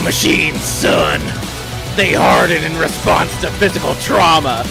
machines, son. They harden in response to physical trauma.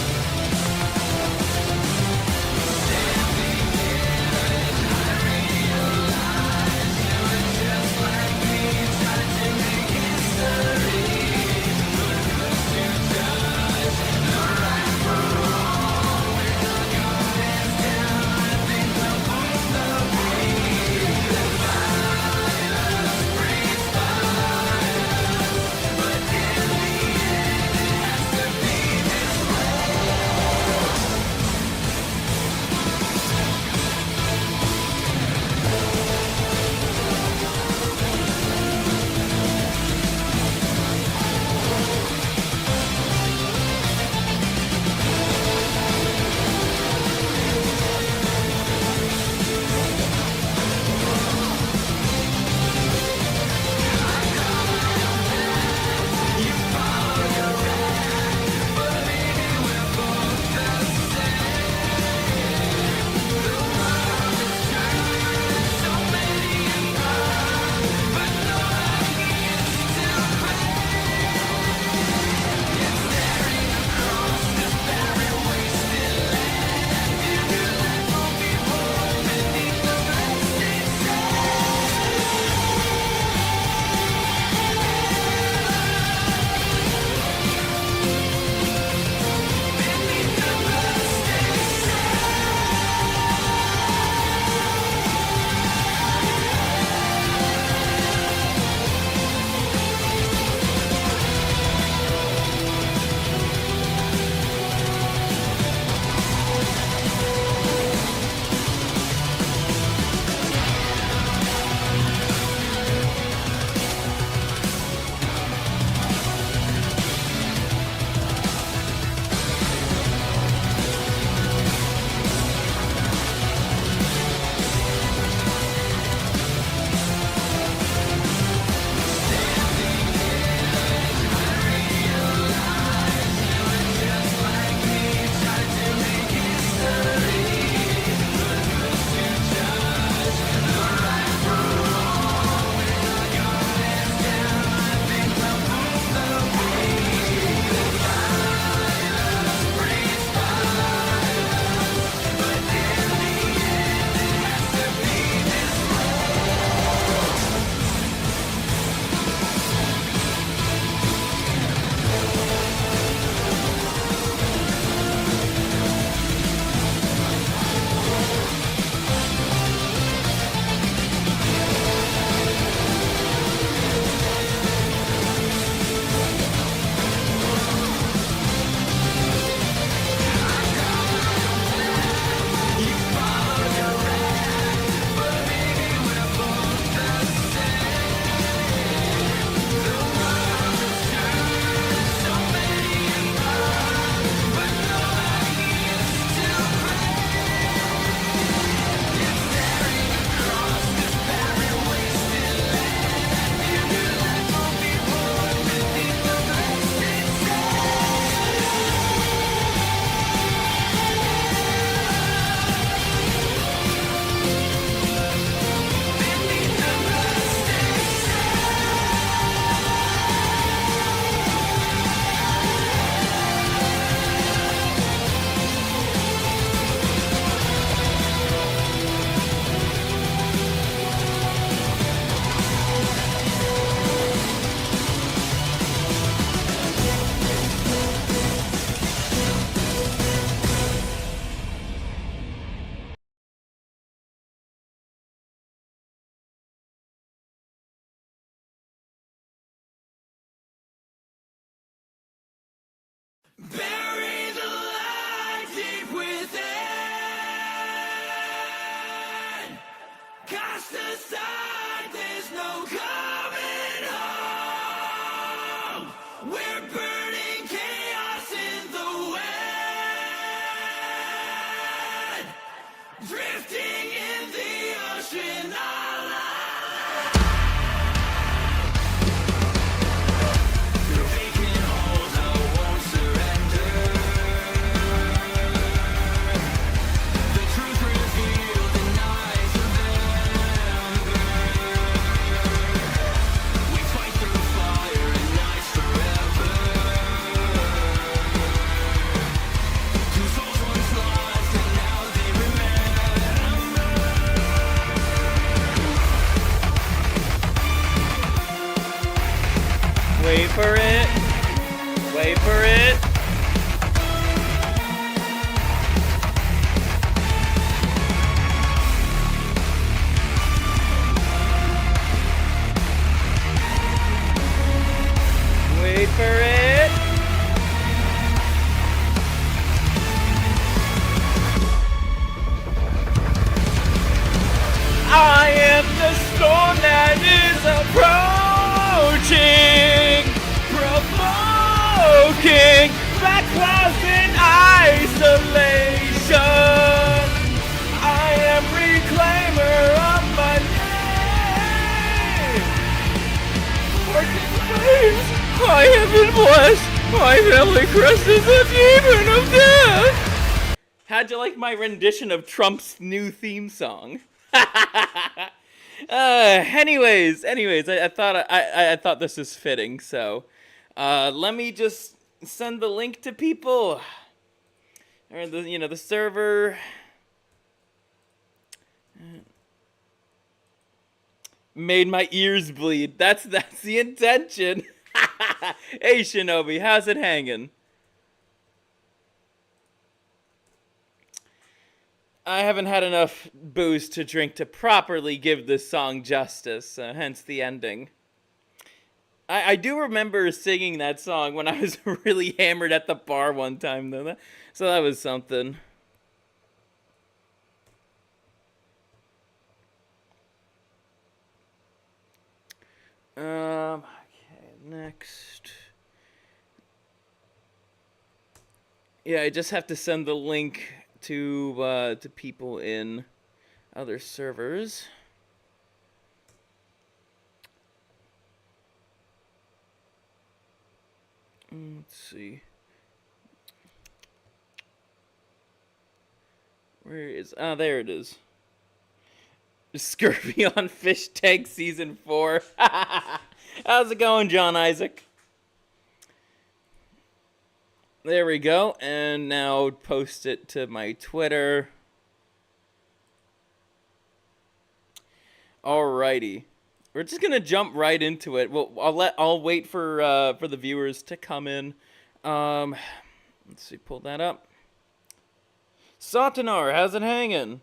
Bury the light deep within. Cast aside, there's no coming home. We're burning chaos in the wind, drifting in the ocean. Wait for it. Wait for it. Wait for it. I am the storm that is approaching, provoking black clouds in isolation. I am reclaimer of my name. Working flames. I have been blessed. My family crest is a demon of death. How'd you like my rendition of Trump's new theme song? Anyways, I thought this was fitting. So, let me just send the link to people, or the server. Made my ears bleed. That's the intention. Hey Shinobi, how's it hanging? I haven't had enough booze to drink to properly give this song justice, hence the ending. I do remember singing that song when I was really hammered at the bar one time, though. So that was something. Okay, next. Yeah, I just have to send the link to people in other servers. Let's see. Where is... Ah, there it is. Scurvy on Fish Tank Season 4. How's it going, John Isaac? There we go. And now post it to my Twitter. Alrighty. We're just gonna jump right into it. Well, I'll wait for the viewers to come in. Let's see, pull that up. Satanar, how's it hanging?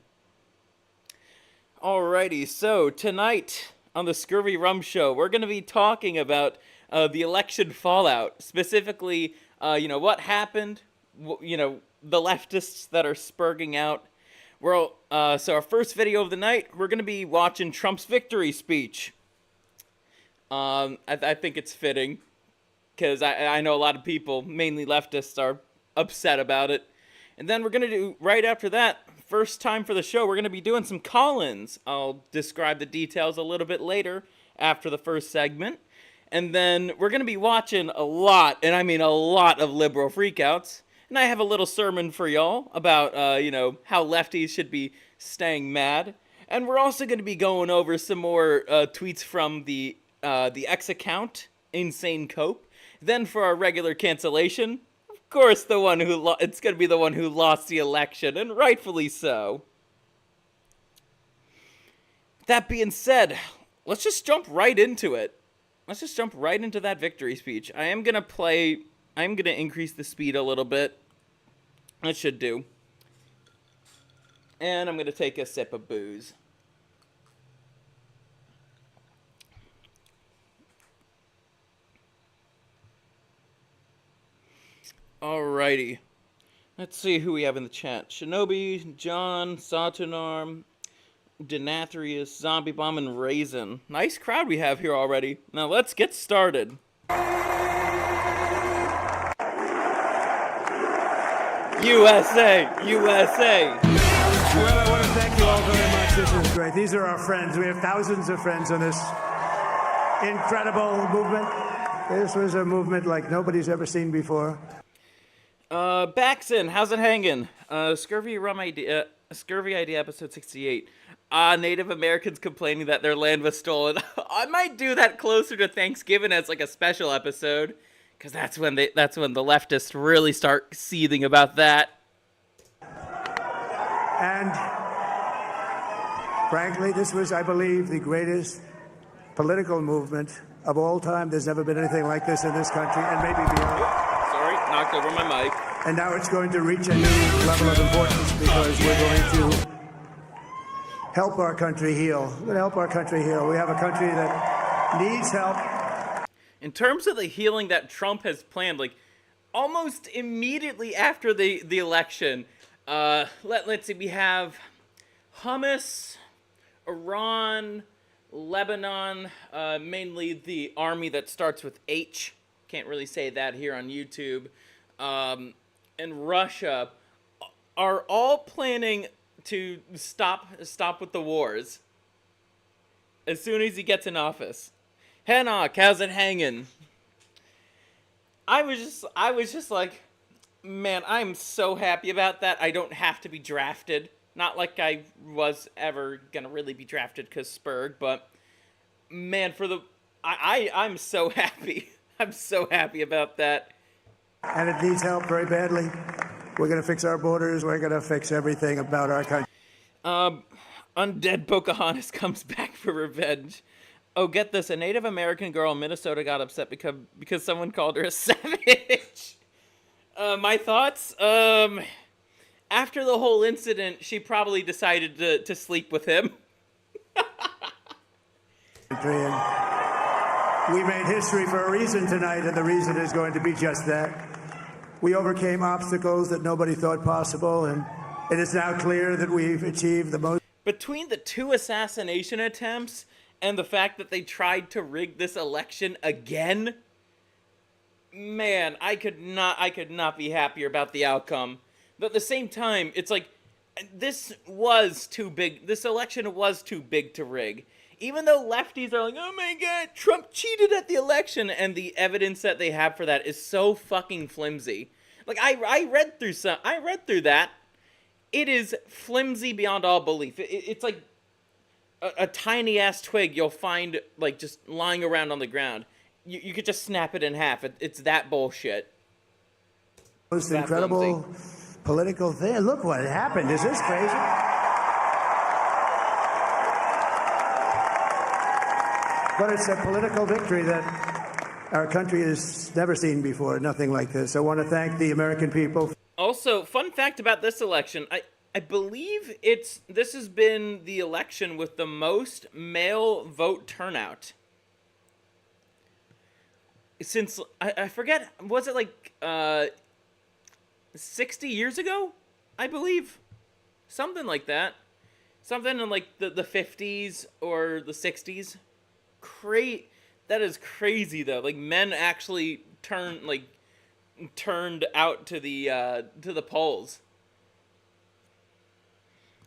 Alrighty, so tonight on the ScurvyRum show, we're gonna be talking about the election fallout, specifically, what happened, the leftists that are spurging out. So our first video of the night, we're gonna be watching Trump's victory speech. I think it's fitting, because I know a lot of people, mainly leftists, are upset about it. And then we're going to do, right after that, first time for the show, we're going to be doing some call-ins. I'll describe the details a little bit later, after the first segment. And then we're going to be watching a lot, and I mean a lot, of liberal freakouts. And I have a little sermon for y'all about, how lefties should be staying mad. And we're also going to be going over some more tweets from the X account, Insane Cope. Then for our regular cancellation, of course, it's going to be the one who lost the election, and rightfully so. That being said, let's just jump right into it. Let's just jump right into that victory speech. I'm going to increase the speed a little bit. That should do. And I'm going to take a sip of booze. Alrighty. Let's see who we have in the chat. Shinobi, John, Saturnar, Denathrius, Zombie Bomb, and Raisin. Nice crowd we have here already. Now let's get started. USA! USA! Well, I want to thank you all very much. This is great. These are our friends. We have thousands of friends on this incredible movement. This was a movement like nobody's ever seen before. Baxon, how's it hanging? ScurvyRum idea, Scurvy idea episode 68. Native Americans complaining that their land was stolen. I might do that closer to Thanksgiving as like a special episode, because that's when the leftists really start seething about that. And frankly, this was, I believe, the greatest political movement of all time. There's never been anything like this in this country, and maybe beyond. Sorry, knocked over my mic. And now it's going to reach a new level of importance because we're going to help our country heal. We're going to help our country heal. We have a country that needs help. In terms of the healing that Trump has planned, like almost immediately after the election, let's see, we have Hamas, Iran, Lebanon, mainly the army that starts with H. Can't really say that here on YouTube. And Russia are all planning to stop with the wars as soon as he gets in office. Henok, how's it hanging? I was just like, man, I'm so happy about that. I don't have to be drafted. Not like I was ever gonna really be drafted because Spurg, but man, I'm so happy. I'm so happy about that. And it needs help very badly. We're going to fix our borders. We're going to fix everything about our country. Undead Pocahontas comes back for revenge. Oh, get this. A Native American girl in Minnesota got upset because someone called her a savage. My thoughts? After the whole incident, she probably decided to sleep with him. We made history for a reason tonight, and the reason is going to be just that. We overcame obstacles that nobody thought possible, and it is now clear that we've achieved the most. Between the 2 assassination attempts and the fact that they tried to rig this election again, man, I could not be happier about the outcome. But at the same time, it's like, this was too big. This election was too big to rig. Even though lefties are like, oh my god, Trump cheated at the election, and the evidence that they have for that is so fucking flimsy. Like, I read through that. It is flimsy beyond all belief. It's like a tiny ass twig you'll find like just lying around on the ground. You could just snap it in half. It's that bullshit. Most incredible political thing. Look what happened. Is this crazy? But it's a political victory that our country has never seen before. Nothing like this. I want to thank the American people. Also, fun fact about this election, I believe this has been the election with the most male vote turnout. Since, I forget, was it like 60 years ago? I believe. Something like that. Something in like the 50s or the 60s. That is crazy though. Like, men actually turned out to the polls.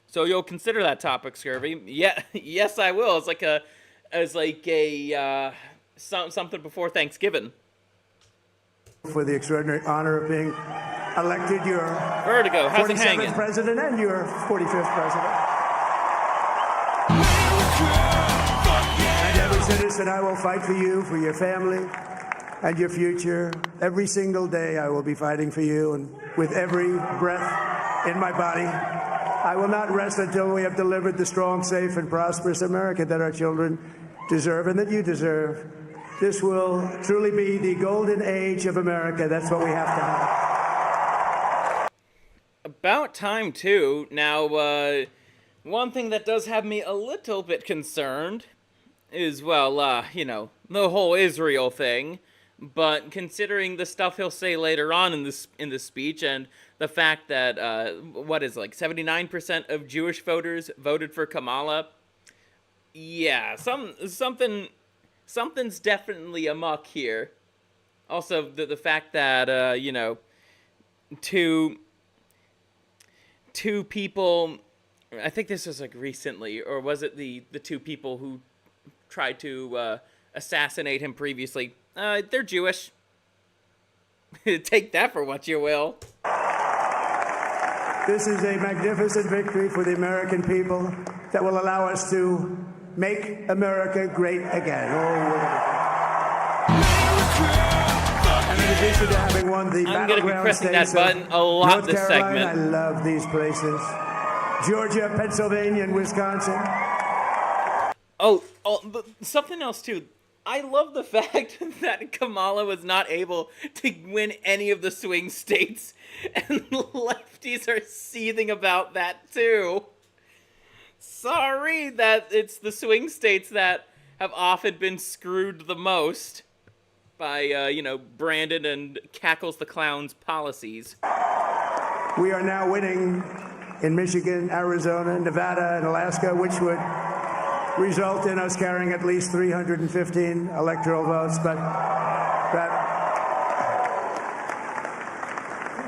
So you'll consider that topic, Scurvy? Yeah, yes, I will. It's like a something before Thanksgiving. For the extraordinary honor of being elected your Vertigo, how's it hanging? 47th president and your 45th president. And every citizen, I will fight for you, for your family, and your future. Every single day I will be fighting for you, and with every breath in my body, I will not rest until we have delivered the strong, safe, and prosperous America that our children deserve and that you deserve. This will truly be the golden age of America. That's what we have to have. About time, too. Now, one thing that does have me a little bit concerned is, well, the whole Israel thing. But considering the stuff he'll say later on in this speech, and the fact that 79% of Jewish voters voted for Kamala, yeah, something's definitely amok here. Also, the fact that two people, I think this was like recently, or was it the two people who tried to assassinate him previously? They're Jewish. Take that for what you will. This is a magnificent victory for the American people that will allow us to make America great again. And in addition to having won the I'm going to be pressing that states button a lot North this Carolina, segment. I love these places. Georgia, Pennsylvania, and Wisconsin. Oh, but something else too. I love the fact that Kamala was not able to win any of the swing states, and lefties are seething about that too. Sorry that it's the swing states that have often been screwed the most by, Brandon and Cackles the Clown's policies. We are now winning in Michigan, Arizona, Nevada, and Alaska, which would result in us carrying at least 315 electoral votes.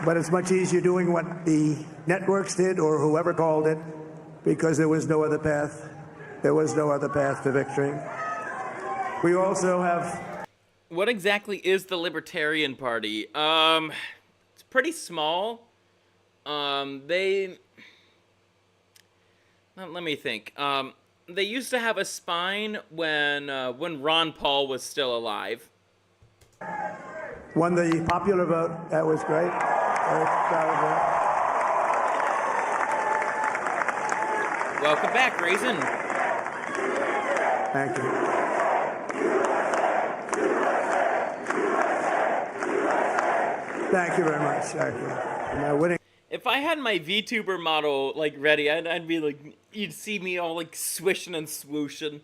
But it's much easier doing what the networks did or whoever called it, because there was no other path. There was no other path to victory. We also have... What exactly is the Libertarian Party? It's pretty small. Let me think. They used to have a spine when Ron Paul was still alive. Won the popular vote. That was great. Welcome back, Raisin. Thank you. Thank you very much. Thank you. Now winning. If I had my VTuber model ready, I'd be like, you'd see me all swishing and swooshing.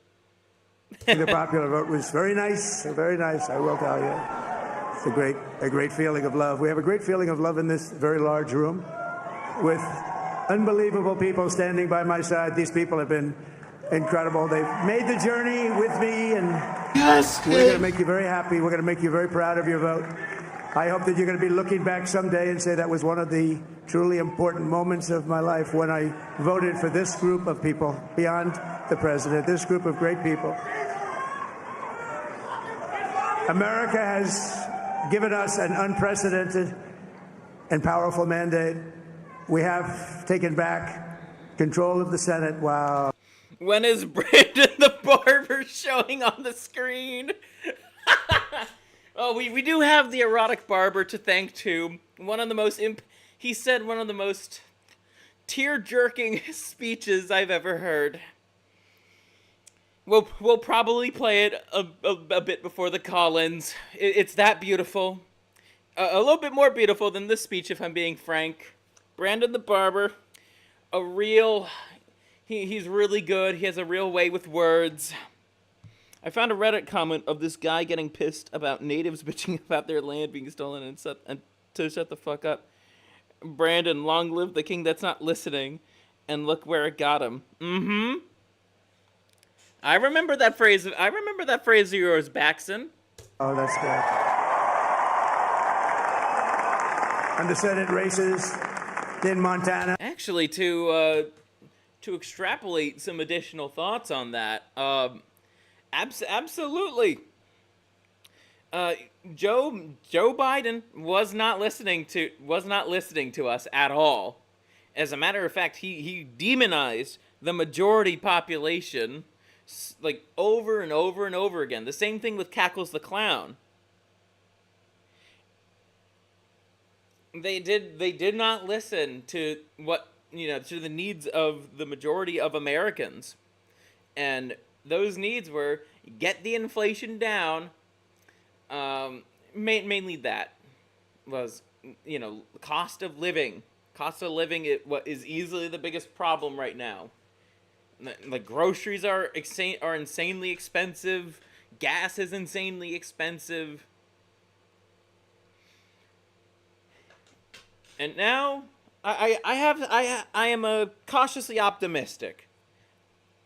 The popular vote was very nice, very nice. I will tell you, it's a great feeling of love. We have a great feeling of love in this very large room, with unbelievable people standing by my side. These people have been incredible. They've made the journey with me, and we're going to make you very happy. We're going to make you very proud of your vote. I hope that you're going to be looking back someday and say that was one of the truly important moments of my life when I voted for this group of people, beyond the president, this group of great people. America has given us an unprecedented and powerful mandate. We have taken back control of the Senate. Wow. When is Brandon the Barber showing on the screen? Oh, we do have the erotic barber to thank too. One of the most he said one of the most tear-jerking speeches I've ever heard. We'll probably play it a bit before the call-ins. It's that beautiful. A little bit more beautiful than this speech, if I'm being frank. Brandon the Barber, he's really good. He has a real way with words. I found a Reddit comment of this guy getting pissed about natives bitching about their land being stolen and to shut the fuck up. Brandon, long live the king that's not listening, and look where it got him. Mm-hmm. I remember that phrase of yours, Baxton. Oh, that's good. And the Senate races in Montana. Actually, to extrapolate some additional thoughts on that, absolutely. Joe Biden was not listening to us at all. As a matter of fact, he demonized the majority population over and over and over again. The same thing with Cackles the Clown. They did not listen to to the needs of the majority of Americans. And those needs were get the inflation down. Mainly that was, cost of living. Cost of living is easily the biggest problem right now. Like groceries are insanely expensive. Gas is insanely expensive. And now I am cautiously optimistic.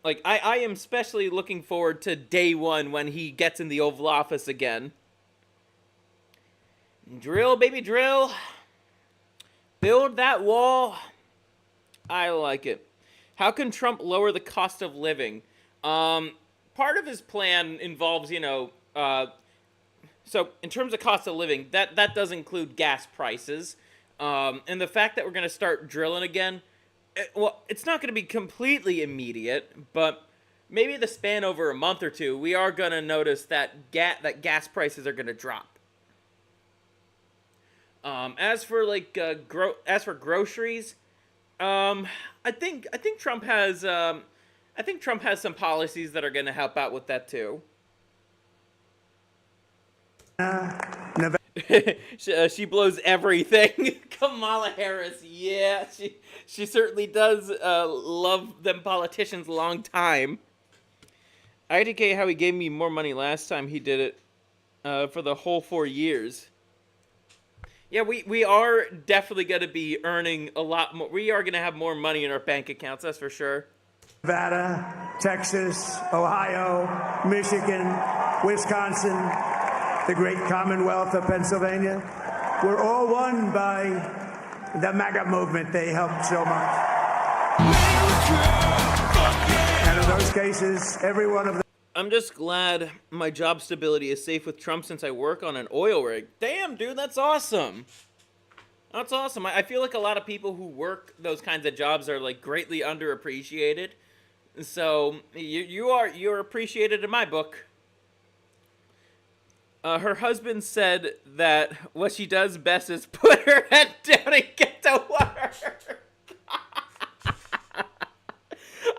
I am especially looking forward to day one when he gets in the Oval Office again. Drill, baby, drill. Build that wall. I like it. How can Trump lower the cost of living? Part of his plan involves, so in terms of cost of living, that does include gas prices. And the fact that we're going to start drilling again, it's not going to be completely immediate, but maybe the span over a month or two, we are going to notice that gas prices are going to drop. As for groceries, I think Trump has some policies that are going to help out with that too. Nevada. She blows everything. Kamala Harris, yeah, she certainly does love them politicians long time. IDK how he gave me more money last time he did it for the whole 4 years. Yeah, we are definitely going to be earning a lot more. We are going to have more money in our bank accounts, that's for sure. Nevada, Texas, Ohio, Michigan, Wisconsin, the great Commonwealth of Pennsylvania were all won by the MAGA movement. They helped so much. And in those cases, every one of them. I'm just glad my job stability is safe with Trump since I work on an oil rig. Damn, dude, that's awesome. That's awesome. I feel like a lot of people who work those kinds of jobs are like greatly underappreciated. So you're appreciated in my book. Her husband said that what she does best is put her head down and get to work.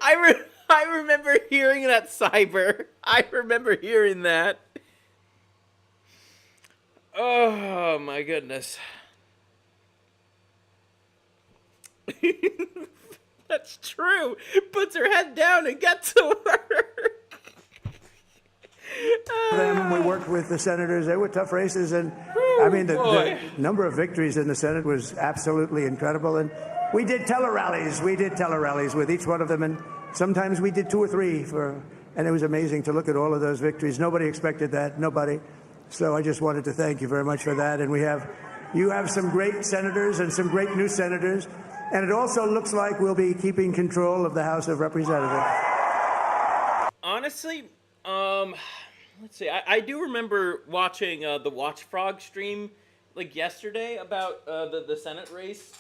I remember hearing that, Cyber. I remember hearing that. Oh, my goodness. That's true. Puts her head down and gets to work. We worked with the senators. They were tough races. And I mean, the number of victories in the Senate was absolutely incredible. And we did tele-rallies. We did tele-rallies with each one of them. And sometimes we did 2 or 3 and it was amazing to look at all of those victories. Nobody expected that. Nobody. So I just wanted to thank you very much for that. And you have some great senators and some great new senators. And it also looks like we'll be keeping control of the House of Representatives. Honestly, let's see. I do remember watching the Watch Frog stream like yesterday about the Senate race.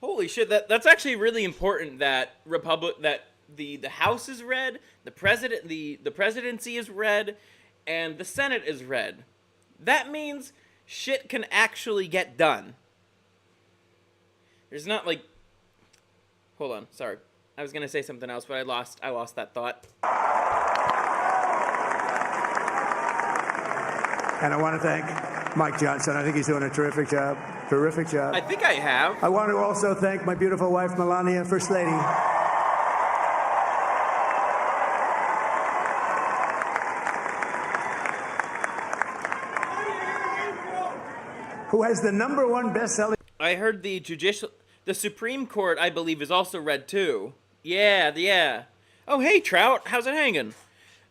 Holy shit! That's actually really important that the House is red, the presidency is red, and the Senate is red. That means shit can actually get done. There's not like. Hold on, sorry. I was gonna say something else, but I lost that thought. And I want to thank Mike Johnson. I think he's doing a terrific job. Terrific job. I think I have. I want to also thank my beautiful wife, Melania, First Lady. Who has the #1 best-selling. I heard the Supreme Court, I believe, is also red too. Yeah. Oh, hey, Trout, how's it hanging?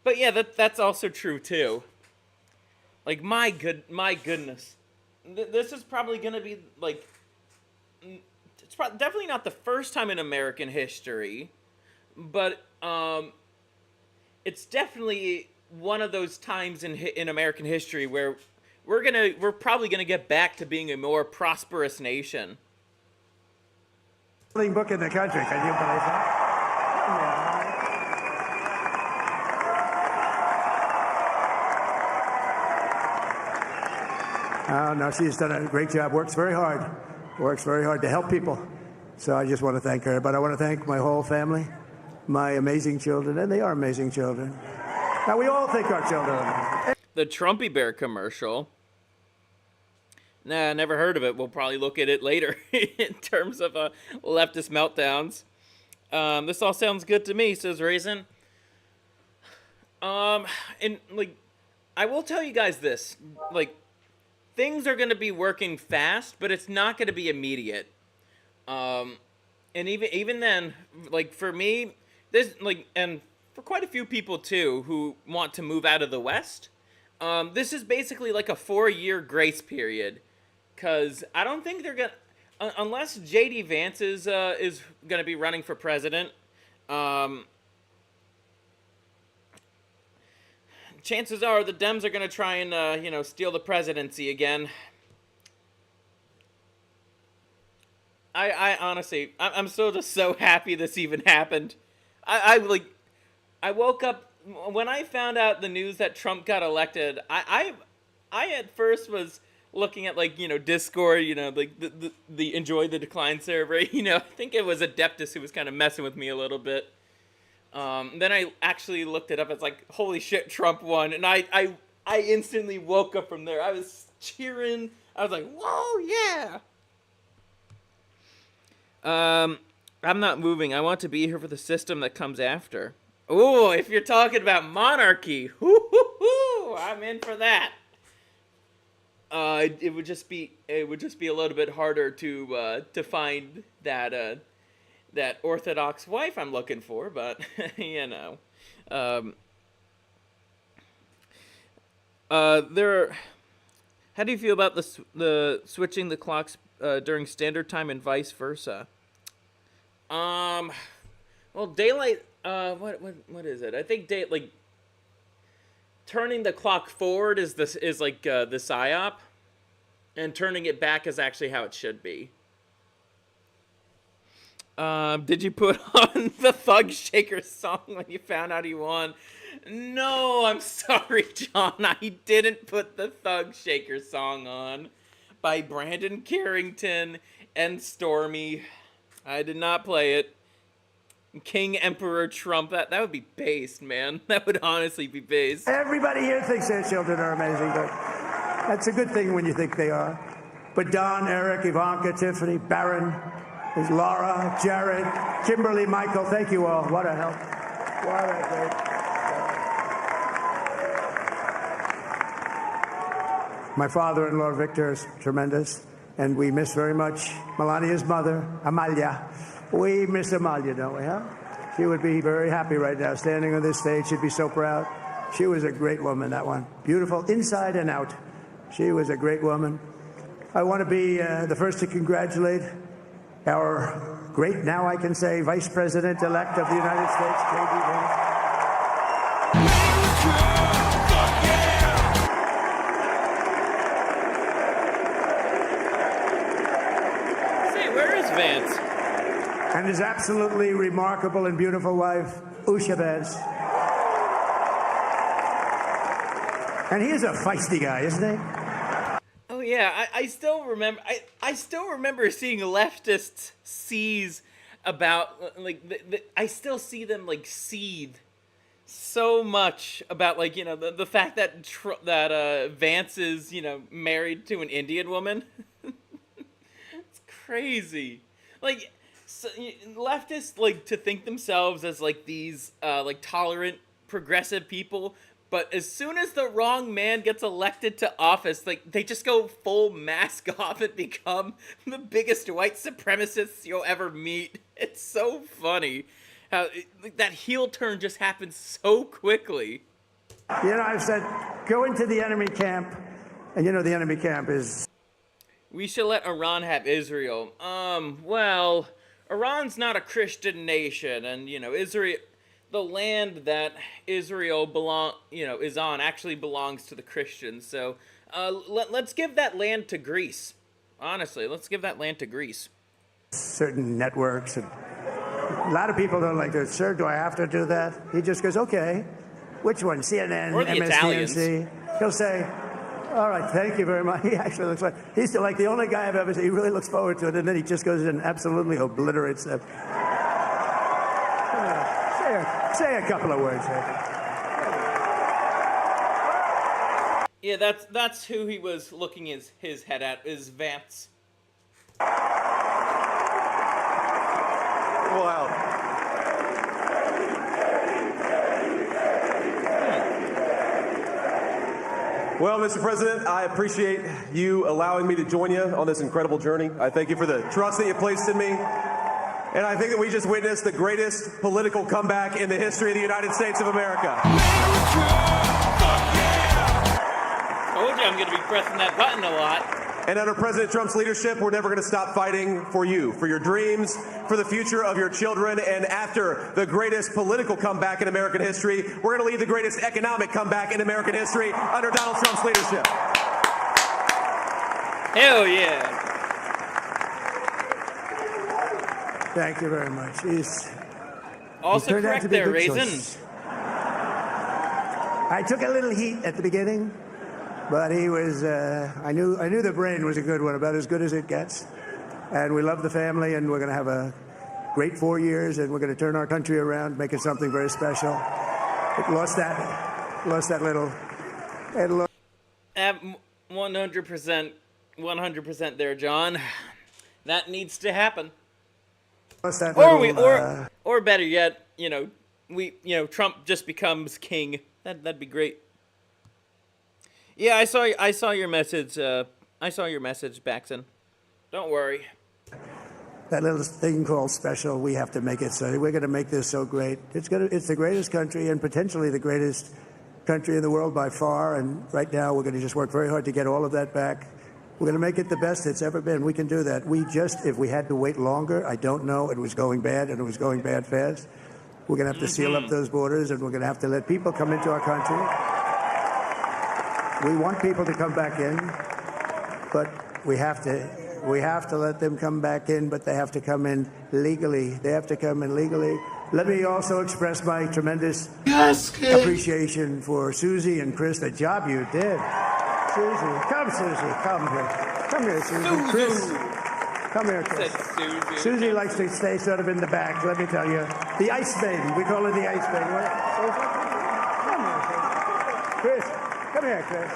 But yeah, that's also true too. Like, my goodness. This is probably gonna be, like, it's definitely not the first time in American history, but, it's definitely one of those times in American history where we're probably gonna get back to being a more prosperous nation. Book in the country. Can you believe that? Oh, no, she's done a great job. Works very hard to help people. So I just want to thank her. But I want to thank my whole family, my amazing children, and they are amazing children. Now, we all think our children are amazing. The Trumpy Bear commercial. Nah, never heard of it. We'll probably look at it later in terms of leftist meltdowns. This all sounds good to me, says Raisin. And, like, I will tell you guys this. Like, things are going to be working fast, but it's not going to be immediate. And even then, like, for me, this, like, and for quite a few people, too, who want to move out of the West, this is basically like a 4-year grace period. Because I don't think they're going to, unless J.D. Vance is going to be running for president, chances are the Dems are going to try and, steal the presidency again. I honestly, I'm still just so happy this even happened. I woke up, when I found out the news that Trump got elected, I at first was looking at, like, Discord, like the Enjoy the Decline server, I think it was Adeptus who was kind of messing with me a little bit. Then I actually looked it up. It's like, holy shit, Trump won. And I I instantly woke up from there. I was cheering. I was like, whoa, yeah. I'm not moving. I want to be here for the system that comes after. Ooh, if you're talking about monarchy, I'm in for that. It would just be a little bit harder to find that that Orthodox wife I'm looking for, but you know, there. How do you feel about the switching the clocks during standard time and vice versa? Well, daylight. What is it? I think turning the clock forward is like the psyop, and turning it back is actually how it should be. Did you put on the Thug Shaker song when you found out he won? No, I'm sorry, John. I didn't put the Thug Shaker song on by Brandon Carrington and Stormy. I did not play it. King Emperor Trump. That would be based, man. That would honestly be based. Everybody here thinks their children are amazing, but that's a good thing when you think they are. But Don, Eric, Ivanka, Tiffany, Barron, there's Laura, Jared, Kimberly, Michael, thank you all. What a help. What a great. My father-in-law, Victor, is tremendous, and we miss very much Melania's mother, Amalia. We miss Amalia, don't we, huh? She would be very happy right now, standing on this stage. She'd be so proud. She was a great woman, that one. Beautiful inside and out. She was a great woman. I want to be the first to congratulate our great, now I can say, Vice President-elect of the United States, J.D. Vance. Vance. And his absolutely remarkable and beautiful wife, Usha Vance. And he is a feisty guy, isn't he? Oh yeah, I still remember. I still remember seeing leftists seize about like I still see them like seethe so much about like the fact that Vance is married to an Indian woman. Crazy. Like leftists like to think themselves as like these like tolerant progressive people, but as soon as the wrong man gets elected to office, like they just go full mask off and become the biggest white supremacists you'll ever meet. It's so funny how that heel turn just happens so quickly. I've said go into the enemy camp, and the enemy camp is. We should let Iran have Israel. Well, Iran's not a Christian nation, and Israel, the land that Israel is on, actually belongs to the Christians. So, let's give that land to Greece. Honestly, let's give that land to Greece. Certain networks, and a lot of people don't like that. Sir, do I have to do that? He just goes, okay. Which one? CNN, or the MSDNC. Italians. He'll say. All right, thank you very much. He actually looks like he's like the only guy I've ever seen. He really looks forward to it, and then he just goes in and absolutely obliterates them. Say a couple of words. Yeah, that's who he was looking his head at, is Vance. Wow. Well, Mr. President, I appreciate you allowing me to join you on this incredible journey. I thank you for the trust that you placed in me. And I think that we just witnessed the greatest political comeback in the history of the United States of America. Told you I'm going to be pressing that button a lot. And under President Trump's leadership, we're never going to stop fighting for you, for your dreams, for the future of your children. And after the greatest political comeback in American history, we're going to lead the greatest economic comeback in American history under Donald Trump's leadership. Hell yeah. Thank you very much. He's also correct there, Raisin. I took a little heat at the beginning. But he was, I knew the brain was a good one, about as good as it gets. And we love the family, and we're going to have a great 4 years, and we're going to turn our country around, make it something very special. It lost that little It'll 100% there, John. That needs to happen. that Or little, or better yet, Trump just becomes king. That'd be great. Yeah, I saw your message. I saw your message, Baxton. Don't worry. that little thing called special, we have to make it so. We're going to make this so great. It's the greatest country and potentially the greatest country in the world by far. And right now, we're going to just work very hard to get all of that back. We're going to make it the best it's ever been. We can do that. If we had to wait longer, I don't know. It was going bad, and it was going bad fast. We're going to have to seal up those borders, and we're going to have to let people come into our country. We want people to come back in, but we have to let them come back in, but they have to come in legally. They have to come in legally. Let me also express my tremendous appreciation for Susie and Chris, the job you did. Susie, come here. Come here, Susie. Chris, come here, Chris. Susie likes to stay sort of in the back, let me tell you. The ice baby, we call her the ice baby. Come here, Chris.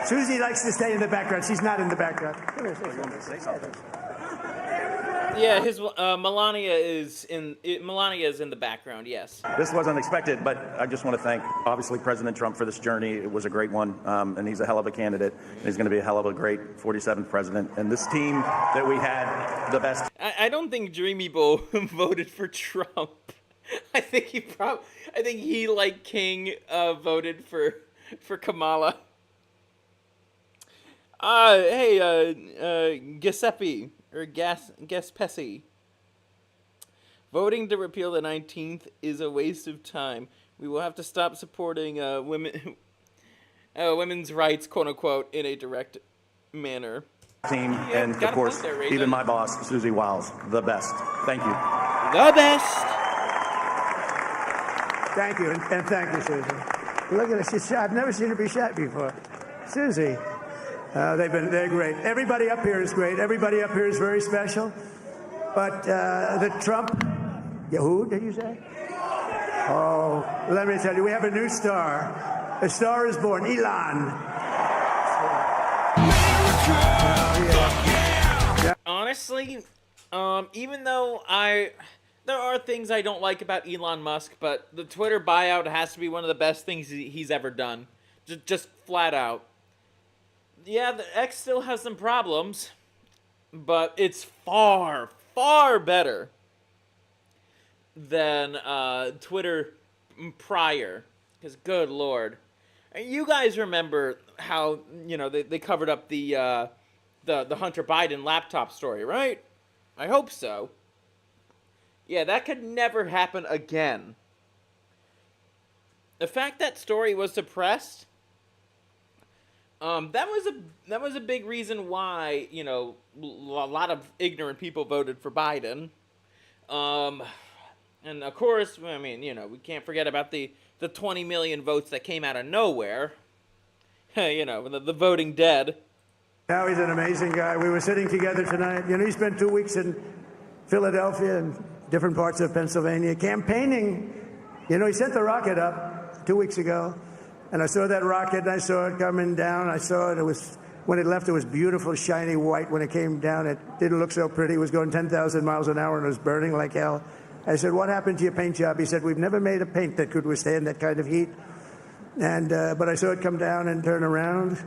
Susie likes to stay in the background. She's not in the background. Come here, Susie. Yeah, Melania is in the background. Yes. This wasn't expected, but I just want to thank, obviously, President Trump for this journey. It was a great one, and he's a hell of a candidate. And he's going to be a hell of a great 47th president. And this team that we had, the best. I don't think Dreamy Bo voted for Trump. I think he like King voted for Kamala. Giuseppe or Gaspesi. Voting to repeal the 19th is a waste of time. We will have to stop supporting women's rights, quote unquote, in a direct manner. Team, and of course, even my boss, Susie Wiles, the best. Thank you. The best. Thank you, and thank you, Susie. Look at her, she's shot. I've never seen her be shot before. Susie. They're great. Everybody up here is great. Everybody up here is very special. But the Trump, who did you say? Oh, let me tell you, we have a new star. A star is born, Elon. Honestly, even though there are things I don't like about Elon Musk, but the Twitter buyout has to be one of the best things he's ever done. Just flat out. Yeah, the X still has some problems, but it's far, far better than Twitter prior. Because, good Lord. You guys remember how, they covered up the Hunter Biden laptop story, right? I hope so. Yeah, that could never happen again. The fact that story was suppressed, that was a big reason why, a lot of ignorant people voted for Biden. And of course, we can't forget about the 20 million votes that came out of nowhere. The voting dead. Now he's an amazing guy. We were sitting together tonight. He spent 2 weeks in Philadelphia and different parts of Pennsylvania campaigning. He sent the rocket up 2 weeks ago. And I saw that rocket, and I saw it coming down. I saw it. When it left, it was beautiful, shiny white. When it came down, it didn't look so pretty. It was going 10,000 miles an hour, and it was burning like hell. I said, what happened to your paint job? He said, we've never made a paint that could withstand that kind of heat. And but I saw it come down and turn around.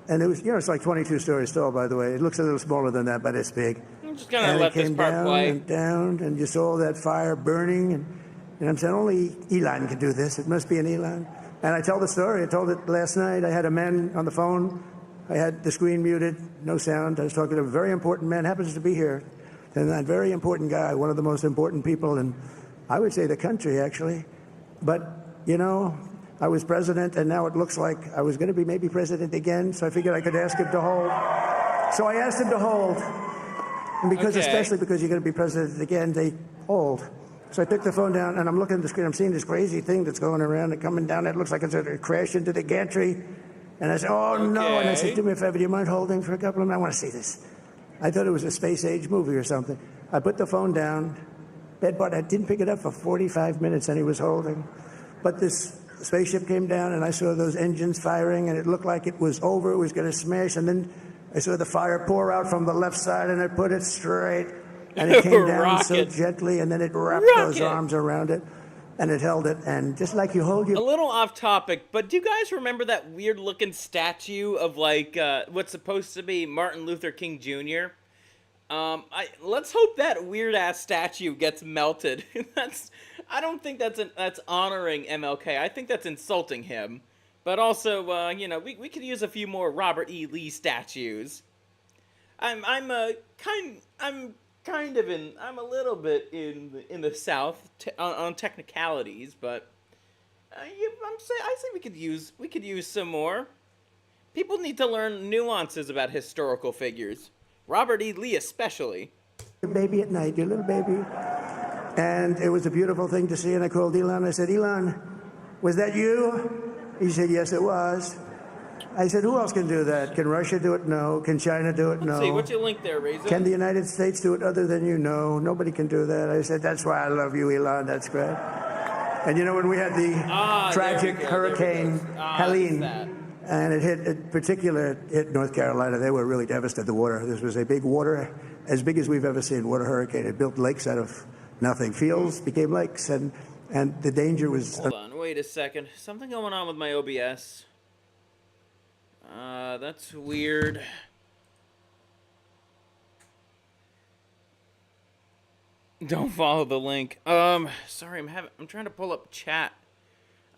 And it was, it's like 22 stories tall, by the way. It looks a little smaller than that, but it's big. I'm just going to let this part play. And down, and you saw that fire burning. And I'm saying, only Elon can do this. It must be an Elon. And I told the story. I told it last night. I had a man on the phone. I had the screen muted, no sound. I was talking to a very important man, happens to be here. And that very important guy, one of the most important people in, I would say, the country, actually. But, I was president, and now it looks like I was going to be maybe president again, so I figured I could ask him to hold. So I asked him to hold. And especially because you're going to be president again, they hold. So I took the phone down, and I'm looking at the screen. I'm seeing this crazy thing that's going around and coming down. It looks like it's going to crash into the gantry. And I said, no. And I said, do me a favor, do you mind holding for a couple of minutes? I want to see this. I thought it was a space-age movie or something. I put the phone down. Bedbud, I didn't pick it up for 45 minutes, and he was holding. But this spaceship came down, and I saw those engines firing, and it looked like it was over, it was going to smash, and then I saw the fire pour out from the left side, and it put it straight, and it came down so Rocket. gently, and then it wrapped those arms around it, and it held it, and just like you hold your... A little off topic, but do you guys remember that weird-looking statue of, like, what's supposed to be Martin Luther King Jr.? Let's hope that weird-ass statue gets melted. I don't think that's honoring MLK. I think that's insulting him. But also, you know, we could use a few more Robert E. Lee statues. I'm a little bit in the South on technicalities, but I say we could use some more. People need to learn nuances about historical figures. Robert E. Lee especially. Your baby at night, your little baby. And it was a beautiful thing to see, and I called Elon. I said, Elon, was that you? He said, yes, it was. I said, who else can do that? Can Russia do it? No. Can China do it? No. Let's see, what's your link there, Raisin? Can the United States do it other than you? No. Nobody can do that. I said, that's why I love you, Elon. That's great. And you know, when we had the tragic Hurricane Helene, and it hit North Carolina, they were really devastated. The water, this was a big water, as big as we've ever seen, water hurricane. It built lakes out of nothing. Fields became lakes, and the danger was... Hold on, wait a second. Something going on with my OBS. That's weird. Don't follow the link. Sorry, I'm trying to pull up chat.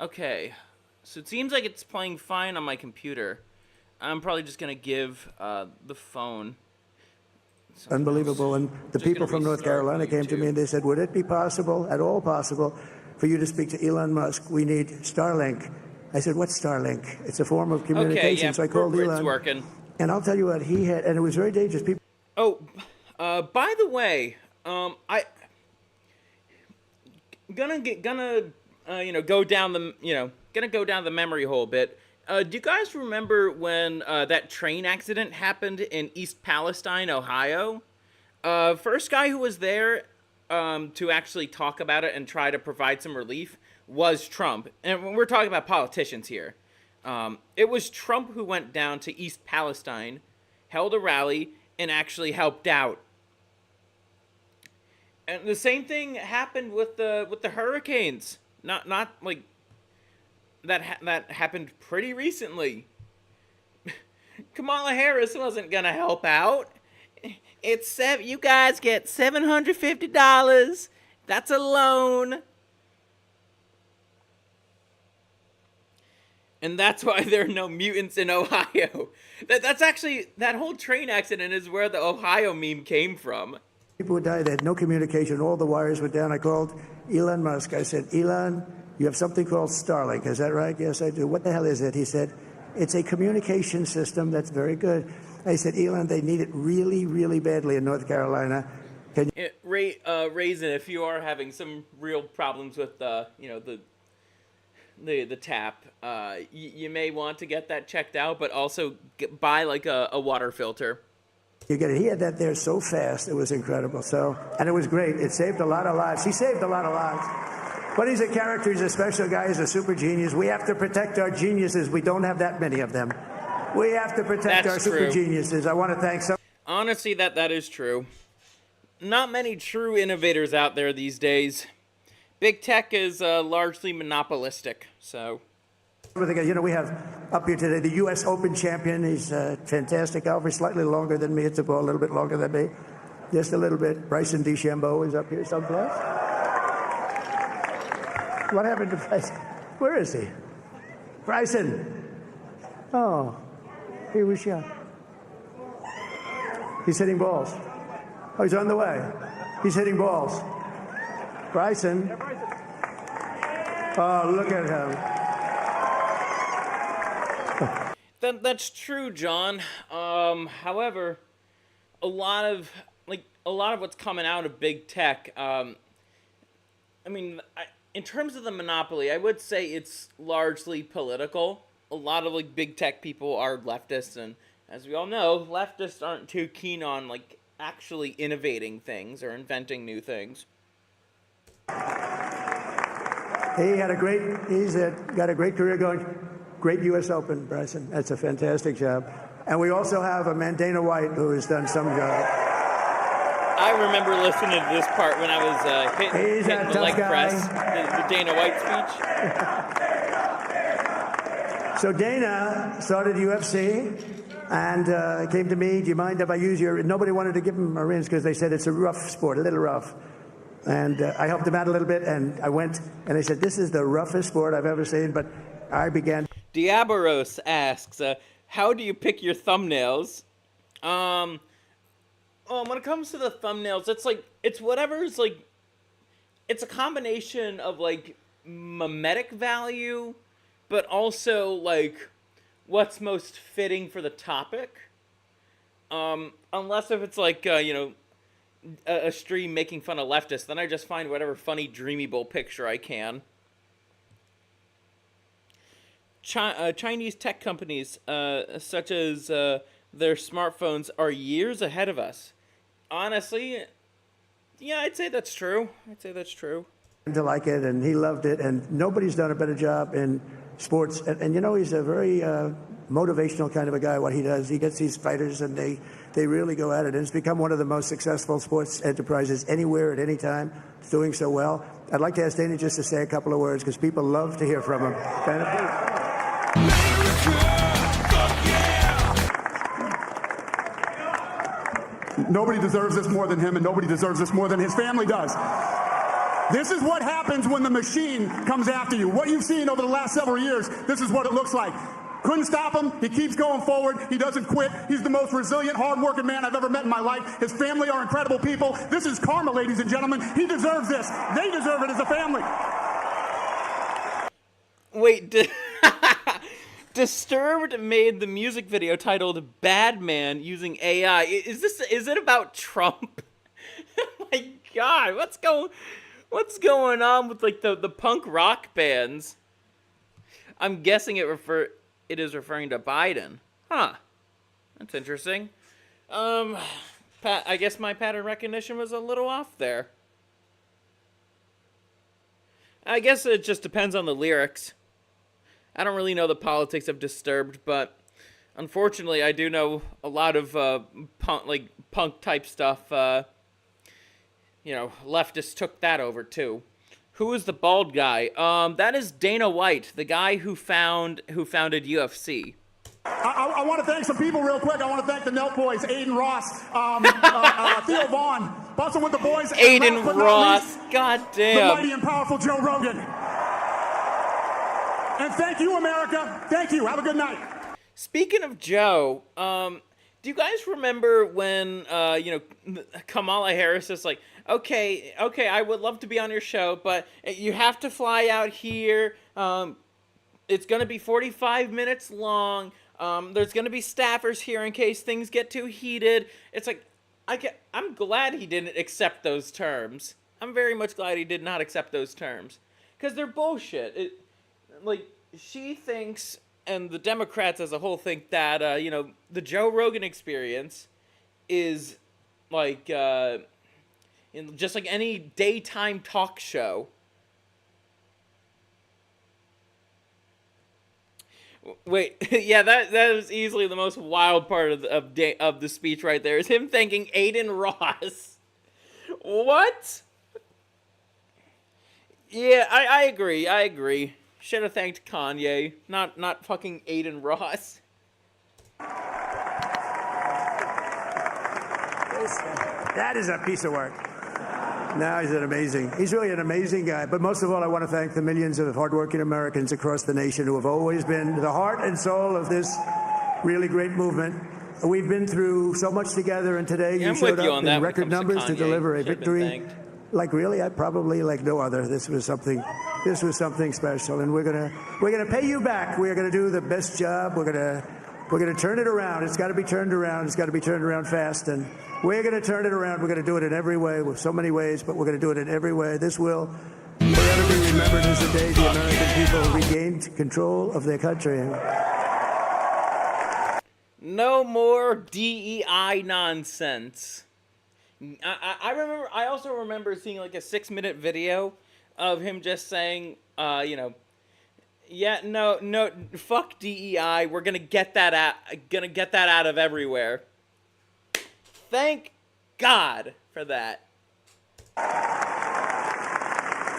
Okay. So it seems like it's playing fine on my computer. I'm probably just gonna give the phone. Unbelievable. And the people from North Carolina came to me and they said, would it be possible, at all possible, for you to speak to Elon Musk? We need Starlink. I said, what's Starlink? It's a form of communication. Okay, yeah, so I called Elon. it's working. And I'll tell you what, he had, and it was very dangerous. People. Oh, by the way, gonna go down the memory hole a bit. Do you guys remember when that train accident happened in East Palestine, Ohio? First guy who was there to actually talk about it and try to provide some relief was Trump. And we're talking about politicians here. It was Trump who went down to East Palestine, held a rally, and actually helped out. And the same thing happened with the hurricanes. Not like that happened pretty recently. Kamala Harris wasn't gonna help out. You guys get $750. That's a loan. And that's why there are no mutants in Ohio. That's actually, that whole train accident is where the Ohio meme came from. People would die. They had no communication. All the wires were down. I called Elon Musk. I said, Elon, you have something called Starlink. Is that right? Yes, I do. What the hell is it? He said, it's a communication system. That's very good. I said, Elon, they need it really, really badly in North Carolina. Can you... Raisin, if you are having some real problems with, the tap, you may want to get that checked out, but also buy like a water filter. You get it. He had that there so fast. It was incredible. And it was great. It saved a lot of lives. He saved a lot of lives. But he's a character. He's a special guy. He's a super genius. We have to protect our geniuses. We don't have that many of them. We have to protect our super geniuses. I want to thank some. Honestly, that is true. Not many true innovators out there these days. Big tech is largely monopolistic, so... You know, we have up here today the U.S. Open champion. He's fantastic golfer, slightly longer than me. It's a ball, a little bit longer than me. Just a little bit. Bryson DeChambeau is up here someplace. What happened to Bryson? Where is he? Bryson! Oh, he was shot. He's hitting balls. Oh, he's on the way. He's hitting balls. Bryson. Oh, look at him. That's true, John. However, a lot of what's coming out of big tech, in terms of the monopoly, I would say it's largely political. A lot of big tech people are leftists, and as we all know, leftists aren't too keen on actually innovating things or inventing new things. He's got a great career going. Great U.S. Open, Bryson. That's a fantastic job. And we also have a man, Dana White, who has done some job. I remember listening to this part when I was hitting the leg press, the Dana White speech. So Dana started UFC and came to me, do you mind if I use your... Nobody wanted to give him a rinse because they said it's a rough sport, a little rough. And I helped him out a little bit, and I went, and they said, this is the roughest sport I've ever seen, but I began... Diaboros asks, how do you pick your thumbnails? When it comes to the thumbnails, it's whatever's, like, it's a combination of, like, mimetic value, but also, like, what's most fitting for the topic. Unless if it's, like, a stream making fun of leftists, then I just find whatever funny Dreamy Bowl picture I can. Chinese tech companies, such as their smartphones, are years ahead of us. Honestly, yeah, I'd say that's true. To like it, and he loved it, and nobody's done a better job in sports. And he's a very motivational kind of a guy. What he does, he gets these fighters, and they really go at it. And it's become one of the most successful sports enterprises anywhere at any time. It's doing so well. I'd like to ask Dana just to say a couple of words because people love to hear from him. Dana, please. Nobody deserves this more than him, and nobody deserves this more than his family does. This is what happens when the machine comes after you. What you've seen over the last several years, this is what it looks like. Couldn't stop him. He keeps going forward. He doesn't quit. He's the most resilient, hard-working man I've ever met in my life. His family are incredible people. This is karma, ladies and gentlemen. He deserves this. They deserve it as a family. Wait, Disturbed made the music video titled "Bad Man" using AI. Is it about Trump? Oh my God, what's going on with like the punk rock bands? I'm guessing it is referring to Biden. Huh. That's interesting. I guess my pattern recognition was a little off there. I guess it just depends on the lyrics. I don't really know the politics of Disturbed, but unfortunately, I do know a lot of punk type stuff. Leftists took that over too. Who is the bald guy? That is Dana White, the guy who founded UFC. I want to thank some people real quick. I want to thank the Nelk Boys, Aiden Ross, Theo Vaughn, busting with the boys. Aiden Ross, goddamn. The mighty and powerful Joe Rogan. And thank you, America. Thank you. Have a good night. Speaking of Joe, do you guys remember when, Kamala Harris is like, okay, I would love to be on your show, but you have to fly out here. It's going to be 45 minutes long. There's going to be staffers here in case things get too heated. It's like, I'm glad he didn't accept those terms. I'm very much glad he did not accept those terms. Because they're bullshit. She thinks, and the Democrats as a whole think that, the Joe Rogan experience is like, just like any daytime talk show. Wait, yeah, that is easily the most wild part of the speech right there, is him thanking Aiden Ross. What? Yeah, I agree. Should have thanked Kanye, not fucking Aiden Ross. That is a piece of work. No, he's really an amazing guy. But most of all, I want to thank the millions of hardworking Americans across the nation who have always been the heart and soul of this really great movement. We've been through so much together, and today you showed up in record numbers to deliver a victory. Like really, I probably like no other. This was something special, and we're gonna pay you back. We're gonna do the best job. We're gonna turn it around. It's got to be turned around. It's got to be turned around fast, and we're gonna turn it around. We're gonna do it in every way, with so many ways, but we're gonna do it in every way. This will forever be remembered as the day the American people regained control of their country. No more DEI nonsense. I also remember seeing like a 6-minute video of him just saying, yeah, no, fuck DEI. We're gonna get that out of everywhere. Thank God for that.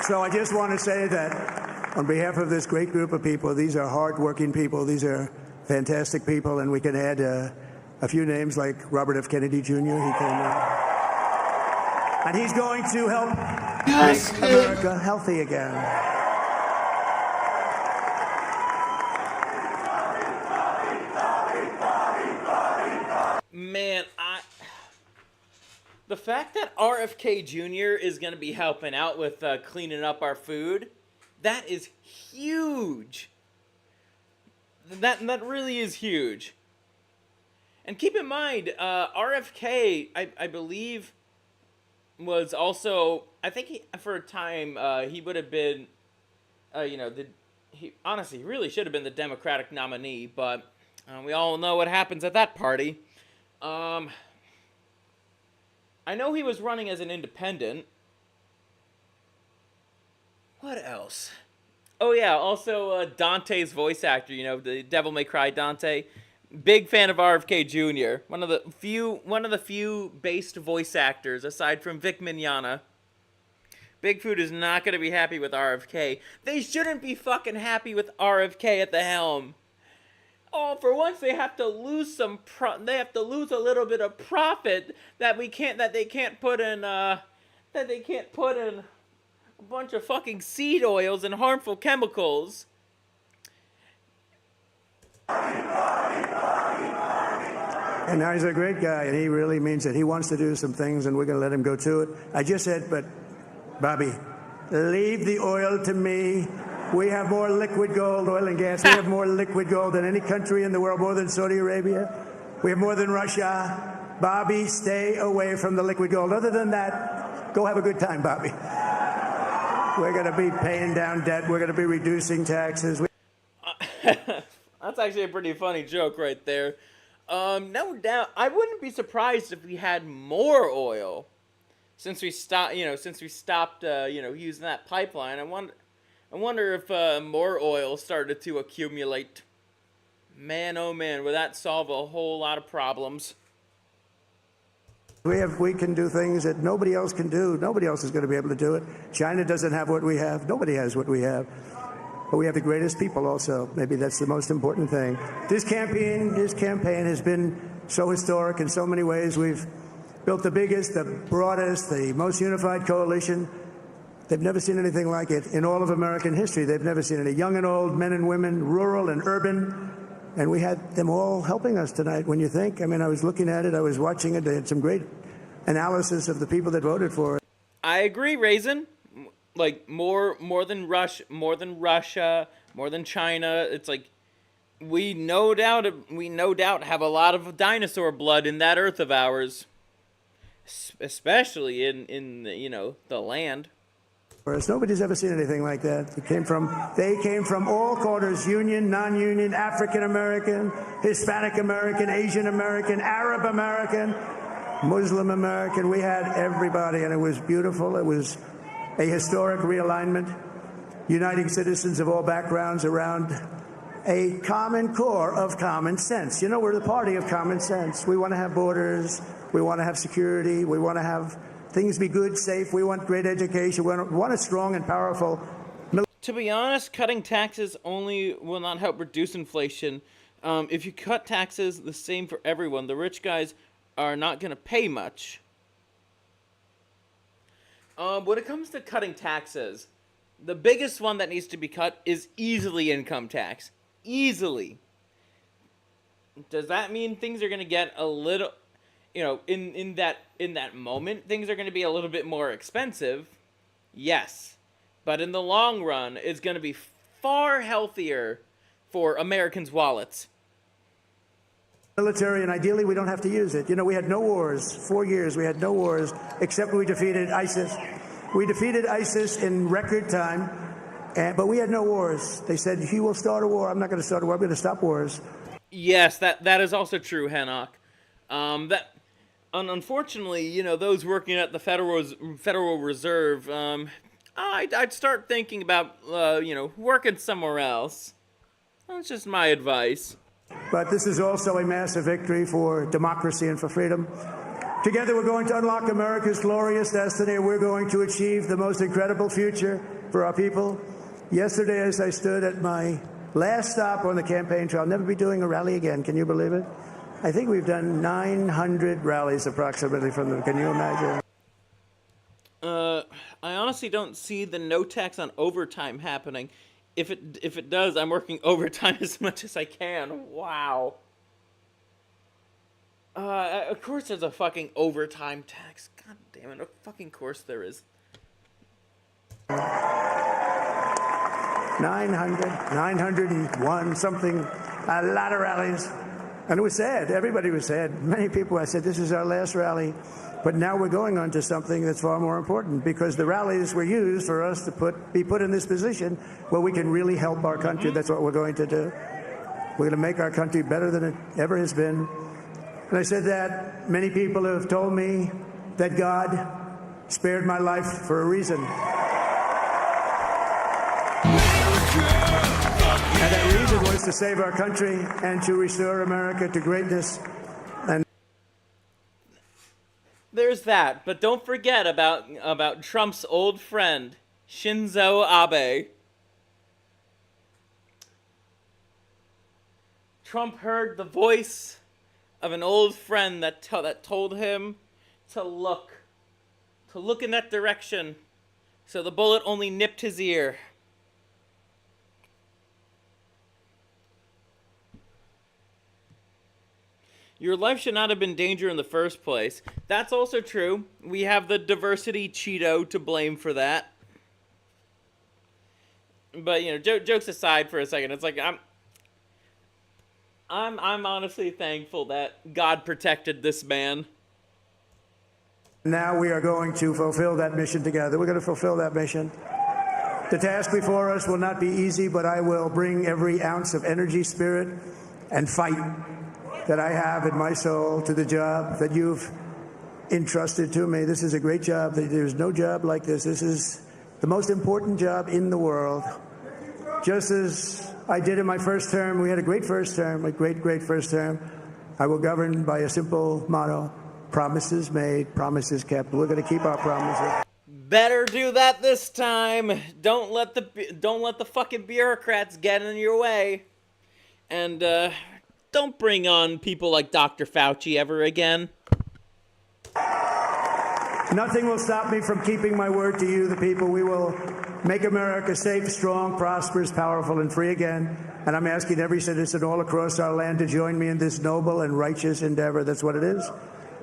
So I just want to say that on behalf of this great group of people, these are hardworking people. These are fantastic people, and we can add a few names like Robert F. Kennedy Jr. He came in. And he's going to help make America healthy again. Man, the fact that RFK Jr. is going to be helping out with cleaning up our food, that is huge. That really is huge. And keep in mind, RFK, I believe, was also, I think for a time, he would have been, he really should have been the Democratic nominee, but we all know what happens at that party. I know he was running as an independent. What else? Oh yeah, also Dante's voice actor, the Devil May Cry Dante. Big fan of RFK Jr. One of the few based voice actors aside from Vic Mignogna. Bigfoot is not going to be happy with RFK. They shouldn't be fucking happy with RFK at the helm. Oh, for once they have to lose they have to lose a little bit of profit that they can't put in a bunch of fucking seed oils and harmful chemicals. And now he's a great guy, and he really means it. He wants to do some things, and we're going to let him go to it. I just said, but Bobby, leave the oil to me. We have more liquid gold, oil and gas. We have more liquid gold than any country in the world, more than Saudi Arabia. We have more than Russia. Bobby, stay away from the liquid gold. Other than that, go have a good time, Bobby. We're going to be paying down debt. We're going to be reducing taxes. That's actually a pretty funny joke right there. No doubt, I wouldn't be surprised if we had more oil since we stopped using that pipeline. I wonder if more oil started to accumulate. Man, oh man, would that solve a whole lot of problems. We can do things that nobody else can do. Nobody else is going to be able to do it. China doesn't have what we have. Nobody has what we have. But we have the greatest people also. Maybe that's the most important thing. This campaign has been so historic in so many ways. We've built the biggest, the broadest, the most unified coalition. They've never seen anything like it in all of American history. They've never seen it. Young and old, men and women, rural and urban. And we had them all helping us tonight, when you think. I mean, I was looking at it. I was watching it. They had some great analysis of the people that voted for it. I agree, Raisin. Like, more than Russia, more than China. It's like, we no doubt have a lot of dinosaur blood in that Earth of ours. Especially in the land. Nobody's ever seen anything like that. They came from all corners, union, non-union, African American, Hispanic American, Asian American, Arab American, Muslim American. We had everybody, and it was beautiful. It was a historic realignment, uniting citizens of all backgrounds around a common core of common sense. We're the party of common sense. We want to have borders. We want to have security. We want to have things be good, safe. We want great education. We want a strong and powerful military. To be honest, cutting taxes only will not help reduce inflation. If you cut taxes the same for everyone, the rich guys are not going to pay much. When it comes to cutting taxes, the biggest one that needs to be cut is easily income tax. Easily. Does that mean things are going to get a little... in that moment, things are going to be a little bit more expensive. Yes. But in the long run, it's going to be far healthier for Americans' wallets. Military, and ideally we don't have to use it. We had no wars. 4 years we had no wars, except we defeated ISIS. We defeated ISIS in record time, but we had no wars. They said, he will start a war. I'm not going to start a war. I'm going to stop wars. Yes, that is also true, Hanok. Unfortunately, those working at the Federal Reserve, I'd start thinking about, working somewhere else. That's just my advice. But this is also a massive victory for democracy and for freedom. Together, we're going to unlock America's glorious destiny, and we're going to achieve the most incredible future for our people. Yesterday, as I stood at my last stop on the campaign trail, I'll never be doing a rally again. Can you believe it? I think we've done 900 rallies approximately from them. Can you imagine? I honestly don't see the no tax on overtime happening. If it does, I'm working overtime as much as I can. Wow. Of course there's a fucking overtime tax. God damn it, of fucking course there is. 901 something, a lot of rallies. And it was sad. Everybody was sad. Many people, I said, this is our last rally. But now we're going on to something that's far more important, because the rallies were used for us to be put in this position where we can really help our country. That's what we're going to do. We're going to make our country better than it ever has been. And I said that many people have told me that God spared my life for a reason. And that reason was to save our country and to restore America to greatness. And There's that, but don't forget about Trump's old friend, Shinzo Abe. Trump heard the voice of an old friend that told him to look in that direction, so the bullet only nipped his ear. Your life should not have been in danger in the first place. That's also true. We have the diversity Cheeto to blame for that. But, jokes aside for a second, it's like I'm honestly thankful that God protected this man. now we are going to fulfill that mission together. We're going to fulfill that mission. The task before us will not be easy, but I will bring every ounce of energy, spirit, and fight that I have in my soul to the job that you've entrusted to me. This is a great job. There's no job like this. This is the most important job in the world. Just as I did in my first term, we had a great first term, a great first term. I will govern by a simple motto: promises made, promises kept. We're going to keep our promises. Better do that this time. Don't let the fucking bureaucrats get in your way. And don't bring on people like Dr. Fauci ever again. Nothing will stop me from keeping my word to you, the people. We will make America safe, strong, prosperous, powerful, and free again. And I'm asking every citizen all across our land to join me in this noble and righteous endeavor. That's what it is.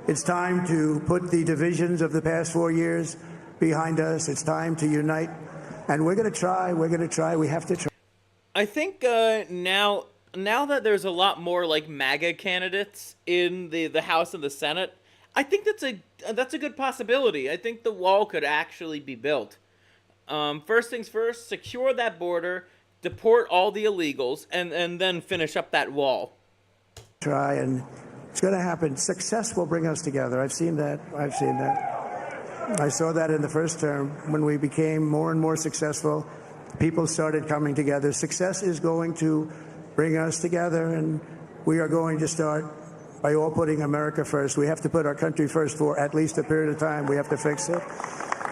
It's time to put the divisions of the past 4 years behind us. It's time to unite. And we're going to try. We're going to try. We have to try. I think now that there's a lot more like MAGA candidates in the House and the Senate, I think that's a good possibility. I think the wall could actually be built. First things first, secure that border, deport all the illegals, and then finish up that wall. Try, and it's going to happen. Success will bring us together. I've seen that. I saw that in the first term. When we became more and more successful, people started coming together. Success is going to bring us together, and we are going to start by all putting America first. We have to put our country first for at least a period of time. We have to fix it.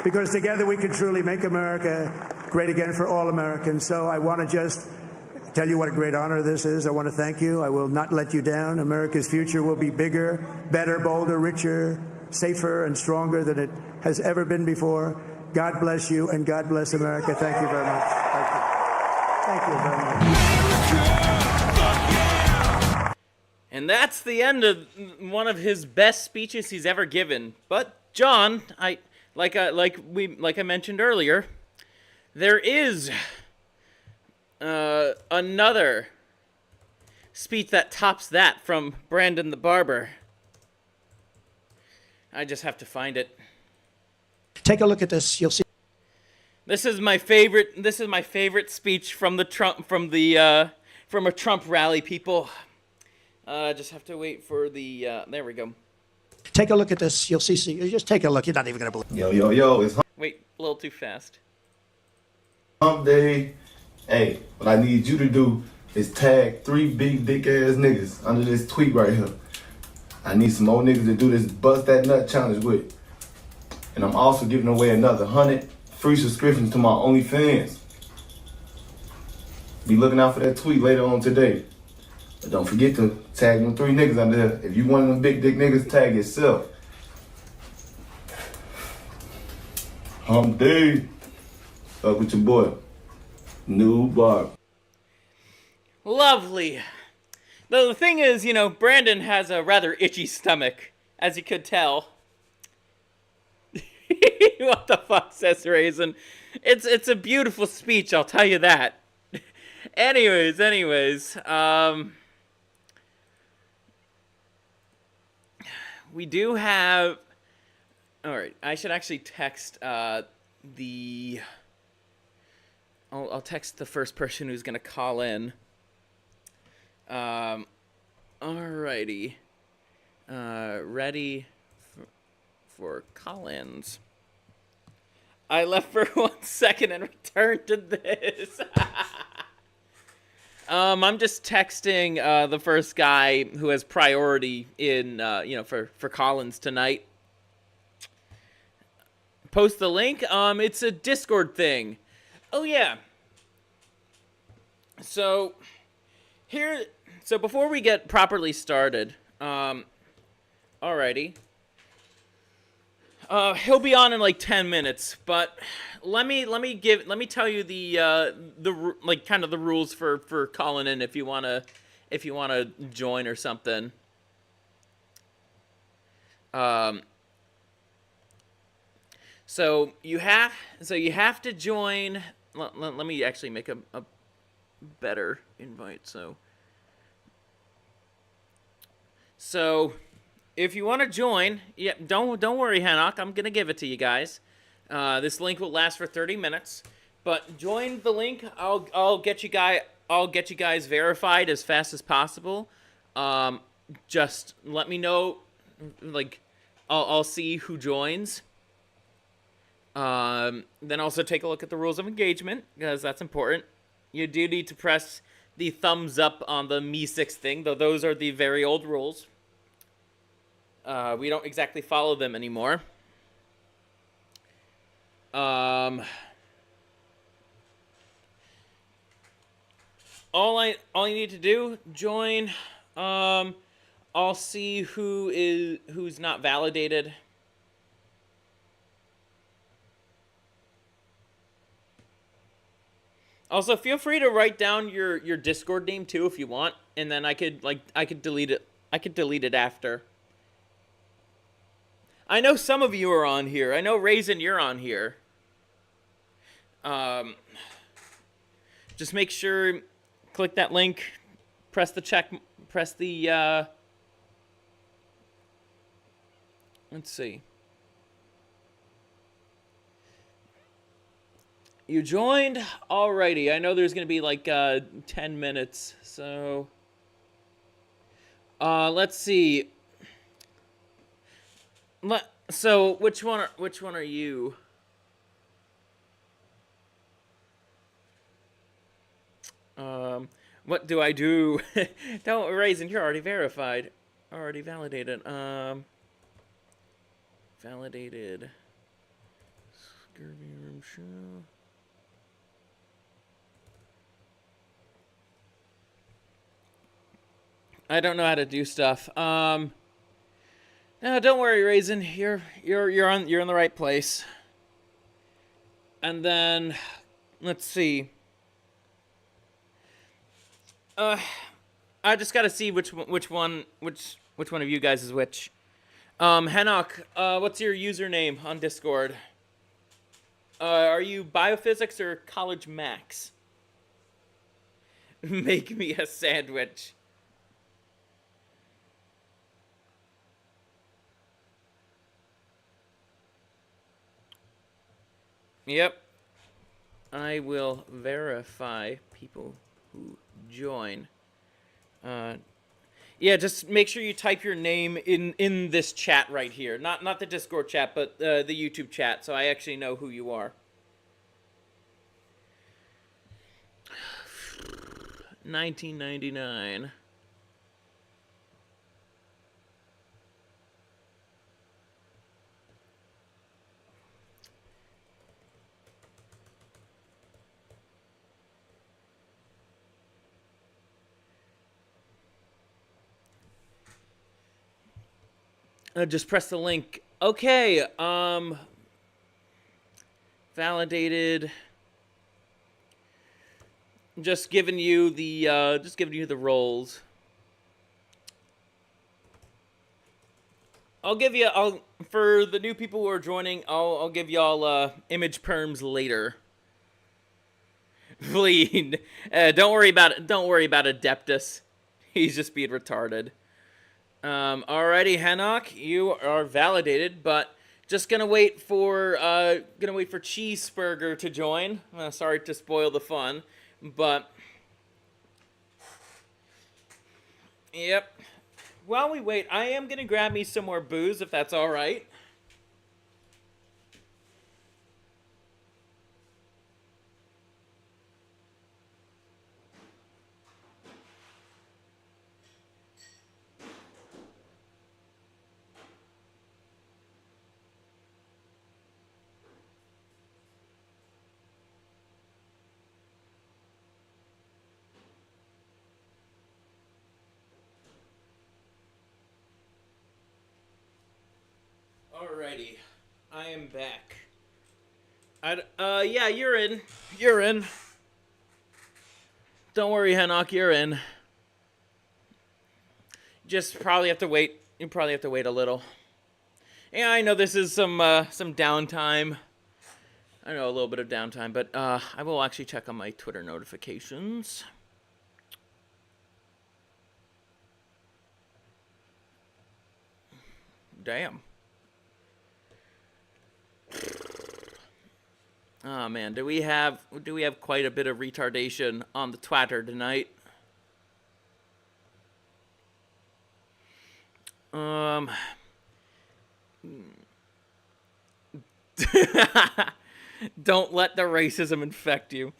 Because together we can truly make America great again for all Americans. So I want to just tell you what a great honor this is. I want to thank you. I will not let you down. America's future will be bigger, better, bolder, richer, safer, and stronger than it has ever been before. God bless you, and God bless America. Thank you very much. Thank you. Thank you very much. And that's the end of one of his best speeches he's ever given. But John, like I mentioned earlier, there is another speech that tops that from Brandon the Barber. I just have to find it. Take a look at this. You'll see. This is my favorite speech from a Trump rally, people. Just have to wait for the there we go. Take a look at this. You'll see. Just take a look. You're not even going to believe. Yo, it's Wait, a little too fast. hump day. Hey, what I need you to do is tag 3 big dick ass niggas under this tweet right here. I need some more niggas to do this bust that nut challenge with. And I'm also giving away another 100 free subscriptions to my OnlyFans. Be looking out for that tweet later on today. But don't forget to tag them 3 niggas under there. If you one of them big dick niggas, tag yourself. Hump day. Up with your boy, New Barb. Lovely. Though the thing is, you know, Brandon has a rather itchy stomach, as you could tell. What the fuck, says Raisin? It's a beautiful speech, I'll tell you that. anyways, we do have... Alright, I should actually text, the... I'll text the first person who's gonna call in. Alrighty. Ready for call-ins. I left for 1 second and returned to this. I'm just texting the first guy who has priority in for call-ins tonight. Post the link. It's a Discord thing. Oh yeah. So before we get properly started, alrighty. He'll be on in like 10 minutes, but let me tell you the like kind of the rules for calling in if you wanna join or something. So you have to join. Let me actually make a better invite. So if you want to join, yeah, don't worry, Hanok. I'm gonna give it to you guys. This link will last for 30 minutes, but join the link. I'll get you guys verified as fast as possible. Just let me know. Like, I'll see who joins. Then also take a look at the rules of engagement, because that's important. You do need to press the thumbs up on the Me6 thing, though those are the very old rules. We don't exactly follow them anymore. All you need to do, join. I'll see who's not validated. Also, feel free to write down your Discord name too if you want, and then I could delete it. I could delete it after. I know some of you are on here. I know Raisin, you're on here. Just make sure, click that link, press the let's see. You joined? Alrighty. I know there's going to be like 10 minutes, so... let's see. So, which one are you? What do I do? Don't Raisin, you're already verified. Already validated. Validated. ScurvyRum show. I don't know how to do stuff. No, don't worry, Raisin. You're in the right place. And then, let's see. I just gotta see which one of you guys is which. Henok, what's your username on Discord? Are you Biophysics or College Max? Make me a sandwich. Yep. I will verify people who join. Yeah, just make sure you type your name in this chat right here. Not the Discord chat, but the YouTube chat, so I actually know who you are. 1999. Just press the link. Okay, validated. Just giving you the roles. For the new people who are joining, I'll give y'all image perms later. Please, don't worry about it. Don't worry about Adeptus. He's just being retarded. Alrighty, Hanok, you are validated, but just gonna wait for Cheeseburger to join. Sorry to spoil the fun, but yep. While we wait, I am gonna grab me some more booze if that's all right. Alrighty, I am back. Yeah, you're in. You're in. Don't worry, Hanok, you're in. Just probably have to wait. You probably have to wait a little. Yeah, I know this is some downtime. I know a little bit of downtime, but I will actually check on my Twitter notifications. Damn. Oh man, do we have quite a bit of retardation on the Twitter tonight? Don't let the racism infect you.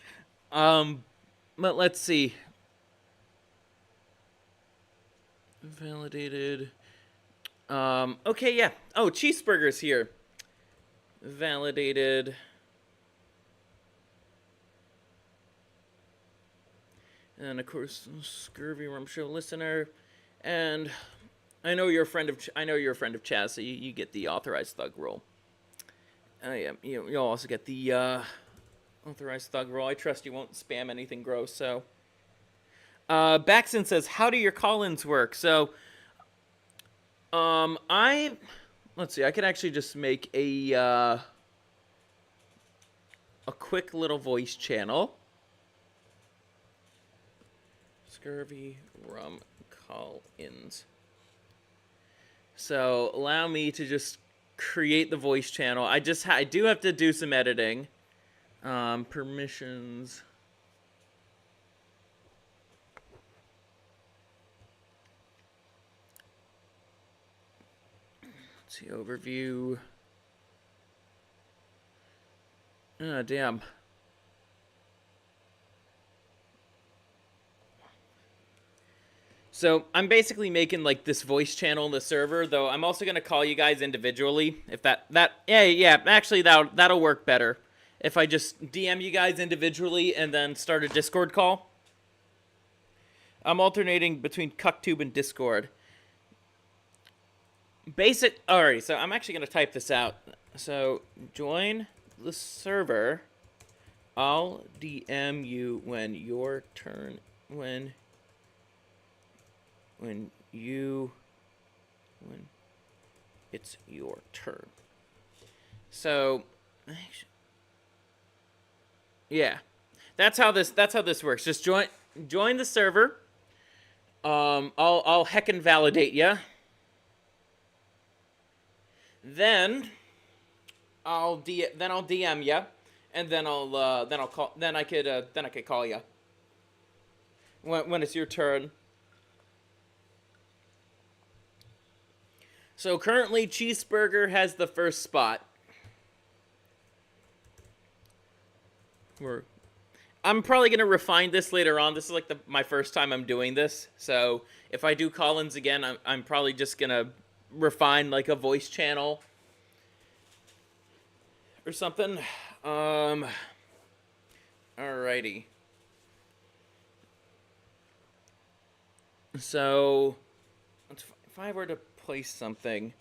But let's see. Validated. Okay, yeah. Oh, Cheeseburger's here. Validated. And of course, ScurvyRum show listener. And I know you're a friend of Chaz, so you get the authorized thug role. Oh yeah, you'll also get the authorized thug role. I trust you won't spam anything gross. So, Baxton says, "How do your call-ins work?" So, let's see. I could actually just make a quick little voice channel. ScurvyRum call-ins. So allow me to just create the voice channel. I do have to do some editing. Permissions. Let's see, overview. Ah, damn. So I'm basically making like this voice channel in the server, though I'm also gonna call you guys individually. If actually that'll work better. If I just DM you guys individually and then start a Discord call. I'm alternating between CuckTube and Discord. Alright, so I'm actually gonna type this out. So join the server. I'll DM you when your turn when it's your turn. So yeah, that's how this works. Just join the server. I'll heckin' validate ya. Then I'll DM ya, and then I could call ya when it's your turn. So currently, Cheeseburger has the first spot. I'm probably going to refine this later on. This is like my first time I'm doing this. So if I do call-ins again, I'm probably just going to refine like a voice channel or something. Alrighty. So if I were to place something,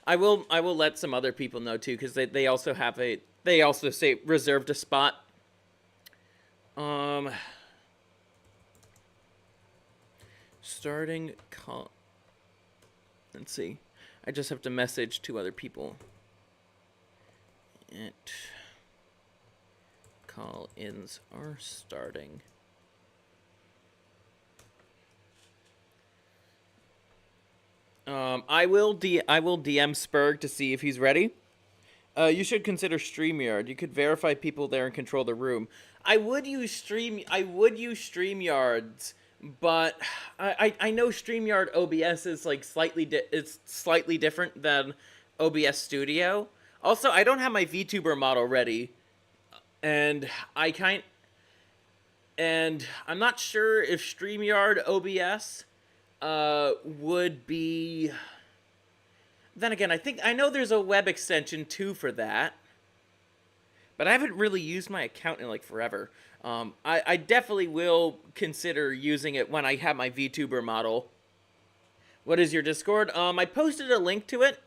I will let some other people know too, because they also have they also say reserved a spot. Starting call. Let's see. I just have to message 2 other people. Call-ins are starting. I will DM Spurg to see if he's ready. You should consider StreamYard. You could verify people there and control the room. I would use StreamYards, but I know StreamYard OBS is like slightly different than OBS Studio. Also, I don't have my VTuber model ready, and I'm not sure if StreamYard OBS would be. Then again, I know there's a web extension too for that, but I haven't really used my account in like forever. I definitely will consider using it when I have my VTuber model. What is your Discord? I posted a link to it.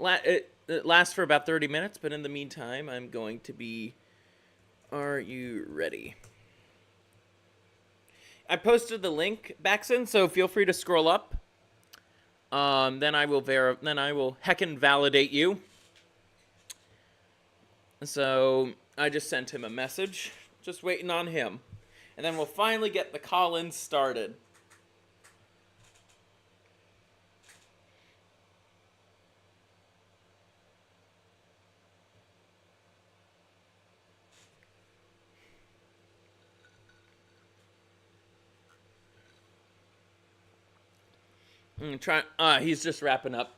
It lasts for about 30 minutes, but in the meantime, I'm going to be. Are you ready? I posted the link, Baxon, so feel free to scroll up. Then I will heckin' validate you. So I just sent him a message, just waiting on him, and then we'll finally get the call-in started. He's just wrapping up.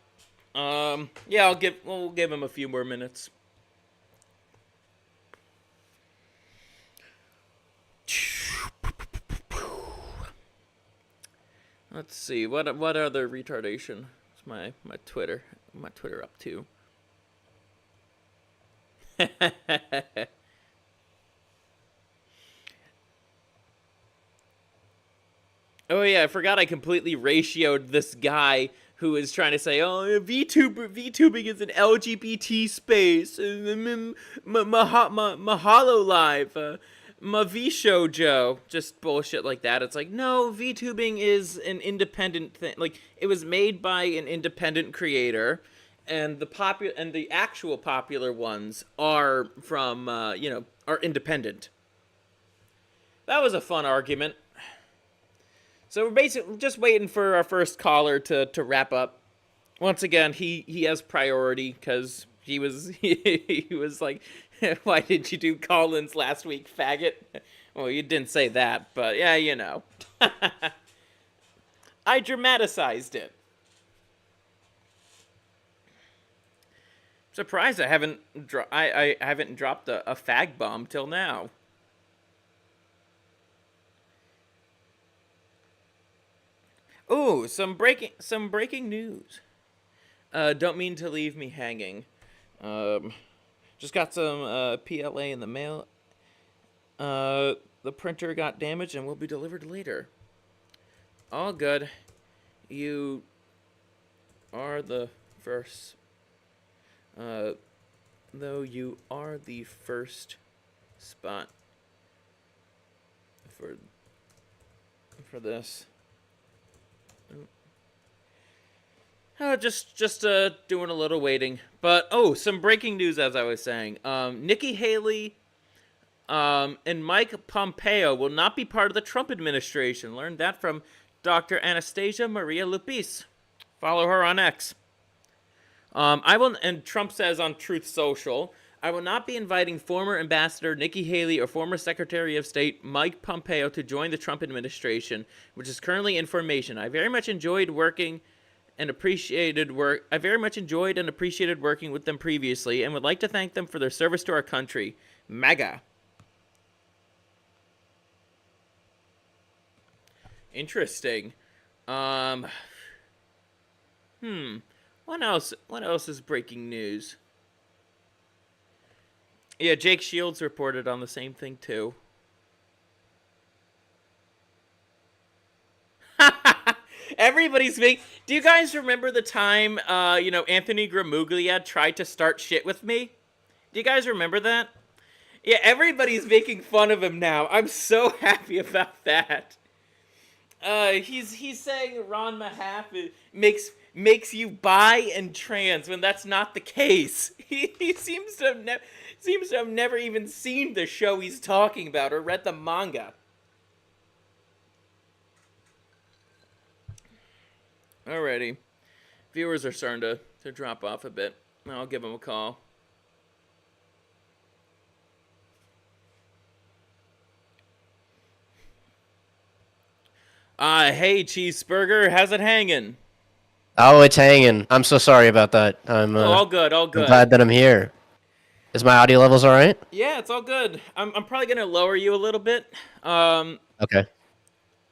Yeah, we'll give him a few more minutes. Let's see, what other retardation is my Twitter up to? Oh yeah, I forgot I completely ratioed this guy who is trying to say, oh, VTubing is an LGBT space, mahalo live, my V-show Joe, just bullshit like that. It's like, no, VTubing is an independent thing. Like, it was made by an independent creator, and the actual popular ones are from, are independent. That was a fun argument. So we're basically just waiting for our first caller to wrap up. Once again, he has priority because he was like, why did you do call-ins last week, faggot? Well, you didn't say that, but yeah, you know. I dramatized it. Surprised I haven't dropped a fag bomb till now. Ooh, some breaking news. Don't mean to leave me hanging. Just got some PLA in the mail. The printer got damaged and will be delivered later. All good. You are the first. Though you are the first spot for this. Just doing a little waiting. But, some breaking news, as I was saying. Nikki Haley and Mike Pompeo will not be part of the Trump administration. Learned that from Dr. Anastasia Maria Lupis. Follow her on X. And Trump says on Truth Social, I will not be inviting former Ambassador Nikki Haley or former Secretary of State Mike Pompeo to join the Trump administration, which is currently in formation. I very much enjoyed and appreciated working with them previously and would like to thank them for their service to our country. MAGA. Interesting. Um, What else? What else is breaking news? Yeah, Jake Shields reported on the same thing too. Everybody's making. Do you guys remember the time, Anthony Gramuglia tried to start shit with me? Do you guys remember that? Yeah, everybody's making fun of him now. I'm so happy about that. He's saying Ron Mahaf makes you bi and trans when that's not the case. He seems to have never even seen the show he's talking about or read the manga. Alrighty. Viewers are starting to drop off a bit. I'll give them a call. Hey, Cheeseburger, how's it hanging? Oh, it's hanging. I'm so sorry about that. All good, all good. I'm glad that I'm here. Is my audio levels all right? Yeah, it's all good. I'm probably gonna lower you a little bit. Okay.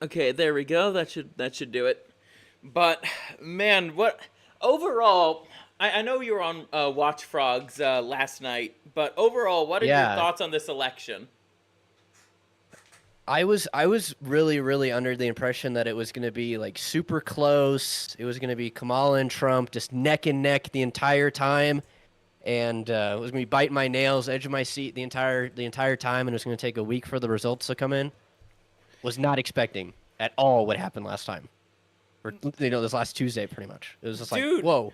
Okay, there we go. That should do it. But man, what overall? I know you were on Watch Frogs last night, but overall, what are your thoughts on this election? I was really under the impression that it was going to be like super close. It was going to be Kamala and Trump just neck and neck the entire time, and it was going to be biting my nails, edge of my seat the entire time, and it was going to take a week for the results to come in. Was not expecting at all what happened last time, or this last Tuesday, pretty much. It was just like, whoa,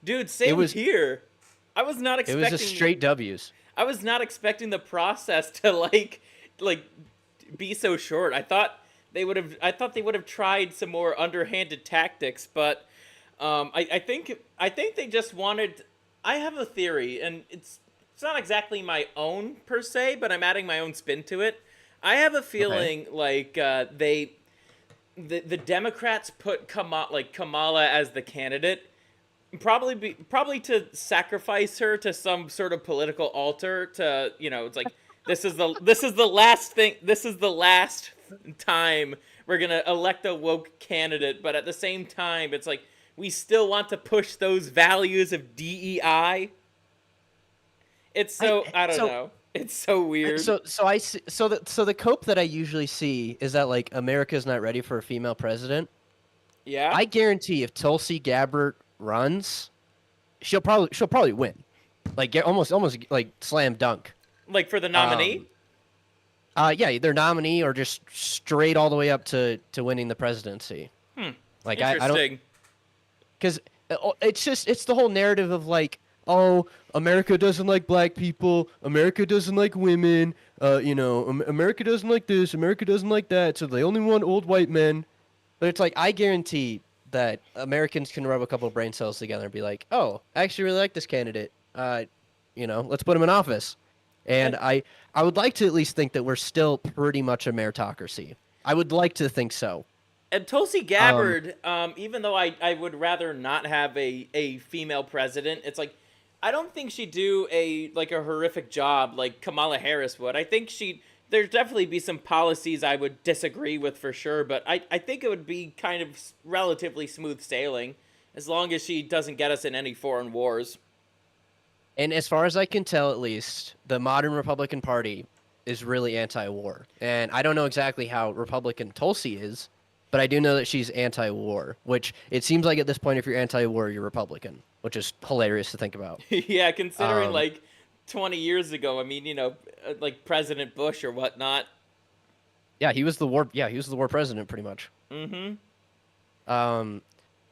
dude, same here. I was not expecting. It was just straight W's. I was not expecting the process to like be so short. I thought they would have tried some more underhanded tactics, but I think they just wanted. I have a theory, and it's not exactly my own per se, but I'm adding my own spin to it. I have a feeling like the Democrats put Kamala as the candidate, probably to sacrifice her to some sort of political altar. To it's like this is the last thing. This is the last time we're gonna elect a woke candidate, but at the same time, it's like we still want to push those values of DEI. It's so I don't know. It's so weird. So the cope that I usually see is that like America's not ready for a female president. Yeah. I guarantee if Tulsi Gabbard runs, she'll probably win. Like almost like slam dunk. Like for the nominee? Yeah, either nominee or just straight all the way up to winning the presidency. Like I don't, because it's the whole narrative of like, oh, America doesn't like black people, America doesn't like women, America doesn't like this, America doesn't like that, so they only want old white men. But it's like, I guarantee that Americans can rub a couple of brain cells together and be like, oh, I actually really like this candidate. Let's put him in office. And I would like to at least think that we're still pretty much a meritocracy. I would like to think so. And Tulsi Gabbard, even though I would rather not have a female president, it's like, I don't think she'd do a horrific job like Kamala Harris would. I think there'd definitely be some policies I would disagree with for sure, but I think it would be kind of relatively smooth sailing as long as she doesn't get us in any foreign wars. And as far as I can tell, at least, the modern Republican Party is really anti-war. And I don't know exactly how Republican Tulsi is, but I do know that she's anti-war, which it seems like at this point, if you're anti-war, you're Republican, which is hilarious to think about. Yeah, considering 20 years ago, I mean, like President Bush or whatnot. Yeah, he was the war president pretty much. Mm-hmm.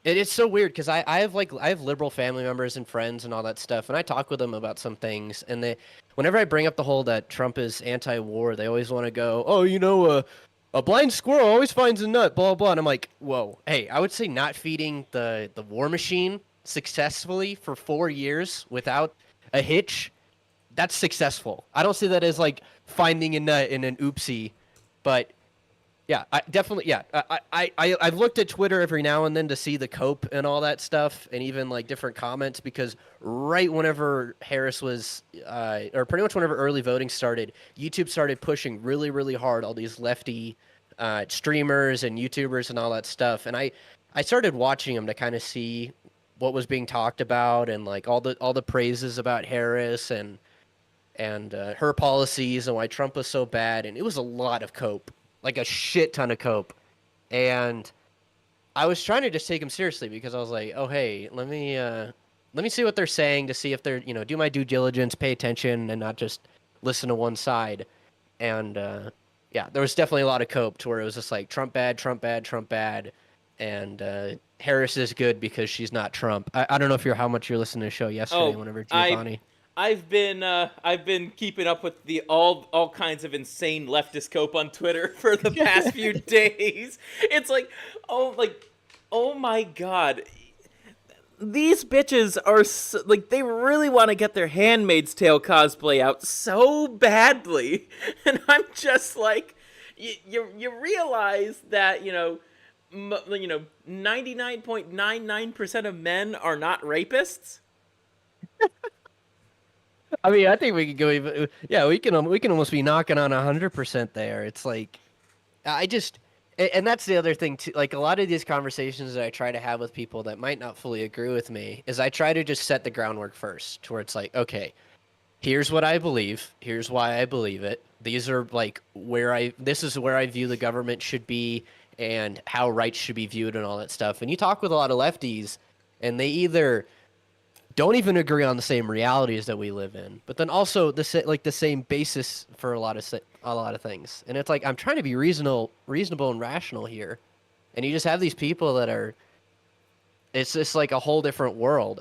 It's so weird because I have liberal family members and friends and all that stuff, and I talk with them about some things, and whenever I bring up the whole that Trump is anti-war, they always want to go, oh, a blind squirrel always finds a nut, blah, blah. And I'm like, whoa, hey, I would say not feeding the war machine successfully for 4 years without a hitch, that's successful. I don't see that as like finding a nut in an oopsie, but yeah, I've looked at Twitter every now and then to see the cope and all that stuff, and even like different comments, because right whenever Harris was, or pretty much whenever early voting started, YouTube started pushing really, really hard all these lefty streamers and YouTubers and all that stuff. And I started watching them to kind of see what was being talked about and like all the praises about Harris and her policies and why Trump was so bad. And it was a lot of cope, like a shit ton of cope. And I was trying to just take them seriously because I was like, oh, hey, let me see what they're saying to see if they're, do my due diligence, pay attention, and not just listen to one side. And yeah, there was definitely a lot of cope to where it was just like Trump bad, Trump bad, Trump bad, and Harris is good because she's not Trump. I don't know how much you're listening to the show yesterday. Whenever Giovanni. I've been keeping up with the all kinds of insane leftist cope on Twitter for the past few days. It's like, oh my God. These bitches are they really want to get their Handmaid's Tale cosplay out so badly, and I'm just like, you realize that 99.99% of men are not rapists. I mean, I think we could go even. Yeah, we can almost be knocking on 100% there. It's like, and that's the other thing too. Like a lot of these conversations that I try to have with people that might not fully agree with me is I try to just set the groundwork first, to where it's like, okay, here's what I believe. Here's why I believe it. These are like this is where I view the government should be and how rights should be viewed and all that stuff. And you talk with a lot of lefties, and they either don't even agree on the same realities that we live in, but then also the same basis for a lot of things. And it's like, I'm trying to be reasonable and rational here, and you just have these people that are. It's just like a whole different world.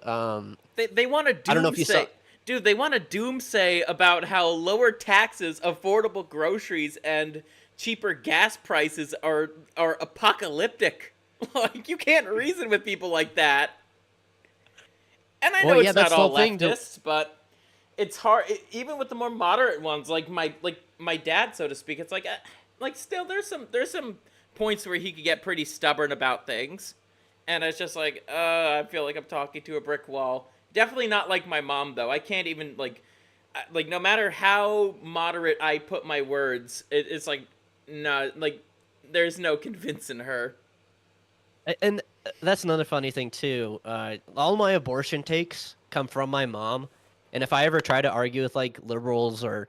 They want to. I don't know if you saw. Dude, they want to doomsay about how lower taxes, affordable groceries, and cheaper gas prices are apocalyptic. Like, you can't reason with people like that. And I know it's not all leftists, but it's hard. Even with the more moderate ones, like my dad, so to speak, it's like still there's some points where he could get pretty stubborn about things, and it's just like I feel like I'm talking to a brick wall. Definitely not like my mom though. I can't even like no matter how moderate I put my words, it's like no, like there's no convincing her. And that's another funny thing too. All my abortion takes come from my mom, and if I ever try to argue with like liberals or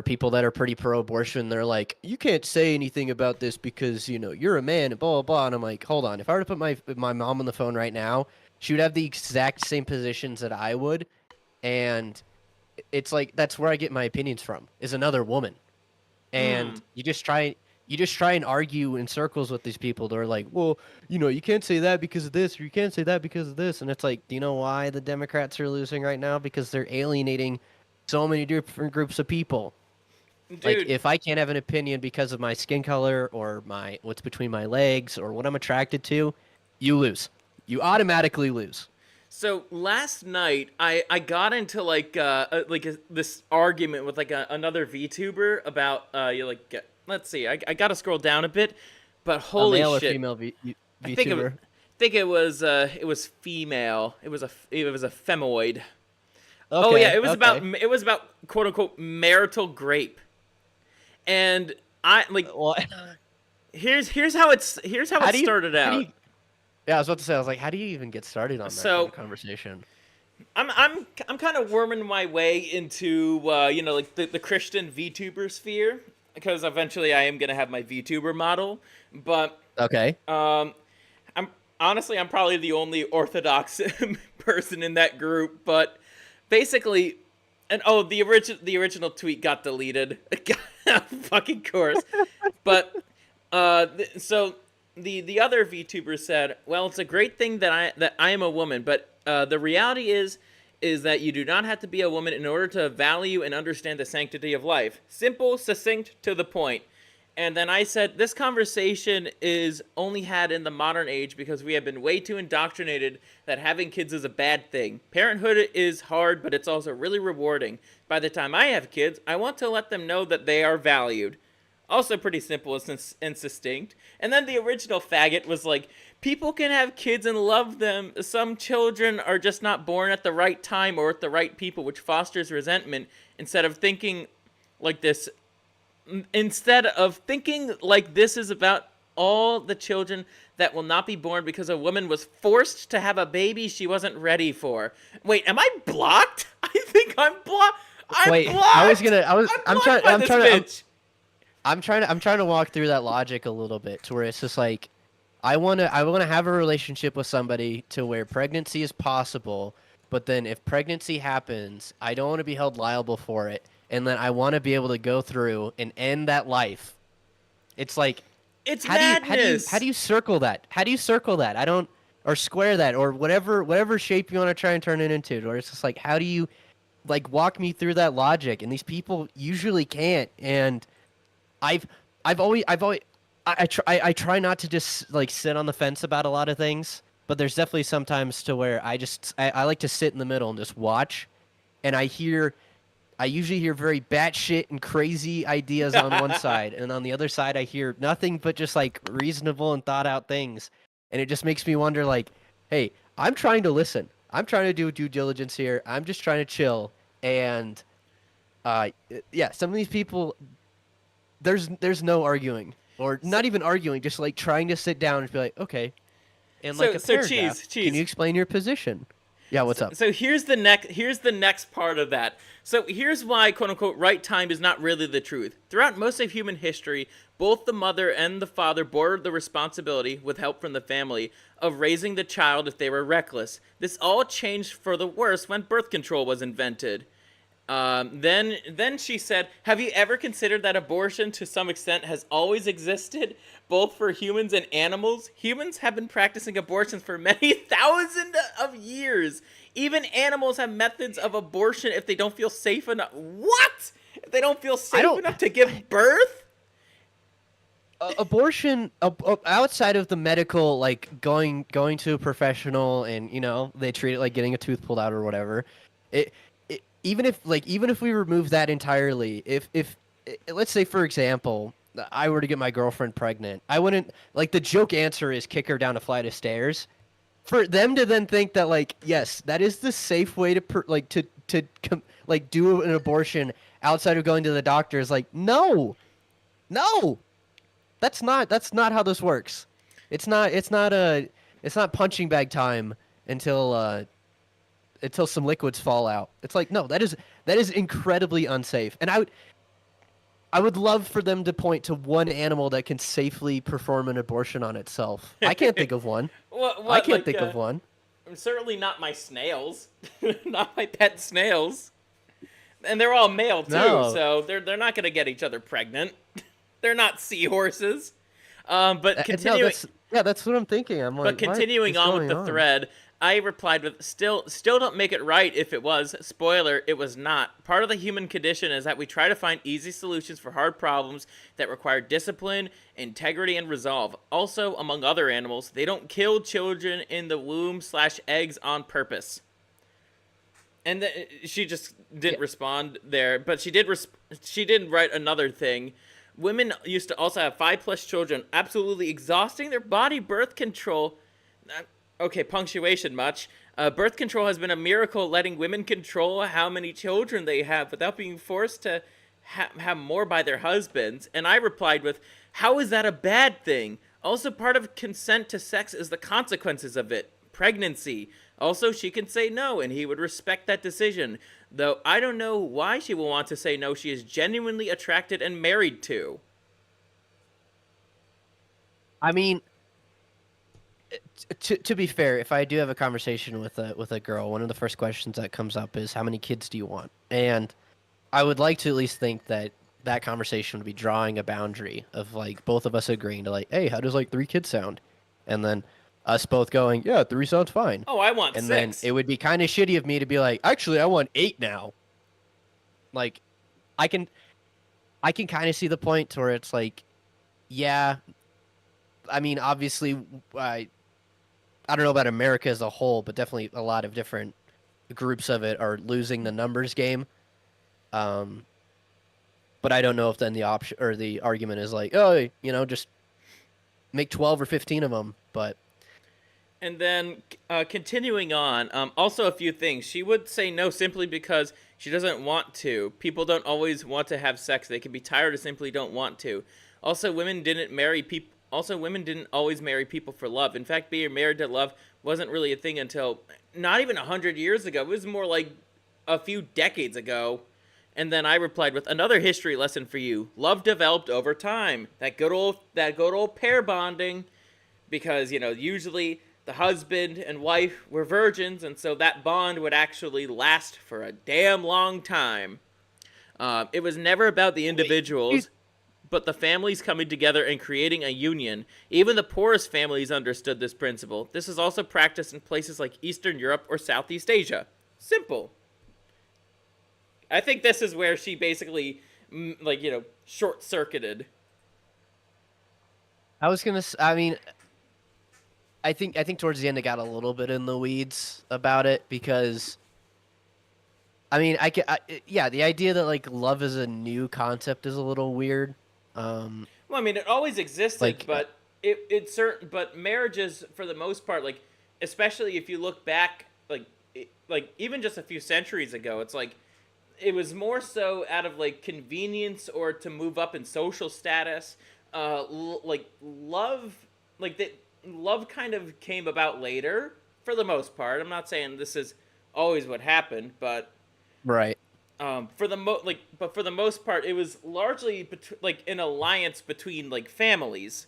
people that are pretty pro-abortion, they're like, "You can't say anything about this because you're a man and blah blah blah." And I'm like, "Hold on. If I were to put my mom on the phone right now, she would have the exact same positions that I would, and it's like that's where I get my opinions from. Is another woman, and you just try and argue in circles with these people. They're like, well, you can't say that because of this, or you can't say that because of this. And it's like, do you know why the Democrats are losing right now? Because they're alienating so many different groups of people. Dude. Like, if I can't have an opinion because of my skin color or what's between my legs or what I'm attracted to, you lose. You automatically lose. So last night, I got into this argument with another VTuber about let's see. I gotta scroll down a bit, but holy male shit! Or female VTuber? I think it was female. It was a femoid. Okay, oh yeah, it was about quote unquote marital grape, and I like. What? Here's how it started out. Yeah, I was about to say. I was like, how do you even get started on that kind of conversation? I'm kind of worming my way into the Christian VTuber sphere, because eventually I am gonna have my VTuber model, but okay. I'm probably the only Orthodox person in that group, but basically, and the original tweet got deleted, fucking course, but so the other VTuber said, well, it's a great thing that I am a woman, but the reality is that you do not have to be a woman in order to value and understand the sanctity of life. Simple, succinct, to the point. And then I said, this conversation is only had in the modern age because we have been way too indoctrinated that having kids is a bad thing. Parenthood is hard, but it's also really rewarding. By the time I have kids, I want to let them know that they are valued. Also pretty simple and succinct. And then the original faggot was like, people can have kids and love them. Some children are just not born at the right time or with the right people, which fosters resentment instead of thinking like this instead of thinking like this is about all the children that will not be born because a woman was forced to have a baby she wasn't ready for. Wait, am I blocked? I think I'm blocked. Wait, blocked. I'm trying to walk through that logic a little bit to where it's just like, I want to have a relationship with somebody to where pregnancy is possible, but then if pregnancy happens, I don't want to be held liable for it, and then I want to be able to go through and end that life. It's like, it's madness. How do you circle that? How do you circle that? I don't, or square that, or whatever shape you want to try and turn it into, or it's just like, how do you, like, walk me through that logic? And these people usually can't, and I try not to just like sit on the fence about a lot of things, but there's definitely sometimes to where I like to sit in the middle and just watch, and I usually hear very batshit and crazy ideas on one side, and on the other side I hear nothing but just like reasonable and thought out things, and it just makes me wonder, like, hey, I'm trying to listen, I'm trying to do due diligence here, I'm just trying to chill, and yeah, some of these people, there's no arguing. Or not even arguing, just like trying to sit down and be like, okay. And like a paragraph, Cheese. Can you explain your position? Yeah, what's up? So here's the next part of that. So here's why, quote unquote, right time is not really the truth. Throughout most of human history, both the mother and the father bore the responsibility, with help from the family, of raising the child if they were reckless. This all changed for the worse when birth control was invented. Then she said, have you ever considered that abortion to some extent has always existed, both for humans and animals? Humans have been practicing abortions for many thousands of years. Even animals have methods of abortion if they don't feel safe enough. What? If they don't feel safe enough to give birth? Abortion, outside of the medical, like going to a professional and, you know, they treat it like getting a tooth pulled out or whatever. Even if we remove that entirely, if let's say, for example, I were to get my girlfriend pregnant, I wouldn't, like, the joke answer is kick her down a flight of stairs. For them to then think that, like, yes, that is the safe way to do an abortion outside of going to the doctor is like, no, that's not how this works. It's not punching bag time until some liquids fall out. It's like, no, that is incredibly unsafe. And I would love for them to point to one animal that can safely perform an abortion on itself. I can't think of one. I can't think of one. Certainly not my snails. Not my pet snails. And they're all male too, so they're not going to get each other pregnant. They're not seahorses. But continuing, that's what I'm thinking. I'm like, but continuing on with the thread, I replied with, still don't make it right if it was. Spoiler, it was not. Part of the human condition is that we try to find easy solutions for hard problems that require discipline, integrity, and resolve. Also, among other animals, they don't kill children in the womb/eggs on purpose. And she just didn't respond there, but she did write another thing. Women used to also have 5+ children, absolutely exhausting their body. Birth control... Okay, punctuation much. Birth control has been a miracle, letting women control how many children they have without being forced to have more by their husbands. And I replied with, how is that a bad thing? Also, part of consent to sex is the consequences of it. Pregnancy. Also, she can say no, and he would respect that decision. Though I don't know why she will want to say no. She is genuinely attracted and married to. I mean... To be fair, if I do have a conversation with a girl, one of the first questions that comes up is, how many kids do you want? And I would like to at least think that conversation would be drawing a boundary of, like, both of us agreeing to, like, hey, how does, like, 3 kids sound? And then us both going, yeah, 3 sounds fine. Oh, I want 6. And then it would be kind of shitty of me to be like, actually, I want 8 now. Like, I can kind of see the point to where it's like, yeah, I mean, obviously, I don't know about America as a whole, but definitely a lot of different groups of it are losing the numbers game. But I don't know if then the option or the argument is like, oh, you know, just make 12 or 15 of them. But and then continuing on, also a few things. She would say no simply because She doesn't want to. People don't always want to have sex. They can be tired or simply don't want to. Also, women didn't marry people. Also, women didn't always marry people for love. In fact, being married to love wasn't really a thing until not even 100 years ago. It was more like a few decades ago. And then I replied with another history lesson for you. Love developed over time. That good old pair bonding, because usually the husband and wife were virgins, and so that bond would actually last for a damn long time. It was never about the individuals, but the families coming together and creating a union. Even the poorest families understood this principle. This is also practiced in places like Eastern Europe or Southeast Asia. Simple. I think this is where she basically, short-circuited. I think towards the end it got a little bit in the weeds about it, because the idea that like love is a new concept is a little weird. It always existed, but it's certain. But marriages, for the most part, like especially if you look back, like even just a few centuries ago, it's like it was more so out of like convenience or to move up in social status. Love kind of came about later for the most part. I'm not saying this is always what happened, but right. For the most part, it was largely an alliance between like families,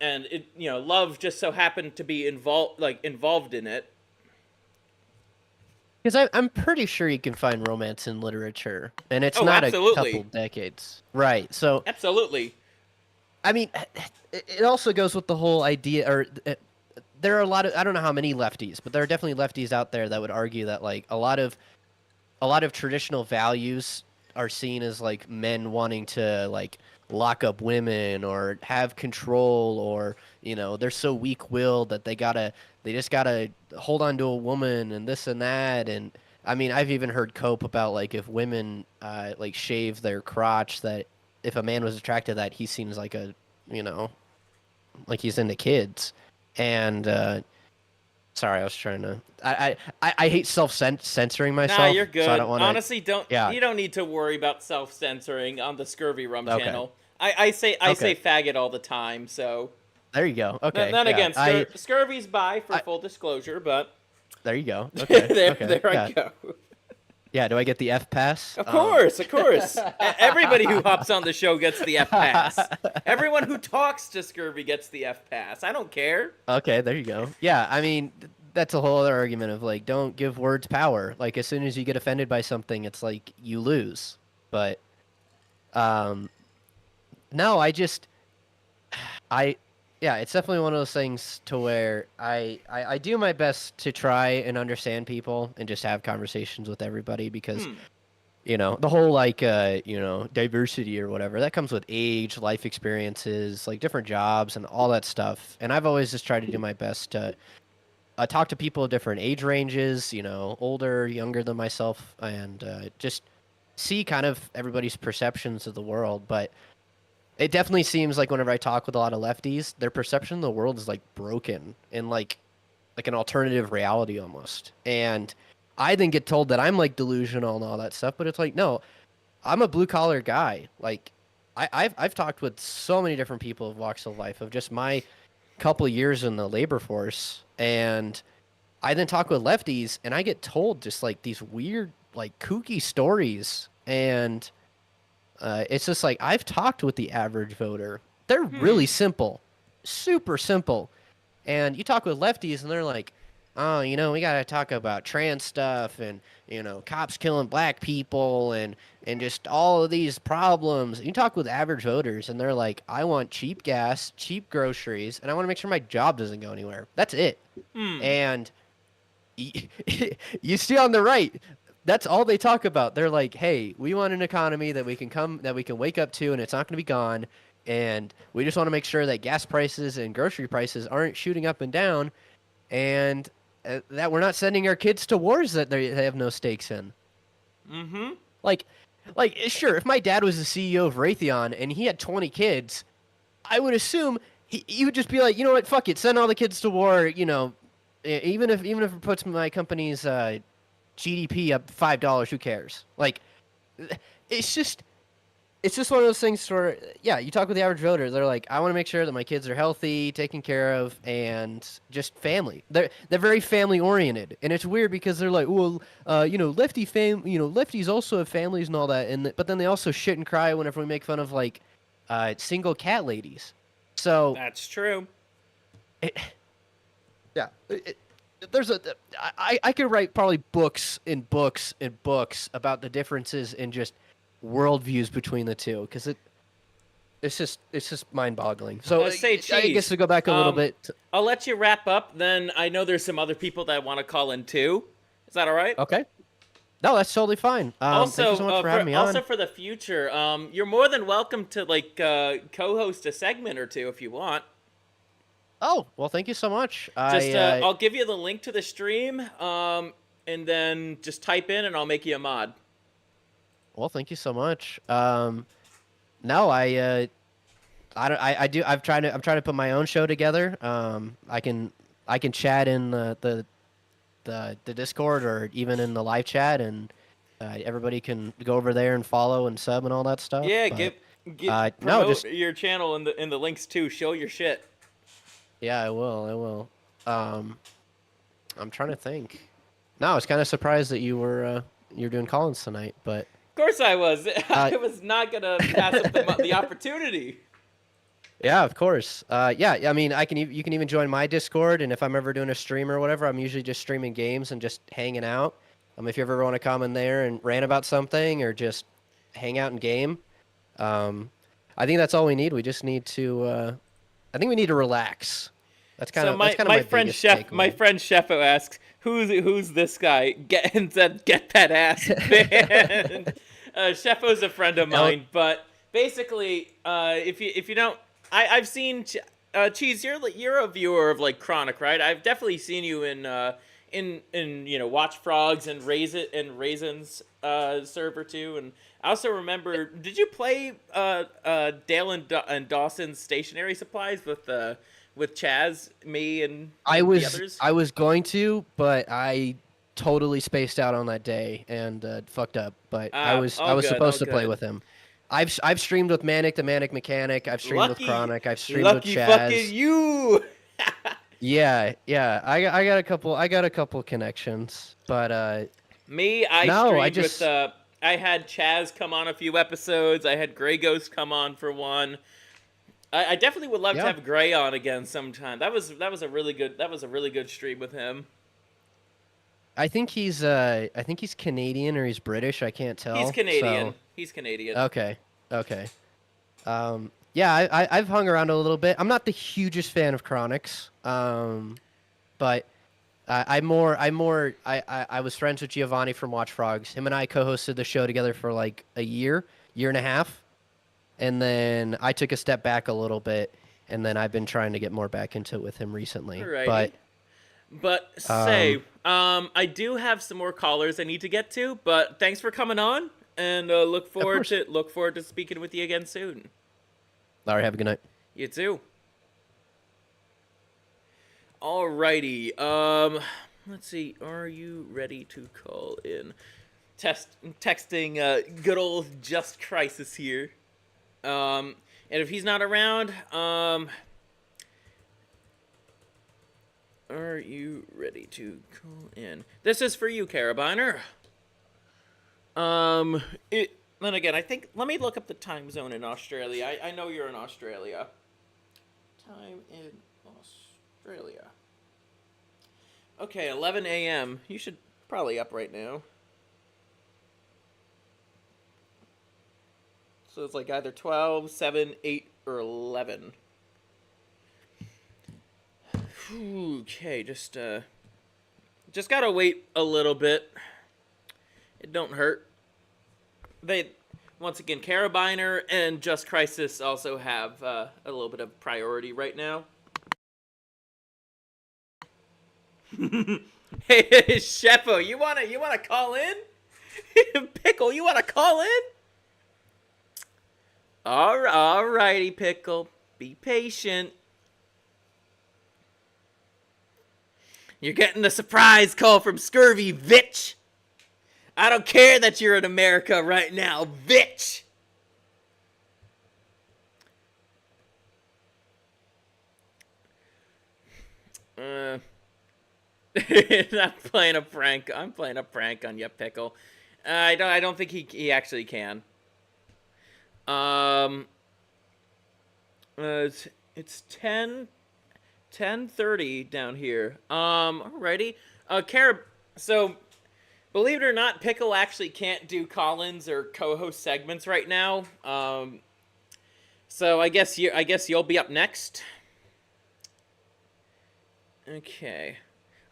and love just so happened to be involved in it. Because I'm pretty sure you can find romance in literature, and it's not absolutely. a couple decades, right? So absolutely. It also goes with the whole idea, or there are a lot of, I don't know how many lefties, but there are definitely lefties out there that would argue that like a lot of traditional values are seen as like men wanting to like lock up women or have control, or they're so weak-willed that they just gotta hold on to a woman and this and that. And I've even heard cope about like if women like shave their crotch, that if a man was attracted to that, he seems like like he's into kids. And sorry, I was trying to. I hate censoring myself. Nah, you're good. So I don't wanna, honestly, you don't need to worry about self-censoring on the ScurvyRum channel. I say faggot all the time, so. There you go. Okay. Then again, Scurvy's bi for full disclosure, but. There you go. Okay. there I go. Yeah, do I get the F pass? Of course. Everybody who hops on the show gets the F pass. Everyone who talks to Scurvy gets the F pass. I don't care. Okay, there you go. Yeah, that's a whole other argument of like, don't give words power. Like, as soon as you get offended by something, it's like you lose. But, no, it's definitely one of those things to where I do my best to try and understand people and just have conversations with everybody, because, the whole like, diversity or whatever, that comes with age, life experiences, like different jobs and all that stuff. And I've always just tried to do my best to talk to people of different age ranges, older, younger than myself, and just see kind of everybody's perceptions of the world. But it definitely seems like whenever I talk with a lot of lefties, their perception of the world is like broken in like an alternative reality almost. And I then get told that I'm like delusional and all that stuff, but it's like, no, I'm a blue collar guy. Like I've talked with so many different people of walks of life of just my couple years in the labor force, and I then talk with lefties and I get told just like these weird, like kooky stories. And it's just like, I've talked with the average voter. They're really simple, super simple. And you talk with lefties and they're like, oh, we got to talk about trans stuff and, cops killing black people and just all of these problems. You talk with average voters and they're like, I want cheap gas, cheap groceries, and I want to make sure my job doesn't go anywhere. That's it. And you see on the right, that's all they talk about. They're like, hey, we want an economy that we can wake up to and it's not going to be gone. And we just want to make sure that gas prices and grocery prices aren't shooting up and down, and that we're not sending our kids to wars that they have no stakes in. Mm-hmm. Like, sure, if my dad was the CEO of Raytheon and he had 20 kids, I would assume he would just be like, you know what, fuck it, send all the kids to war, even if it puts my company's GDP up $5. Who cares? Like, it's just one of those things where, yeah, you talk with the average voter, they're like, I want to make sure that my kids are healthy, taken care of, and just family. They're very family oriented, and it's weird because they're like, well, lefties also have families and all that, but then they also shit and cry whenever we make fun of like single cat ladies. So That's true. I could write probably books and books and books about the differences in just worldviews between the two, because it's just mind-boggling. So Say I cheese. guess to go back a little bit. I'll let you wrap up. Then I know there's some other people that want to call in too. Is that all right? Okay. No, that's totally fine. Also, thank you so much for having me on. Also for the future, you're more than welcome to like co-host a segment or two if you want. Oh, well, thank you so much. I'll give you the link to the stream, and then just type in, and I'll make you a mod. Well, thank you so much. No, I'm trying to put my own show together. I can chat in the Discord or even in the live chat, and everybody can go over there and follow and sub and all that stuff. Yeah, but, promote your channel in the links too. Show your shit. Yeah, I will. I'm trying to think. No, I was kind of surprised that you're doing call-ins tonight, but Of course I was. I was not gonna pass up the opportunity. yeah, of course. Yeah, I mean, you can even join my Discord, and if I'm ever doing a stream or whatever, I'm usually just streaming games and just hanging out. If you ever want to come in there and rant about something or just hang out and game, I think that's all we need. We just need to. I think we need to relax. That's kind of my friend Chef. My friend Sheffo asks, "Who's this guy?" Get that ass banned. Sheffo's a friend of mine, but basically, if you don't, I've seen Cheese. You're a viewer of like Chronic, right? I've definitely seen you in Watch Frogs and Raisins server too, and I also remember. Did you play Dale and Dawson's stationary supplies with Chaz, me, and the others? I was going to, but I totally spaced out on that day and fucked up. But I was supposed to play with him. I've streamed with Manic the Manic Mechanic. I've streamed with Chronic. I've streamed with Chaz. Lucky fucking you. Yeah. I got a couple connections, but I had Chaz come on a few episodes. I had Grey Ghost come on for one. I definitely would love to have Gray on again sometime. That was a really good stream with him. I think he's Canadian or he's British. I can't tell. He's Canadian. So. He's Canadian. Okay. Yeah, I've hung around a little bit. I'm not the hugest fan of Chronics, but I was friends with Giovanni from Watch Frogs. Him and I co-hosted the show together for like a year and a half, and then I took a step back a little bit, and then I've been trying to get more back into it with him recently. Alrighty. But I do have some more callers I need to get to. But thanks for coming on, and look forward to speaking with you again soon. All right, have a good night. You too. Alrighty. Let's see. Are you ready to call in? Texting good old Just Crisis here. And if he's not around, are you ready to call in? This is for you, Carabiner. Then again, I think, let me look up the time zone in Australia. I know you're in Australia. Time in Australia. Okay, 11 a.m. You should probably up right now. So it's like either 12, 7, 8, or 11. Okay, just gotta wait a little bit. It don't hurt. Once again, Carabiner and Just Crisis also have a little bit of priority right now. Hey, Sheppo, you wanna call in? Pickle, you wanna call in? Alrighty, Pickle. Be patient. You're getting a surprise call from Scurvy, bitch. I don't care that you're in America right now, bitch. I'm playing a prank. I'm playing a prank on you, Pickle. I don't think he actually can. It's 10:30 down here. Alrighty. So believe it or not, Pickle actually can't do call-ins or co-host segments right now. So I guess you'll be up next. Okay.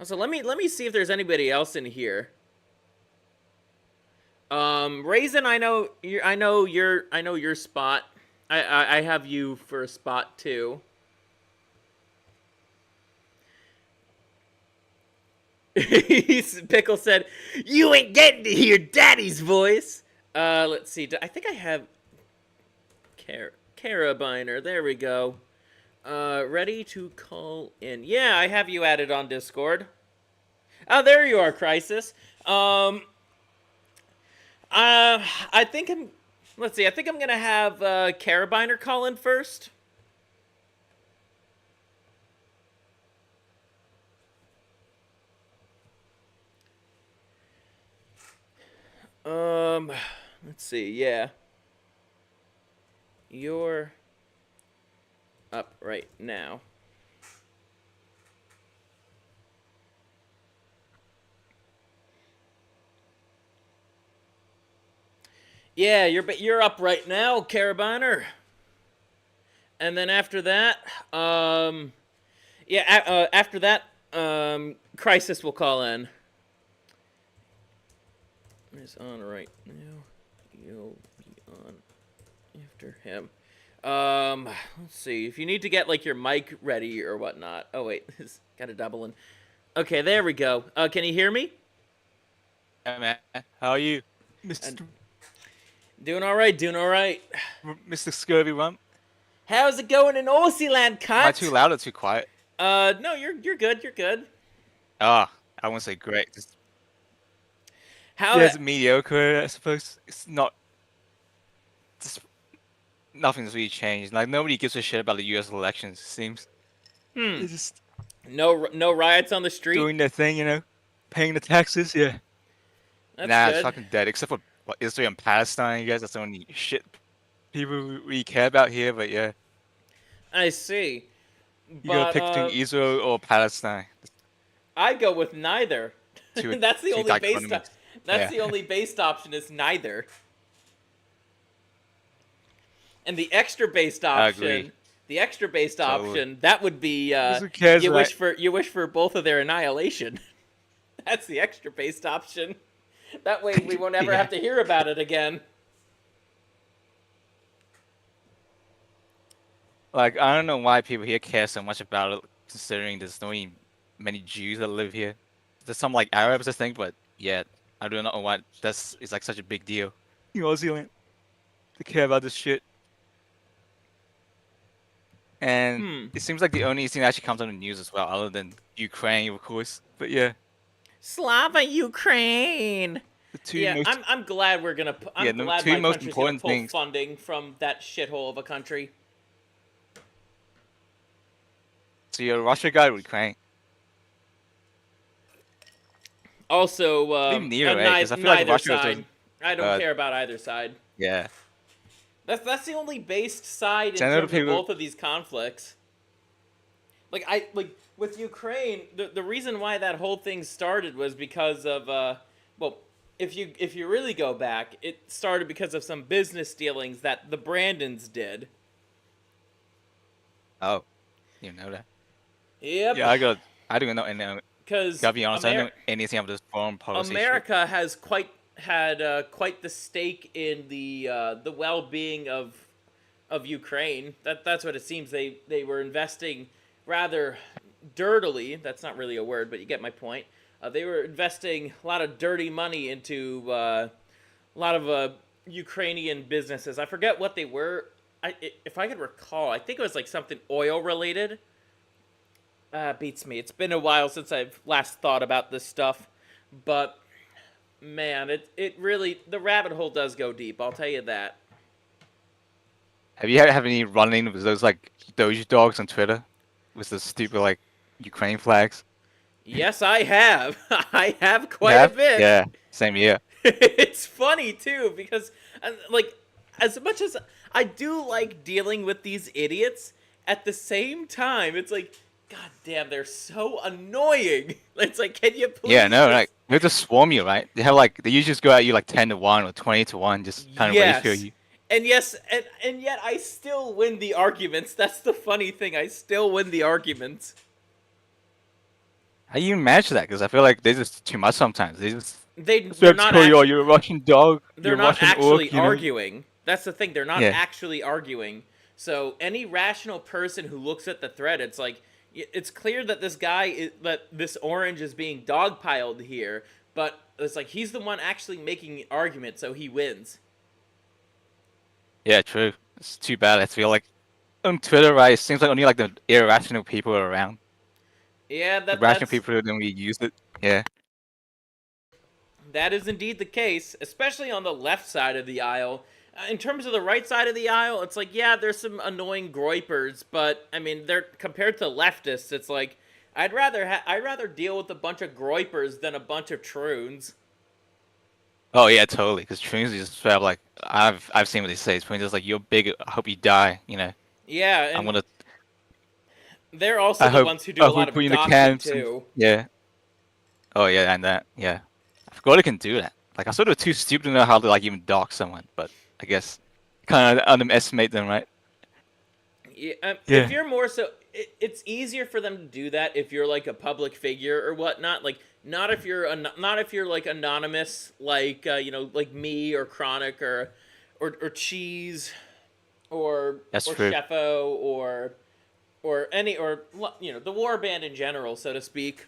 So let me see if there's anybody else in here. Raisin, I know your spot. I have you for a spot too. Pickle said, "You ain't getting to hear Daddy's voice." Let's see. I think I have Carabiner. There we go. Ready to call in. Yeah, I have you added on Discord. Oh, there you are, Crisis. I think I'm. Let's see. I think I'm gonna have Carabiner call in first. Let's see. Yeah. You're up right now. Yeah, you're up right now, Carabiner. And then after that, after that, Crisis will call in. Is on right now. You'll be on after him. Let's see. If you need to get like your mic ready or whatnot. Oh wait, it's got a double in. Okay, there we go. Can you hear me? Yeah, man. How are you, Mr. Doing all right. Doing all right. Mr. ScurvyRum? How's it going in Aussie cut? Am I too loud or too quiet? No, you're good. You're good. Ah, I won't say great. Just How? it's mediocre, I suppose. It's not. Just nothing's really changed. Like nobody gives a shit about the U.S. elections. It seems. They're just No riots on the street. doing their thing, you know, paying the taxes. Yeah. That's nah, good. it's fucking dead. Except for Israel and Palestine, you guys. That's the only shit people really care about here. But yeah, I see. you But gotta pick between Israel or Palestine. I go with neither. Two- That's the two only based. dichotomies. That's Yeah. the only based option is neither. And the extra based I option, agree. the extra based Totally. option, that would be Who cares, you right? wish for both of their annihilation. That's the extra based option. That way we won't ever Yeah. have to hear about it again. Like, I don't know why people here care so much about it, considering there's not even many Jews that live here. There's some, like, Arabs, I think, but yeah, I don't know why it's like such a big deal. You know, Zealand, to care about this shit. And it seems like the only thing that actually comes on the news as well, other than Ukraine, of course. But yeah, Slava Ukraine. the two Yeah, most... I'm glad we're gonna. I'm Yeah, the glad two my most country's gonna important pull things- funding from that shithole of a country. So you're a Russia guy or Ukraine? Also, Leave neither, right? 'Cause I feel like neither Russia side. doesn't- I don't uh, care about either side. Yeah. That's the only based side in So I know terms the people- of both of these conflicts. Like with Ukraine, the reason why that whole thing started was because of well, if you really go back, it started because of some business dealings that the Brandons did. Oh, you know that? Yep. Yeah, I don't know any. Because Gotta be honest, I don't know anything about this foreign policy. shit. America has had quite the stake in the well-being of Ukraine. That's what it seems. They were investing rather dirtily. That's not really a word, but you get my point. They were investing a lot of dirty money into a lot of Ukrainian businesses. I forget what they were. If I could recall, I think it was like something oil related. Beats me. It's been a while since I've last thought about this stuff, but Man, it really, the rabbit hole does go deep. I'll tell you that. Have you had any run-in with those like Doge dogs on Twitter with the stupid like Ukraine flags? Yes, I have. I have You quite a have? bit. Yeah, same here. It's funny too because, like, as much as I do like dealing with these idiots, at the same time, it's like, god damn, they're so annoying. It's like, can you please? Yeah, no, just... like they just swarm you, right? They usually just go at you like 10-1 or 20-1, just kind of ratio you. And yes, and yet I still win the arguments. That's the funny thing. I still win the arguments. How do you manage that? Because I feel like they're just too much sometimes. They're not call you, actually, you're a Russian dog. they're You're a not Russian actually orc, you know? arguing. That's the thing. They're not Yeah. actually arguing. So any rational person who looks at the thread, it's like, it's clear that that this orange is being dogpiled here, but it's like he's the one actually making the argument, so he wins. Yeah, true. It's too bad. I feel like on Twitter, right, it seems like only like the irrational people are around. Yeah, The rational people don't really use it. Yeah. that is indeed the case, especially on the left side of the aisle. In terms of the right side of the aisle, it's like, yeah, there's some annoying groypers, but I mean, they're compared to leftists. It's like I'd rather deal with a bunch of groypers than a bunch of troons. Oh yeah, totally. Because Troons just straight up like I've seen what they say. Troons is like you're big. I hope you die. You know. Yeah, and I'm gonna. they're also the ones who do a lot of put you in the doxing camps too. Yeah. Oh yeah, and that. Yeah. I forgot it can do that. Like I sort of too stupid to know how to like even dox someone, but I guess kind of underestimate them, right? Yeah, Yeah. if you're more so, it's easier for them to do that if you're like a public figure or whatnot. Like not if you're like anonymous, like like me or Chronic or Cheese or That's or true. Sheffo or the war band in general, so to speak.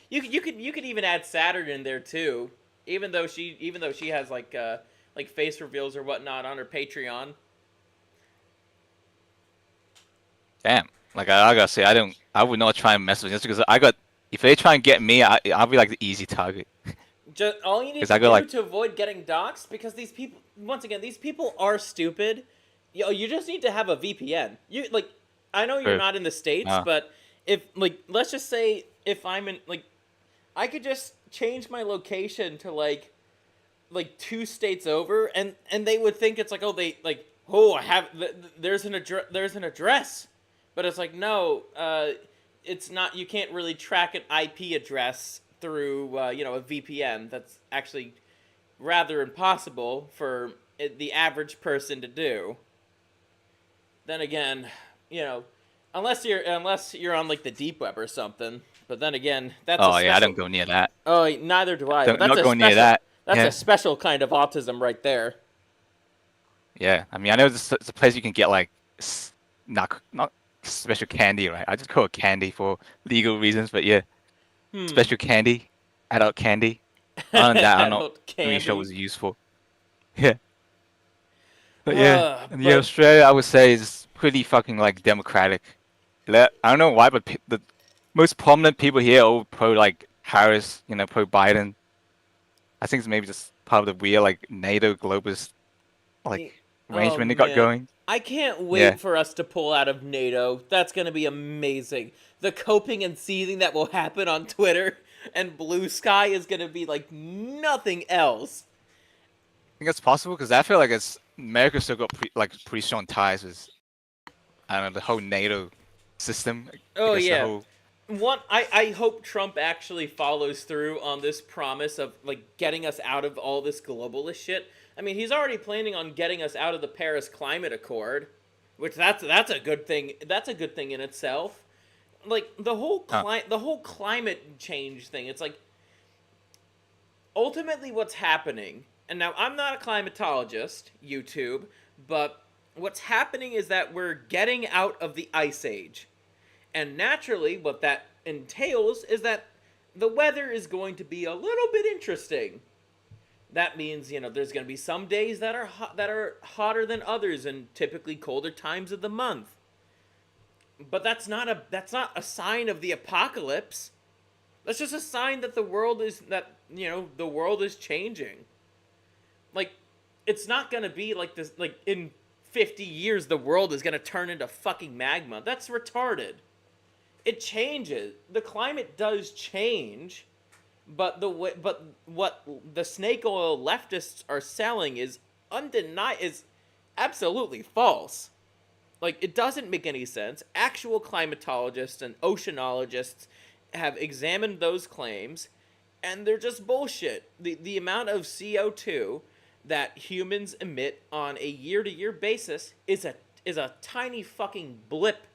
You could even add Saturn in there too, even though she has like face reveals or whatnot on her Patreon. Damn. Like I gotta say, I would not try and mess with this because if they try and get me, I'll be like the easy target. Just all you need 'Cause to I go do like- to avoid getting doxxed, because these people, once again, these people are stupid. You just need to have a VPN. I know you're True. not in the States, Ah. but if let's just say if I'm in I could just change my location to like 2 states over, and they would think it's like, I have there's an address, but it's like, no, it's not. You can't really track an IP address through a VPN. That's actually rather impossible for the average person to do. Then again, unless you're on like the deep web or something. But then again, that's Oh yeah, I don't go near that. Oh, neither do I. Don't, But that's not go near that. That's Yeah. a special kind of autism right there. Yeah, I mean, I know it's a place you can get like not special candy, right? I just call it candy for legal reasons, but yeah, special candy, adult candy. Other than that, I'm not Adult really sure candy. what it's used for. Yeah, but yeah, but- Australia, I would say is pretty fucking like democratic. I don't know why, but the most prominent people here are all pro like Harris, pro Biden. I think it's maybe just part of the weird like NATO globalist like arrangement they got man. going. I can't wait Yeah. for us to pull out of NATO. That's going to be amazing. The coping and seething that will happen on Twitter and Blue Sky is going to be like nothing else. I think it's possible because I feel like America's still got pretty strong ties with I don't know the whole NATO system. Oh, I guess the yeah. whole- I hope Trump actually follows through on this promise of like getting us out of all this globalist shit. I mean, he's already planning on getting us out of the Paris Climate Accord, which that's a good thing. That's a good thing in itself. Like the whole climate change thing. It's like ultimately what's happening. And now I'm not a climatologist, YouTube, but what's happening is that we're getting out of the ice age. And naturally, what that entails is that the weather is going to be a little bit interesting. That means, there's going to be some days that are hotter than others and typically colder times of the month. But that's not a sign of the apocalypse. That's just a sign that the world is that the world is changing. Like, it's not gonna be like this. Like, in 50 years, the world is gonna turn into fucking magma. That's retarded. It changes. The climate does change, but what the snake oil leftists are selling is absolutely false. Like, it doesn't make any sense. Actual climatologists and oceanologists have examined those claims, and they're just bullshit. The amount of CO2 that humans emit on a year-to-year basis is a tiny fucking blip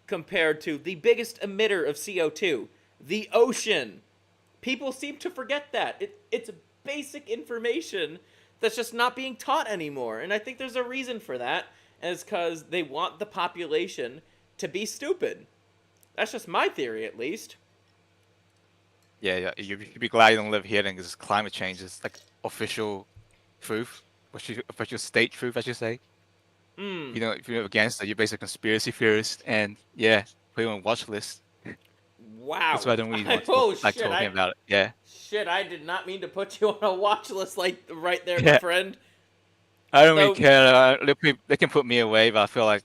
compared to the biggest emitter of CO2, the ocean. People seem to forget that. It's basic information that's just not being taught anymore, and I think there's a reason for that, and it's because they want the population to be stupid. That's just my theory, at least. Yeah. You should be glad you don't live here then, because climate change is like official truth, official state truth, I should say. If you're against it, you're basically a conspiracy theorist, and put you on watch list. Wow. That's why I don't really want to talking about it. Yeah. Shit, I did not mean to put you on a watch list right there, my friend. I don't really care. They can put me away, but I feel like,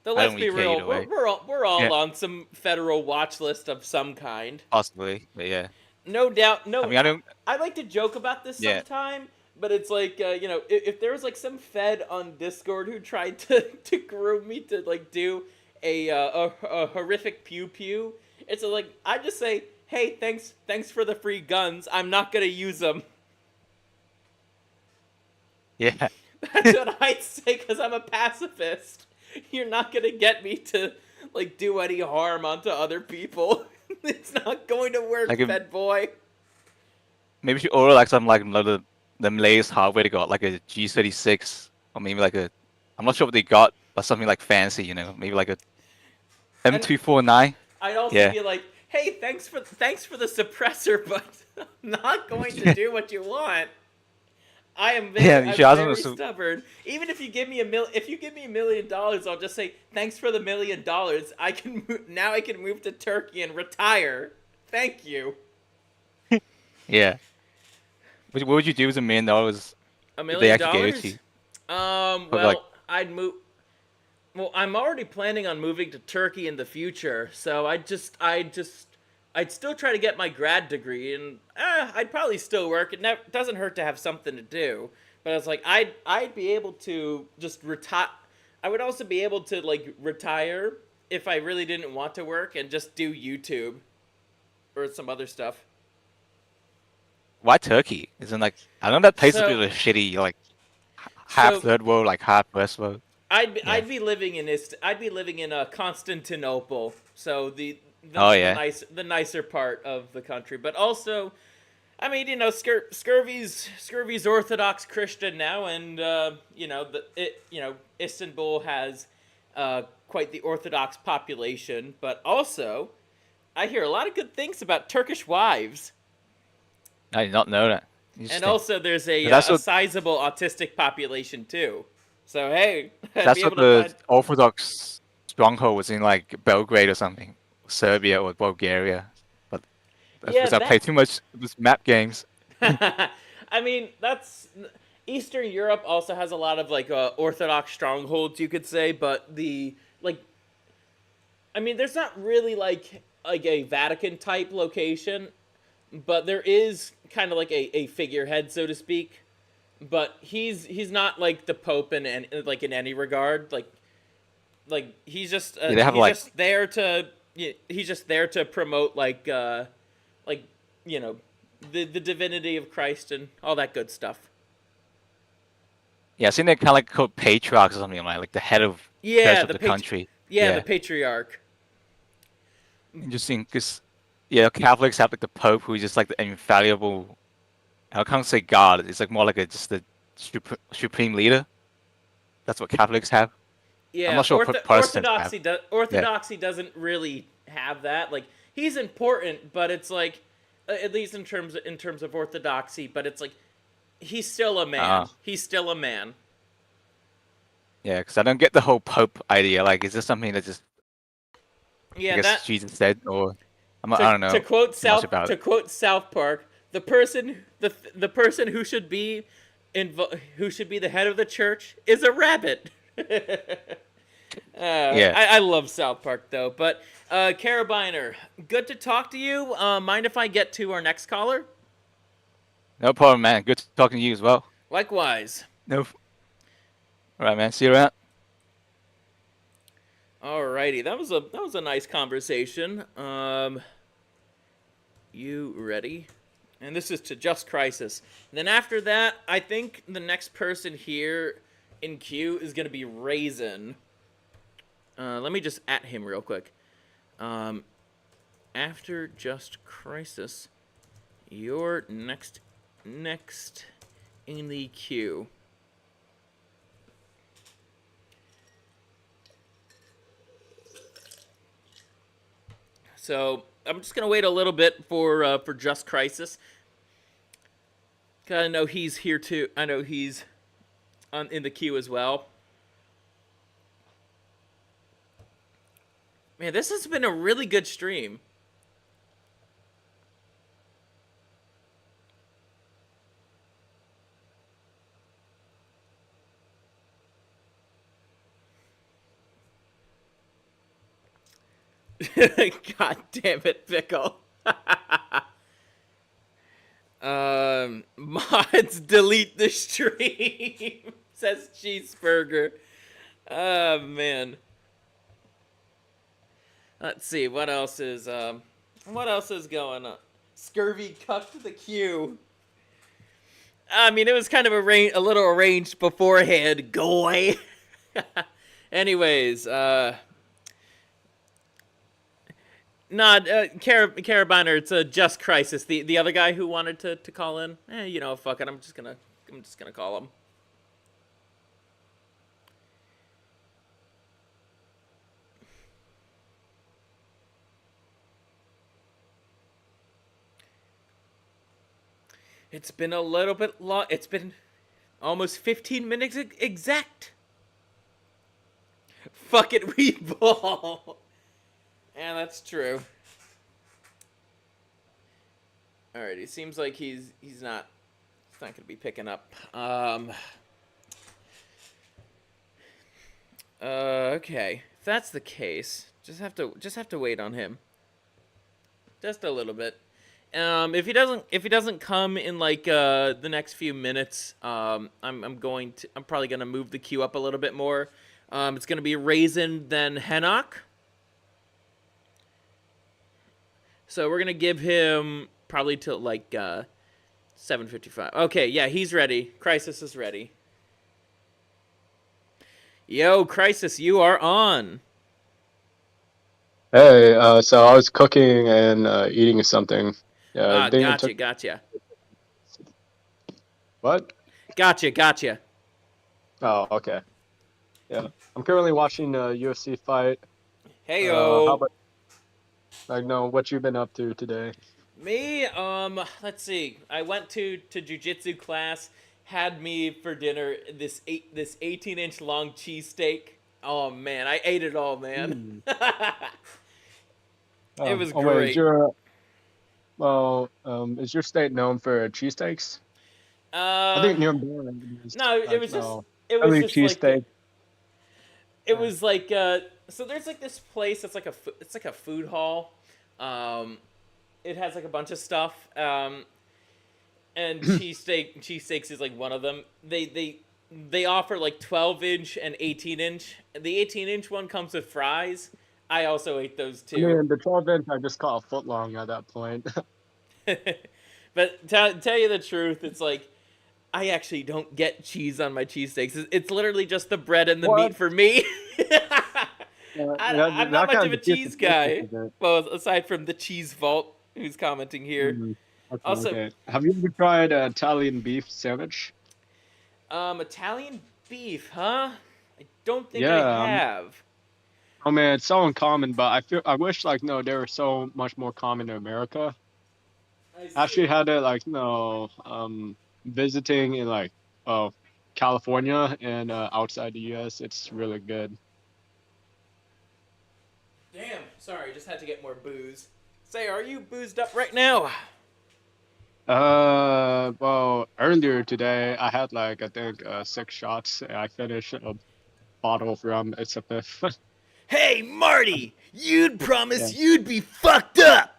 Though, I let's don't be really care real, either way. we're all on some federal watch list of some kind. Possibly, but yeah. No doubt. No, I mean, I don't. I like to joke about this sometime, but it's like, if there was like some Fed on Discord who tried to groom me to like do a horrific pew pew, it's like I just say, hey, thanks for the free guns. I'm not gonna use them. Yeah. That's what I'd say, because I'm a pacifist. You're not gonna get me to like do any harm onto other people. It's not going to work, Fed boy. Maybe you should order like some like the latest hardware they got, like a G36, or maybe like I'm not sure what they got, but something like fancy, maybe like a M249. I'd also be like, hey, thanks for the suppressor, but I'm not going to do what you want. I am very stubborn. Even if you give me $1 million, I'll just say thanks for the $1 million. I can move to Turkey and retire. Thank you. Yeah. What would you do with $1 million? $1 million? They actually gave it to you? Well, I'd move. Well, I'm already planning on moving to Turkey in the future, so I'd still try to get my grad degree, and I'd probably still work. It doesn't hurt to have something to do. But it's like I'd be able to just retire. I would also be able to like retire if I really didn't want to work and just do YouTube or some other stuff. Why Turkey? Isn't like I know that place is really shitty, like half third world, like half first world. I'd be living in Constantinople, so the nicer part of the country, but also, I mean, Scurvy's Orthodox Christian now, and Istanbul has quite the Orthodox population, but also, I hear a lot of good things about Turkish wives. I did not know that. And also, there's a sizable autistic population too. So hey, that's what the Orthodox stronghold was in, like Belgrade or something, Serbia or Bulgaria. But that's because I play too much these map games. I mean, that's Eastern Europe also has a lot of like Orthodox strongholds, you could say, but there's not really like a Vatican type location, but there is kind of like a figurehead, so to speak. But he's not like the Pope in any regard. Like he's just just there to promote the divinity of Christ and all that good stuff. Yeah, I think they're kind of like called patriarchs or something like the head of the country. Yeah, the patriarch. Interesting, because Catholics have like the Pope, who's just like the infallible. I can't say God. It's like more like just the supreme leader. That's what Catholics have. Yeah, I'm not sure Orthodoxy doesn't really have that. Like he's important, but it's like at least in terms of Orthodoxy. But it's like he's still a man. He's still a man. Yeah, because I don't get the whole Pope idea. Like, is this something that just Jesus said, or I don't know. To quote South Park, the person who should be who should be the head of the church is a rabbit. Yeah. I love South Park though. But Carabiner, good to talk to you. Mind if I get to our next caller? No problem, man. Good talking to you as well. Likewise. No. All right, man. See you around. Alrighty, that was a nice conversation. You ready? And this is to Just Crisis. And then after that, I think the next person here in queue is gonna be Raisin. Let me just at him real quick. After Just Crisis, you're next in the queue. So I'm just gonna wait a little bit for Just Crisis. Cause I know he's here too. I know he's in the queue as well. Man, this has been a really good stream. God damn it, Pickle. Mods delete the stream, says Cheeseburger. Oh man. Let's see what else is going on. Scurvy cucked the queue. I mean, it was kind of a little arranged beforehand, goy. Anyways, Carabiner, it's a Just Crisis. The other guy who wanted to call in, you know, fuck it. I'm just gonna call him. It's been a little bit long. It's been almost 15 minutes exact. Fuck it, we ball. Yeah, that's true. Alright, it seems like he's not gonna be picking up. Okay. If that's the case, just have to wait on him. Just a little bit. If he doesn't come in like the next few minutes, I'm probably gonna move the queue up a little bit more. It's gonna be Raisin then Hennock. So we're gonna give him probably till like 7:55. Okay, yeah, he's ready. Crisis is ready. Yo, Crisis, you are on. Hey, so I was cooking and eating something. Yeah, I think it took... Gotcha. What? Gotcha. Oh, okay. Yeah, I'm currently watching a UFC fight. Heyo. How about, like, know what you've been up to today? Me, let's see. I went to jujitsu class. Had me for dinner this 18-inch long cheesesteak. Oh man, I ate it all, man. It was great. Wait, is your state known for cheesesteaks? I think New England is. No, like, it was just no, it was only just cheesesteak. like it was like so there's like this place that's like it's like a food hall. It has like a bunch of stuff. And cheesesteaks is like one of them. They offer like 12-inch and 18-inch. The 18-inch one comes with fries. I also ate those too. I mean, the 12-inch I just call a foot long at that point. But tell you the truth, it's like I actually don't get cheese on my cheesesteaks. It's literally just the bread and the meat for me. I'm not much of a cheese guy. Well, aside from the Cheese Vault, who's commenting here. Okay, also, okay. Have you ever tried Italian beef sandwich? Italian beef, huh? I don't think Yeah, I have. Oh man, it's so uncommon, but I wish like no, they were so much more common in America. I actually had it like visiting in like California and outside the US. It's really good. Damn, sorry, just had to get more booze. Say, are you boozed up right now? Well, earlier today I had like I think 6 shots. And I finished a bottle of rum. It's a fifth. Hey, Marty, you'd promise Yeah. you'd be fucked up.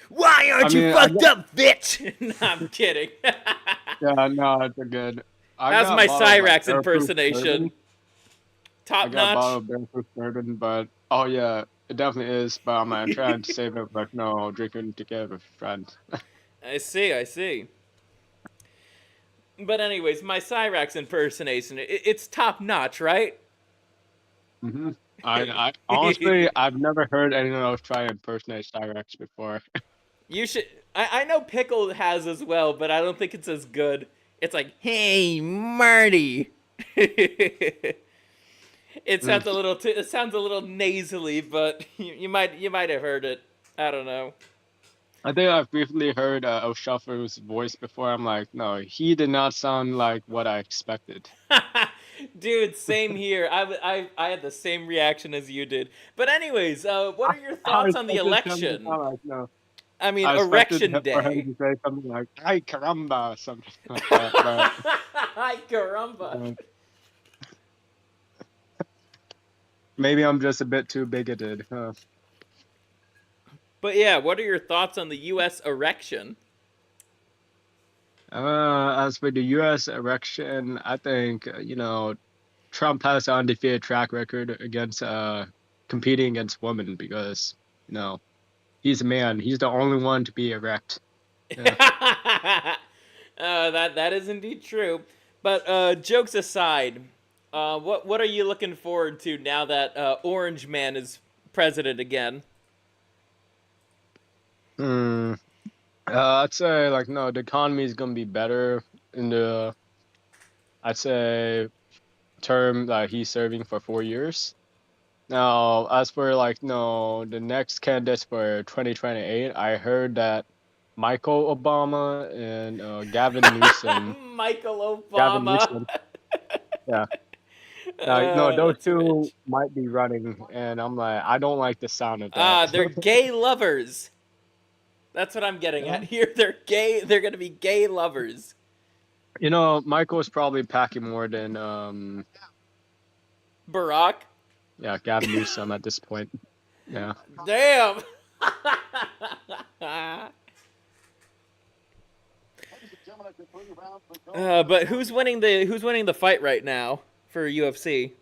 Why I aren't you mean, fucked up, bitch? No, I'm kidding. yeah, no, it's a good. I How's got my a bottle of like Cyrax Bearproof impersonation? bourbon. I Top got a bottle notch? of Bearproof bourbon, but oh yeah, it definitely is. But I'm like, trying to save it, like no, drinking together with friends. I see, I see. But anyways, my Cyrax impersonation, it's top notch, right? hmm I honestly, I've never heard anyone else try to impersonate Cyrex before. You should. I know Pickle has as well, but I don't think it's as good. It's like, hey, Marty. It Mm. sounds a little. It sounds a little nasally, but you might have heard it. I don't know. I think I've briefly heard O'Shuffler's voice before. I'm like, no, he did not sound like what I expected. Dude, same here. I had the same reaction as you did. But anyways, what are your I thoughts on the expected him to election? sound like, no. I mean, I expected Erection for him Day. to say something like, "Ay caramba," something like that. But Ay, caramba. maybe I'm just a bit too bigoted. Huh? But yeah, what are your thoughts on the U.S. erection? As for the U.S. election, I think Trump has an undefeated track record against competing against women because he's a man. He's the only one to be erect. Yeah. That is indeed true. But jokes aside, what are you looking forward to now that Orange Man is president again? Hmm. I'd say like no, the economy is gonna be better in the I'd say term that he's serving for 4 years. Now, as for like no, the next candidates for 2028, I heard that Michael Obama and Gavin Newsom. Michael Gavin Obama. Newsom, yeah. No, those That's two rich. might be running, and I'm like, I don't like the sound of that. They're gay lovers. That's what I'm getting Yeah. at here. They're gay. They're gonna be gay lovers. Michael's probably packing more than Barack. yeah, Gavin Newsom at this point. Yeah. Damn. But who's winning the fight right now for UFC?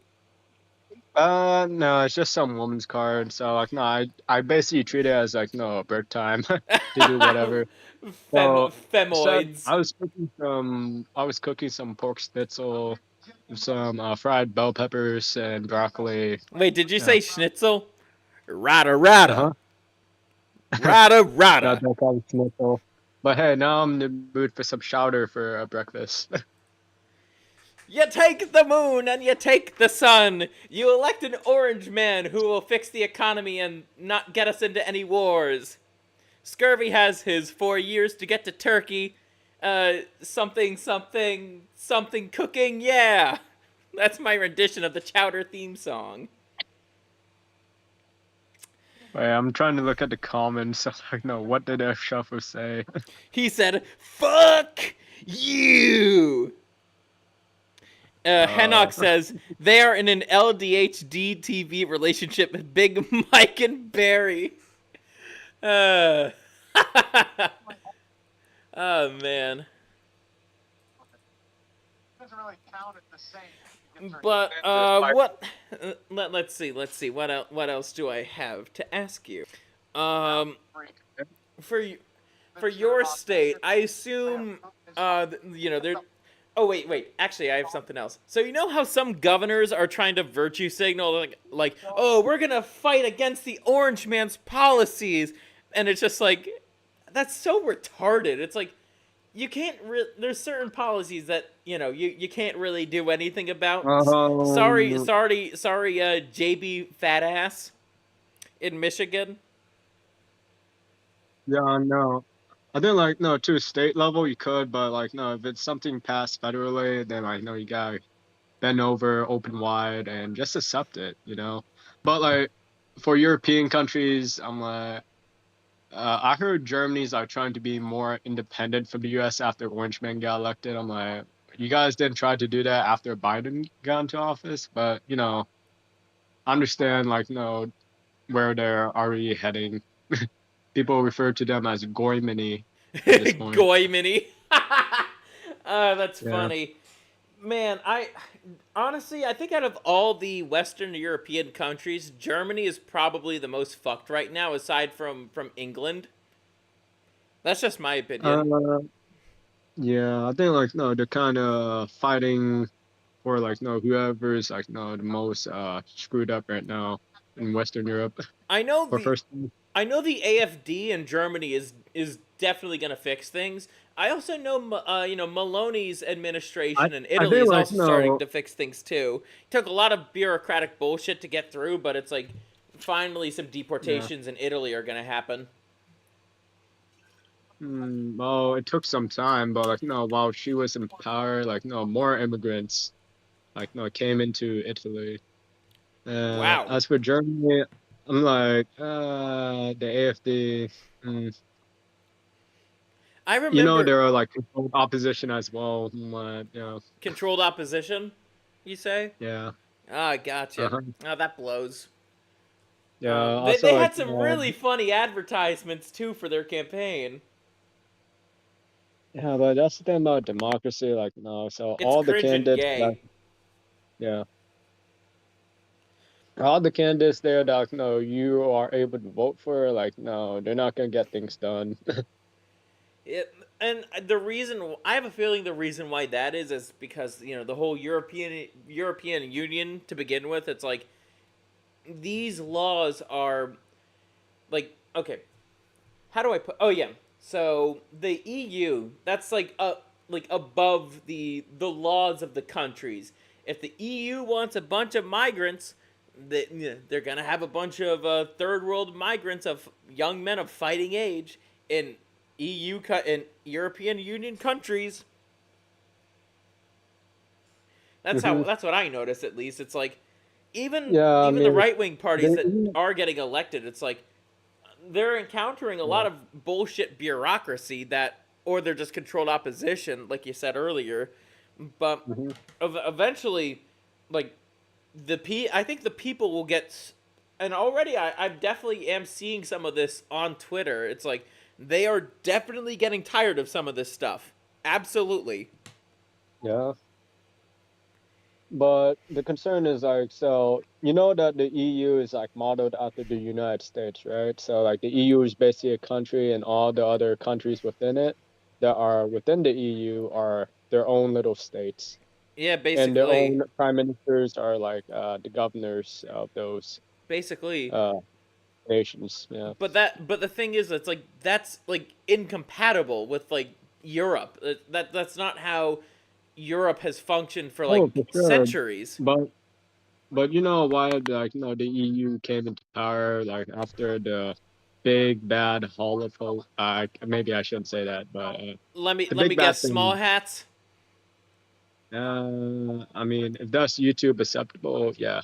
No, it's just some woman's card. So like, no, I basically treat it as like no break time to do whatever. So Femoids. I was cooking some pork schnitzel, some fried bell peppers and broccoli. Wait, did you Yeah. say schnitzel? Rada rada. Uh-huh. Rada Not rada. that kind of schnitzel. But hey, now I'm in the mood for some chowder for breakfast. You take the moon and you take the sun. You elect an orange man who will fix the economy and not get us into any wars. Scurvy has his 4 years to get to Turkey. Something cooking, yeah. That's my rendition of the Chowder theme song. Wait, I'm trying to look at the comments. Like, no, what did F Shuffle say? He said, fuck you. Henok says, they are in an LDHD TV relationship with Big Mike and Barry. Oh, man. Doesn't really count at the same. But what? Let's see. What else do I have to ask you? For your state, I assume there. Oh wait. Actually, I have something else. So you know how some governors are trying to virtue signal, like, oh, we're gonna fight against the orange man's policies, and it's just like, that's so retarded. It's like, you can't. There's certain policies that you can't really do anything about. Sorry, JB fat ass in Michigan. Yeah, no. I think like no, to a state level you could, but like no, if it's something passed federally, then like no, you gotta bend over, open wide, and just accept it, But like for European countries, I'm like, I heard Germany's like trying to be more independent from the U.S. after Orange Man got elected. I'm like, you guys didn't try to do that after Biden got into office, but I understand like where they're already heading. People refer to them as Goymany at this point. Goy mini. That's Yeah. funny. Man, I honestly, I think out of all the Western European countries, Germany is probably the most fucked right now, aside from England. That's just my opinion. Uh, yeah, I think like no, they're kind of fighting for like no whoever's like no the most screwed up right now in Western Europe I know for the first. I know the AFD in Germany is definitely gonna fix things. I also know Maloney's I administration in I Italy think is like also starting no, to fix things too. Took a lot of bureaucratic bullshit to get through, but it's like finally some yeah. deportations in Italy are gonna happen. Well, it took some time, but like no, while she was in power, like no more immigrants like no came into Italy. Wow. As for Germany, I'm like the AFD. Mm, I remember there are like controlled opposition as well. controlled opposition, you say? Yeah. Ah, gotcha. Uh-huh. Oh, that blows. Yeah. They Also, like, had some really funny advertisements too for their campaign. yeah, but that's the thing about democracy. Like, no, so It's all the cringe and candidates, gay. yeah, all the candidates there that no, you are able to vote for, like, no, they're not gonna get things done. And the reason I have a feeling the reason why that is because the whole European Union to begin with. It's like these laws are like okay. How do I put? Oh yeah. So the EU, that's like above the laws of the countries. If the EU wants a bunch of migrants, they're gonna have a bunch of third world migrants of young men of fighting age in in European Union countries. Hmm. That's what I notice at least. It's like Yeah, I even the mean, right wing parties that they, are getting elected, it's like they're encountering a yeah. lot of bullshit bureaucracy that or they're just controlled opposition like you said earlier, but Hmm. eventually like I think the people will get and already I definitely am seeing some of this on Twitter. It's like they are definitely getting tired of some of this stuff. Absolutely. Yeah. But the concern is like, so that the EU is like modeled after the United States, right? So like the EU is basically a country, and all the other countries within it that are within the EU are their own little states, Yeah, and their basically. own prime ministers are like the governors of those Basically. uh nations. Yeah. But the thing is it's like that's like incompatible with like Europe. That's not how Europe has functioned for Oh, like for sure. centuries. But you know why like the EU came into power like after the big bad Holocaust. Maybe I shouldn't say that, but the Let big me bad guess, small thing. hats. I mean, if that's YouTube acceptable, yeah.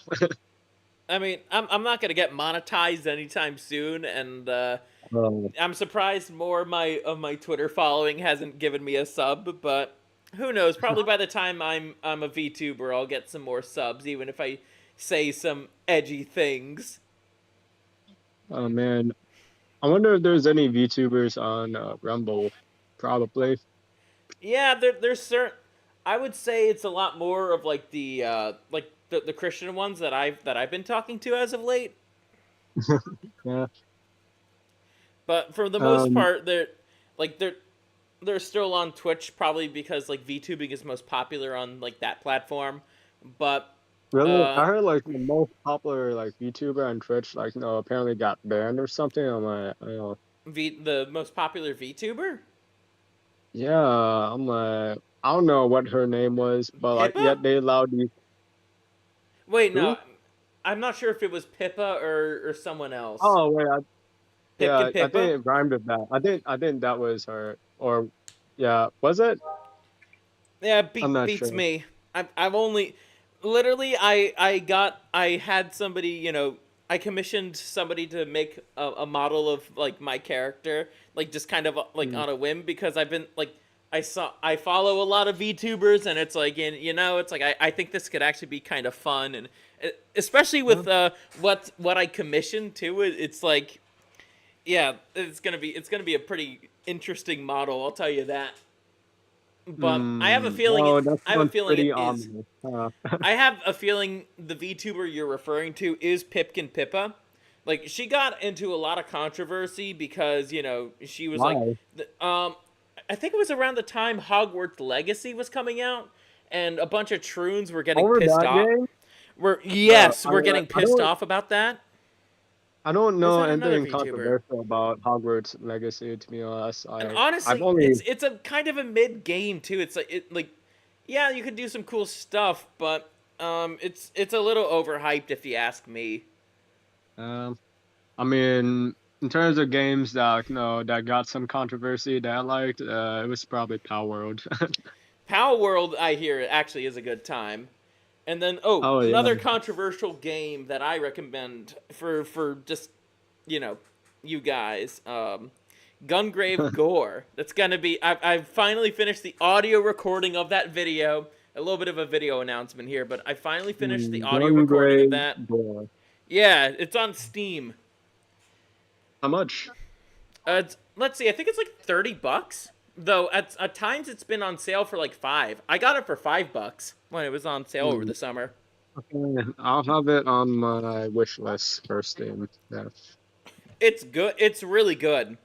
I mean, I'm not gonna get monetized anytime soon, and Um, I'm surprised more of my Twitter following hasn't given me a sub. But who knows? Probably by the time I'm a VTuber, I'll get some more subs, even if I say some edgy things. oh man, I wonder if there's any VTubers on Rumble. Probably. Yeah, there's certain. I would say it's a lot more of like the Christian ones that I've been talking to as of late. Yeah. But for the most Um, part, like they're still on Twitch probably because like VTubing is most popular on like that platform. But really, uh I heard like the most popular like VTuber on Twitch like apparently got banned or something. I'm like, the most popular VTuber, yeah, I'm like, I don't know what her name was, but like, Pippa. yet they allowed these Wait, no, who? I'm not sure if it was Pippa or someone else. Oh wait, Pipkin yeah, I Pippa. think it rhymed with that. I think that was her, or yeah, was it? Yeah, I'm not beats sure. me. I've only literally I had somebody I commissioned somebody to make a model of like my character, like just kind of like on a whim, because I've been like I follow a lot of VTubers, and it's like, and you know, it's like I think this could actually be kind of fun, and especially with what I commissioned too. It's like, yeah, it's gonna be a pretty interesting model, I'll tell you that. But I have a feeling Oh, that I have a sounds feeling it pretty is. ominous. I have a feeling the VTuber you're referring to is Pipkin Pippa. Like, she got into a lot of controversy because, you know, she was like, Why? I think it was around the time Hogwarts Legacy was coming out, and a bunch of troons were getting Over pissed that off. game? We're getting I pissed off about that. I don't Or is know that another anything VTuber? controversial about Hogwarts Legacy, to be honest. And I've honestly, only it's a kind of a mid game too. It's like yeah, you could do some cool stuff, but it's a little overhyped if you ask me. I mean, in terms of games that that got some controversy that I liked, it was probably Power World. Power World, I hear, actually is a good time. And then Oh yeah. another controversial game that I recommend for just, you know, you guys, Gungrave Gore. That's gonna be. I've finally finished the audio recording of that video. A little bit of a video announcement here, but I finally finished the audio recording of that. Door. Yeah, it's on Steam. How much? Let's see. I think it's like $30. Though at times it's been on sale for like $5. I got it for $5 when it was on sale over the summer. Okay, I'll have it on my wish list for Steam. Yeah. It's good. It's really good.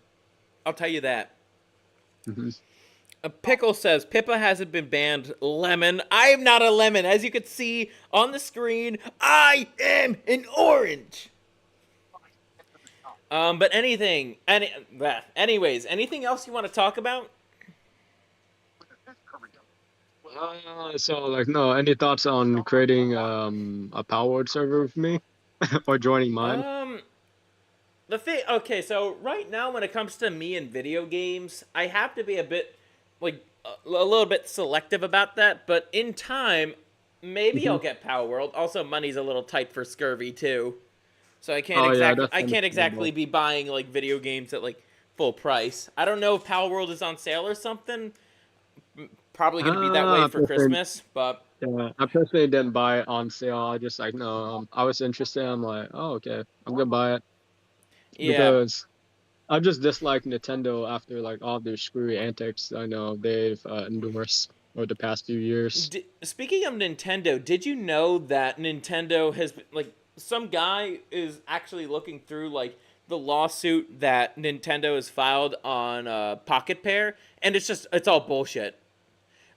I'll tell you that. A Pickle says Pippa hasn't been banned. Lemon. I am not a lemon. As you can see on the screen, I am an orange. But anything. Anyways, anything else you want to talk about? So like any thoughts on creating a Powered server with me or joining mine? Okay, so right now when it comes to me and video games, I have to be a bit like a little bit selective about that, but in time maybe I'll get Power World. Also, money's a little tight for Scurvy too. So I can't exactly be buying like video games at like full price. I don't know if Power World is on sale or something. Probably gonna be that way for Christmas, but yeah, I personally didn't buy it on sale. I just like no, I was interested. I'm like, oh okay, I'm gonna buy it because I just dislike Nintendo after like all their screwy antics I know they've endorsed over the past few years. Speaking of Nintendo, did you know that Nintendo has like some guy is actually looking through like the lawsuit that Nintendo has filed on Pocket Pair, and it's all bullshit.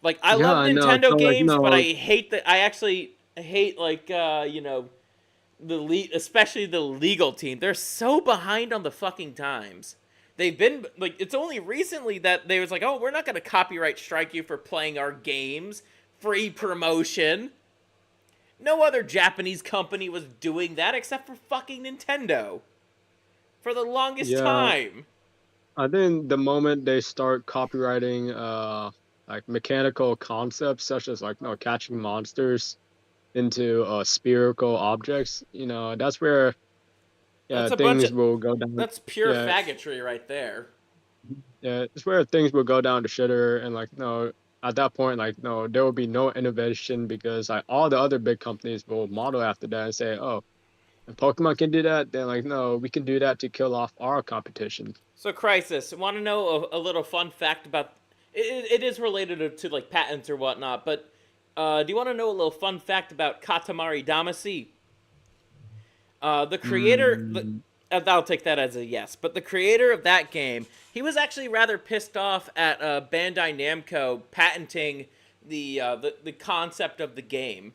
Like, I love Nintendo games, but I hate I actually hate, like, you know, especially the legal team. They're so behind on the fucking times. They've been, like, it's only recently that they was like, oh, we're not going to copyright strike you for playing our games. Free promotion. No other Japanese company was doing that except for fucking Nintendo. For the longest time. I think the moment they start copyrighting, like mechanical concepts such as like catching monsters into spherical objects, that's where things will go down. That's pure faggotry right there. Yeah, it's where things will go down to shitter, and like at that point, like there will be no innovation because like all the other big companies will model after that and say, oh, if Pokemon can do that, then like no, we can do that to kill off our competition. So Crisis, want to know a little fun fact about it is related to like patents or whatnot, but do you want to know a little fun fact about Katamari Damacy? The creator, I'll take that as a yes, but the creator of that game, he was actually rather pissed off at Bandai Namco patenting the concept of the game.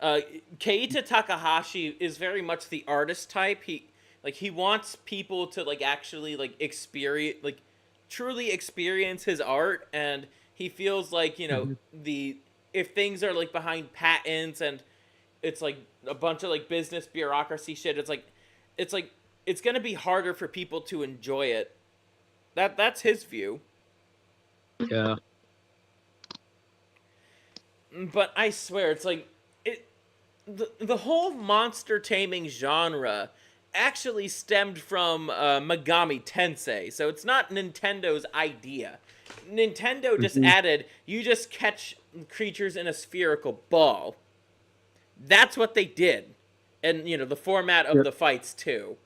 Keita Takahashi is very much the artist type. He wants people to like actually like experience like truly experience his art, and he feels like if things are like behind patents and it's like a bunch of like business bureaucracy shit, it's gonna be harder for people to enjoy it. That's his view. Yeah. But I swear it's like the whole monster taming genre actually stemmed from Megami Tensei, so it's not Nintendo's idea. Nintendo just added, you just catch creatures in a spherical ball. That's what they did. And, you know, the format of the fights, too.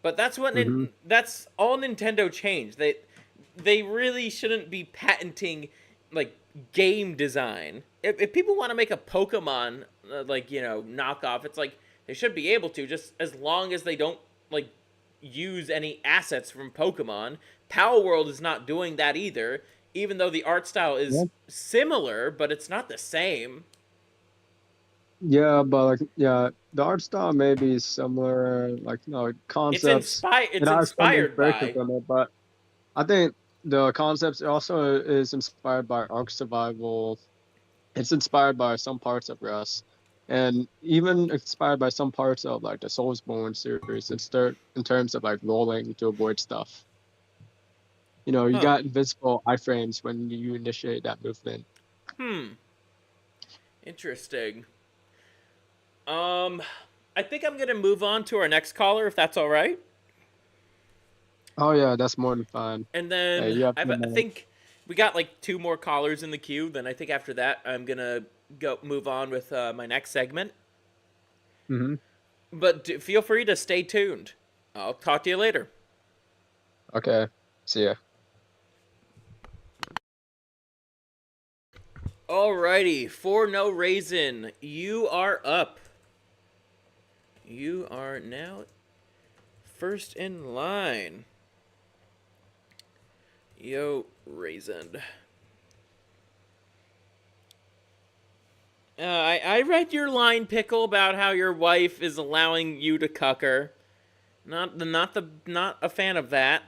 But that's what that's all Nintendo changed. They really shouldn't be patenting, like, game design. If people want to make a Pokemon, like, you know, knockoff, it's like, they should be able to, just as long as they don't, like, use any assets from Pokemon. Power World is not doing that either, even though the art style is similar, but it's not the same. Yeah, but like, yeah, the art style may be similar, like, no concepts. It's inspired by. From it, but I think the concepts also is inspired by Ark Survival. It's inspired by some parts of Rust, and even inspired by some parts of like the Soulsborne series. In terms of like rolling to avoid stuff. You know, you got invisible iframes when you initiate that movement. Interesting. I think I'm gonna move on to our next caller, if that's all right. Oh yeah, that's more than fine. And then I think we got like 2 more callers in the queue. Then I think after that, I'm gonna move on with my next segment. But feel free to stay tuned. I'll talk to you later. Okay, see ya. Alrighty, for no reason, you are up. You are now first in line. Yo, Raisin. I read your line, Pickle, about how your wife is allowing you to cuck her. Not a fan of that.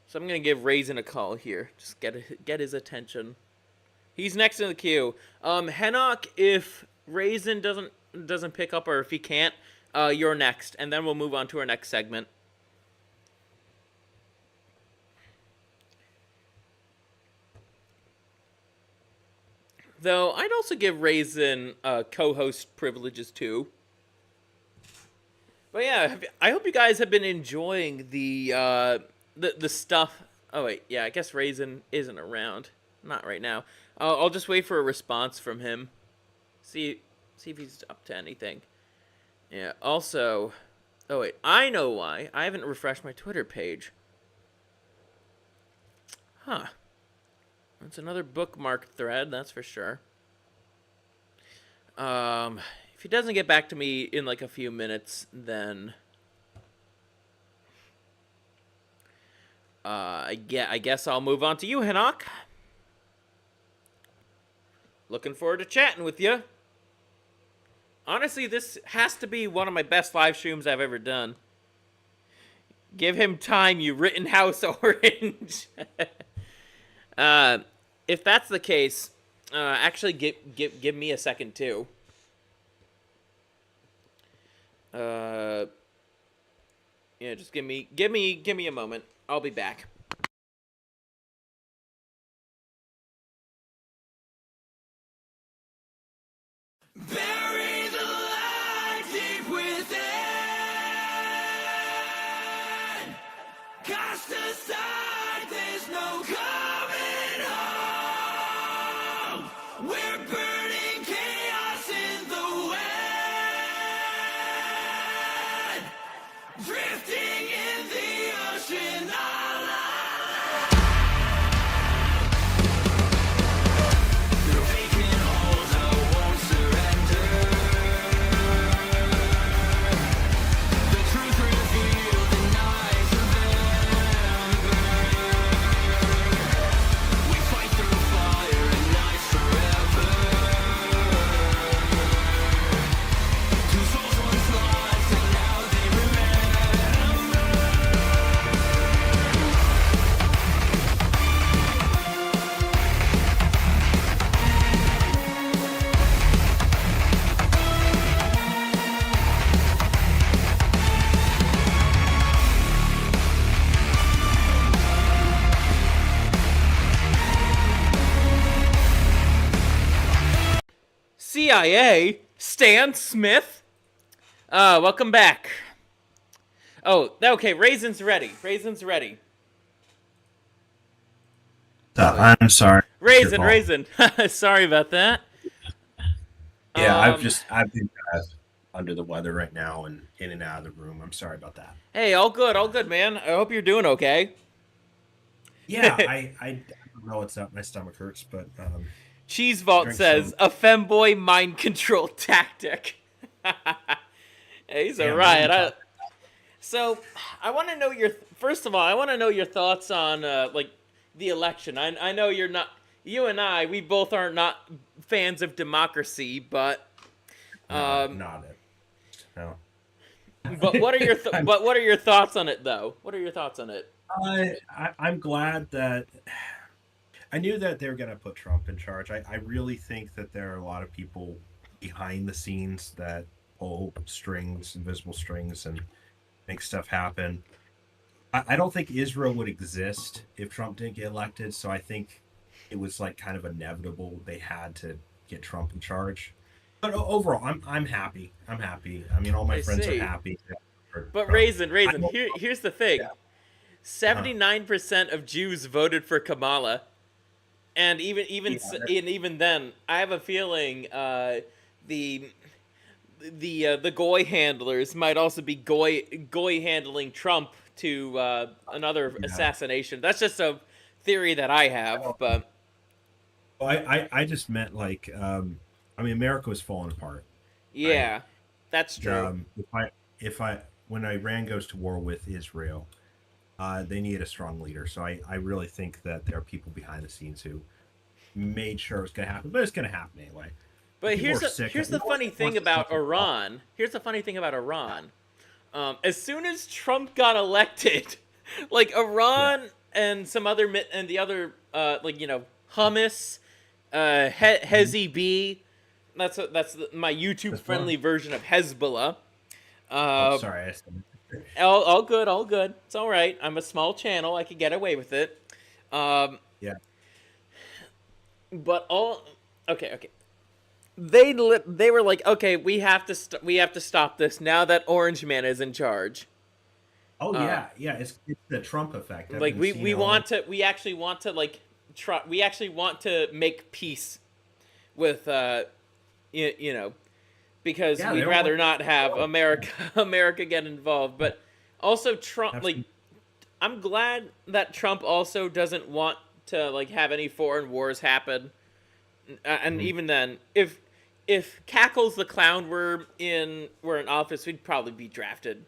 So I'm gonna give Raisin a call here. Just get his attention. He's next in the queue. Henok, if Raisin doesn't pick up, or if he can't, you're next, and then we'll move on to our next segment. Though I'd also give Raisin co-host privileges too. But yeah, I hope you guys have been enjoying the stuff. Oh wait, yeah, I guess Raisin isn't around. Not right now. I'll just wait for a response from him. See if he's up to anything. Yeah, also... Oh, wait. I know why. I haven't refreshed my Twitter page. Huh. That's another bookmark thread, that's for sure. If he doesn't get back to me in, like, a few minutes, then... I guess I'll move on to you, Henok. Looking forward to chatting with you. Honestly, this has to be one of my best live streams I've ever done. Give him time, you Rittenhouse Orange. If that's the case, actually give me a second too. Yeah, just give me a moment. I'll be back. Bury the light deep within. Cast aside, there's no coming home. We're burning chaos in the wind. Drifting in the ocean. CIA? Stan Smith. Welcome back. Oh, okay. Raisin's ready. Raisin's ready. I'm sorry. Raisin. Sorry about that. Yeah, I've been under the weather right now and in and out of the room. I'm sorry about that. Hey, all good, man. I hope you're doing okay. Yeah, I don't know what's up. My stomach hurts, but Cheese Vault says a femboy mind control tactic. Hey, he's a riot. So, I want to know first of all, I want to know your thoughts on like the election. I know you're not. You and I, we both are not fans of democracy, but not it. No. But what are your thoughts on it, though? What are your thoughts on it? I'm glad that I knew that they were going to put Trump in charge. I really think that there are a lot of people behind the scenes that pull strings, invisible strings, and make stuff happen. I don't think Israel would exist if Trump didn't get elected, so I think it was like kind of inevitable they had to get Trump in charge. But overall, I'm happy. I'm happy. I mean, all my friends are happy. But Raisin, here's the thing. 79% of Jews voted for Kamala. And even then, I have a feeling the goy handlers might also be goy handling Trump to another assassination. That's just a theory that I have. But I just meant like I mean, America was falling apart. Yeah, right? That's true. When Iran goes to war with Israel, they need a strong leader. So I really think that there are people behind the scenes who made sure it was going to happen, but it's going to happen anyway. But here's the funny thing about Iran. Here's the funny thing about Iran. As soon as Trump got elected, like Iran and some other and the other hummus, Hezi B. That's my YouTube friendly version of Hezbollah. Sorry, I said it. all good. It's all right. I'm a small channel. I could get away with it. Yeah. But okay. They were like, okay, we have to stop this now that Orange Man is in charge. Oh yeah. It's the Trump effect. Like we actually want to make peace with because we'd rather not have America get involved. But also Trump, I'm glad that Trump also doesn't want to have any foreign wars happen. And even then, if Cackles the Clown were in office, we'd probably be drafted.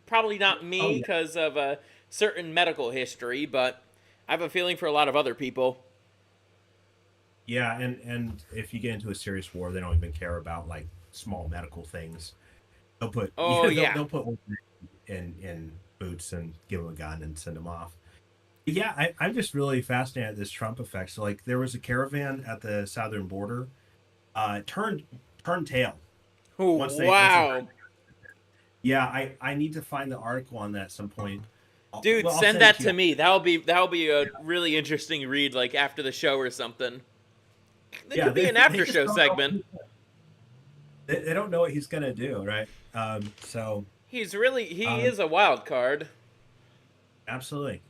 Probably not me because of a certain medical history, but I have a feeling for a lot of other people. Yeah, and if you get into a serious war, they don't even care about like small medical things. They'll put they'll put in boots and give them a gun and send them off. Yeah, I'm just really fascinated at this Trump effect. So like there was a caravan at the southern border, turned tail. Wow. Yeah, I need to find the article on that at some point. Dude, send that to me. That'll be a really interesting read, like after the show or something. It could be an after show segment. They don't know what he's gonna do, right? So he is a wild card. Absolutely.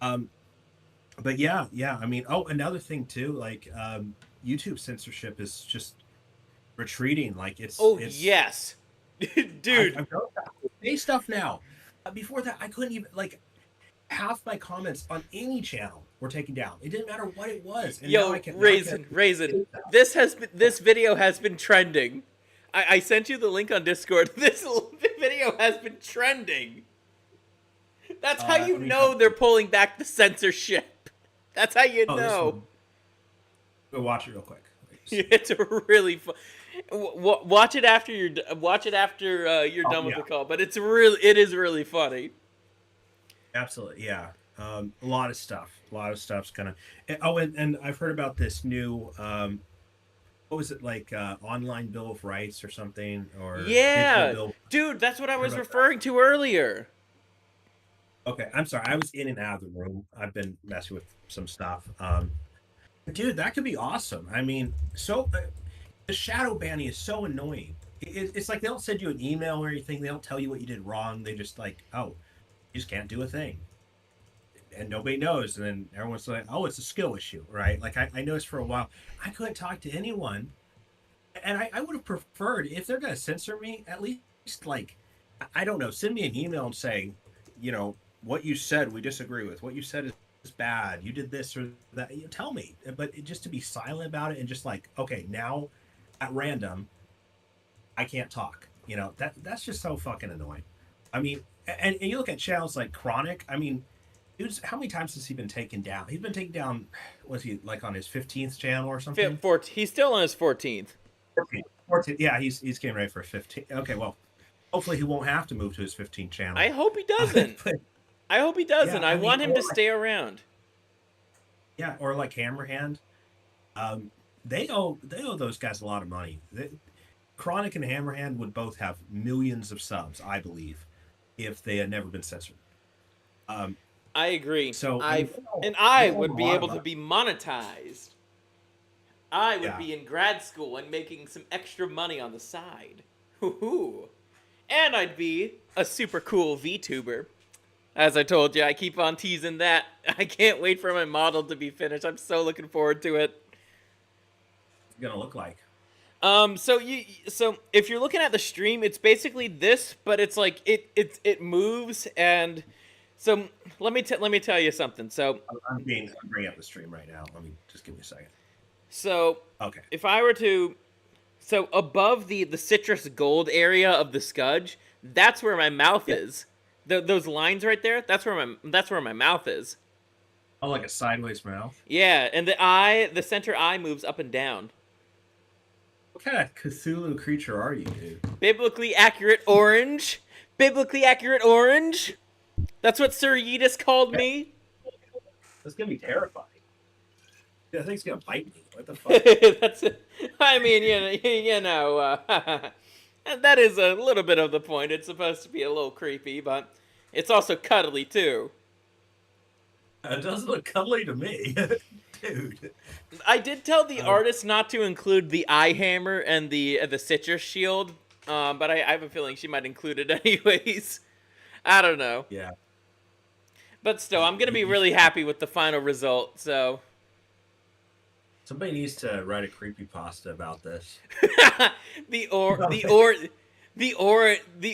But yeah. I mean, another thing too, like YouTube censorship is just retreating. Like it's yes, dude. I say stuff now. Before that, I couldn't even half my comments on any channel were taken down. It didn't matter what it was. And Yo, Raisin. This video has been trending. I sent you the link on Discord. This video has been trending. That's how you know they're pulling back the censorship. That's how you know. Go watch it real quick. It's really fun. Watch it after you're done with the call. But it is really funny. Absolutely, yeah. A lot of stuff's gonna. And I've heard about this new. What was it like? Online Bill of Rights or something? Or dude, that's what I was referring to earlier. Okay, I'm sorry. I was in and out of the room. I've been messing with some stuff. Dude, that could be awesome. I mean, so the shadow banning is so annoying. It's like they don't send you an email or anything. They don't tell you what you did wrong. They just like, oh, you just can't do a thing. And nobody knows. And then everyone's like, oh, it's a skill issue, right? Like I noticed for a while, I couldn't talk to anyone. And I would have preferred, if they're going to censor me, at least like, I don't know, send me an email and say, you know, what you said we disagree with. What you said is bad. You did this or that. You tell me. But just to be silent about it and just like, okay, now at random, I can't talk. You know, that's just so fucking annoying. I mean, and you look at channels like Chronic. I mean, how many times has he been taken down? He's been taken down, was he like on his 15th channel or something? He's still on his 14th. 14th. Yeah, he's getting ready for 15. Okay, well, hopefully he won't have to move to his 15th channel. I hope he doesn't. I hope he doesn't. Yeah, I mean, want him to stay around. Yeah, or like Hammerhand. They owe those guys a lot of money. Chronic and Hammerhand would both have millions of subs, I believe, if they had never been censored. I agree. So I would be able to be monetized. I would be in grad school and making some extra money on the side. Hoo-hoo. And I'd be a super cool VTuber. As I told you, I keep on teasing that. I can't wait for my model to be finished. I'm so looking forward to it. It's gonna look like. So if you're looking at the stream, it's basically this, but it's like it moves, and so let me tell you something. So I'm bringing up the stream right now. Let me just give me a second. So okay, if I were to, so above the citrus gold area of the Scudge, that's where my mouth is. Those lines right there, that's where my mouth is. Oh, like a sideways mouth? Yeah, and the center eye moves up and down. What kind of Cthulhu creature are you, dude? Biblically accurate orange. Biblically accurate orange. That's what Sir Yeetus called me. That's gonna be terrifying. Yeah, I think it's gonna bite me. What the fuck? That's it. I mean, you know, that is a little bit of the point. It's supposed to be a little creepy, but it's also cuddly too. It does look cuddly to me, dude. I did tell the artist not to include the eye hammer and the citrus shield, but I have a feeling she might include it anyways. I don't know. Yeah. But still, I'm gonna be really happy with the final result. So. Somebody needs to write a creepypasta about this. the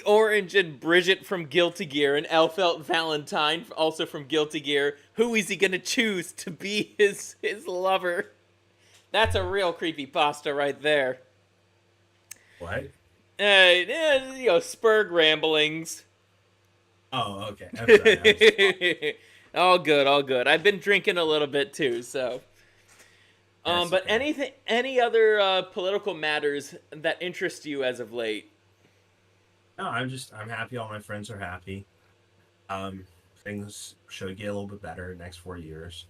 orange and Bridget from Guilty Gear and Elfelt Valentine also from Guilty Gear. Who is he gonna choose to be his lover? That's a real creepypasta right there. What? You know, Spurg ramblings. Oh, okay. All good. I've been drinking a little bit too, so. But okay. any other political matters that interest you as of late? No, I'm happy. All my friends are happy. Things should get a little bit better in the next 4 years,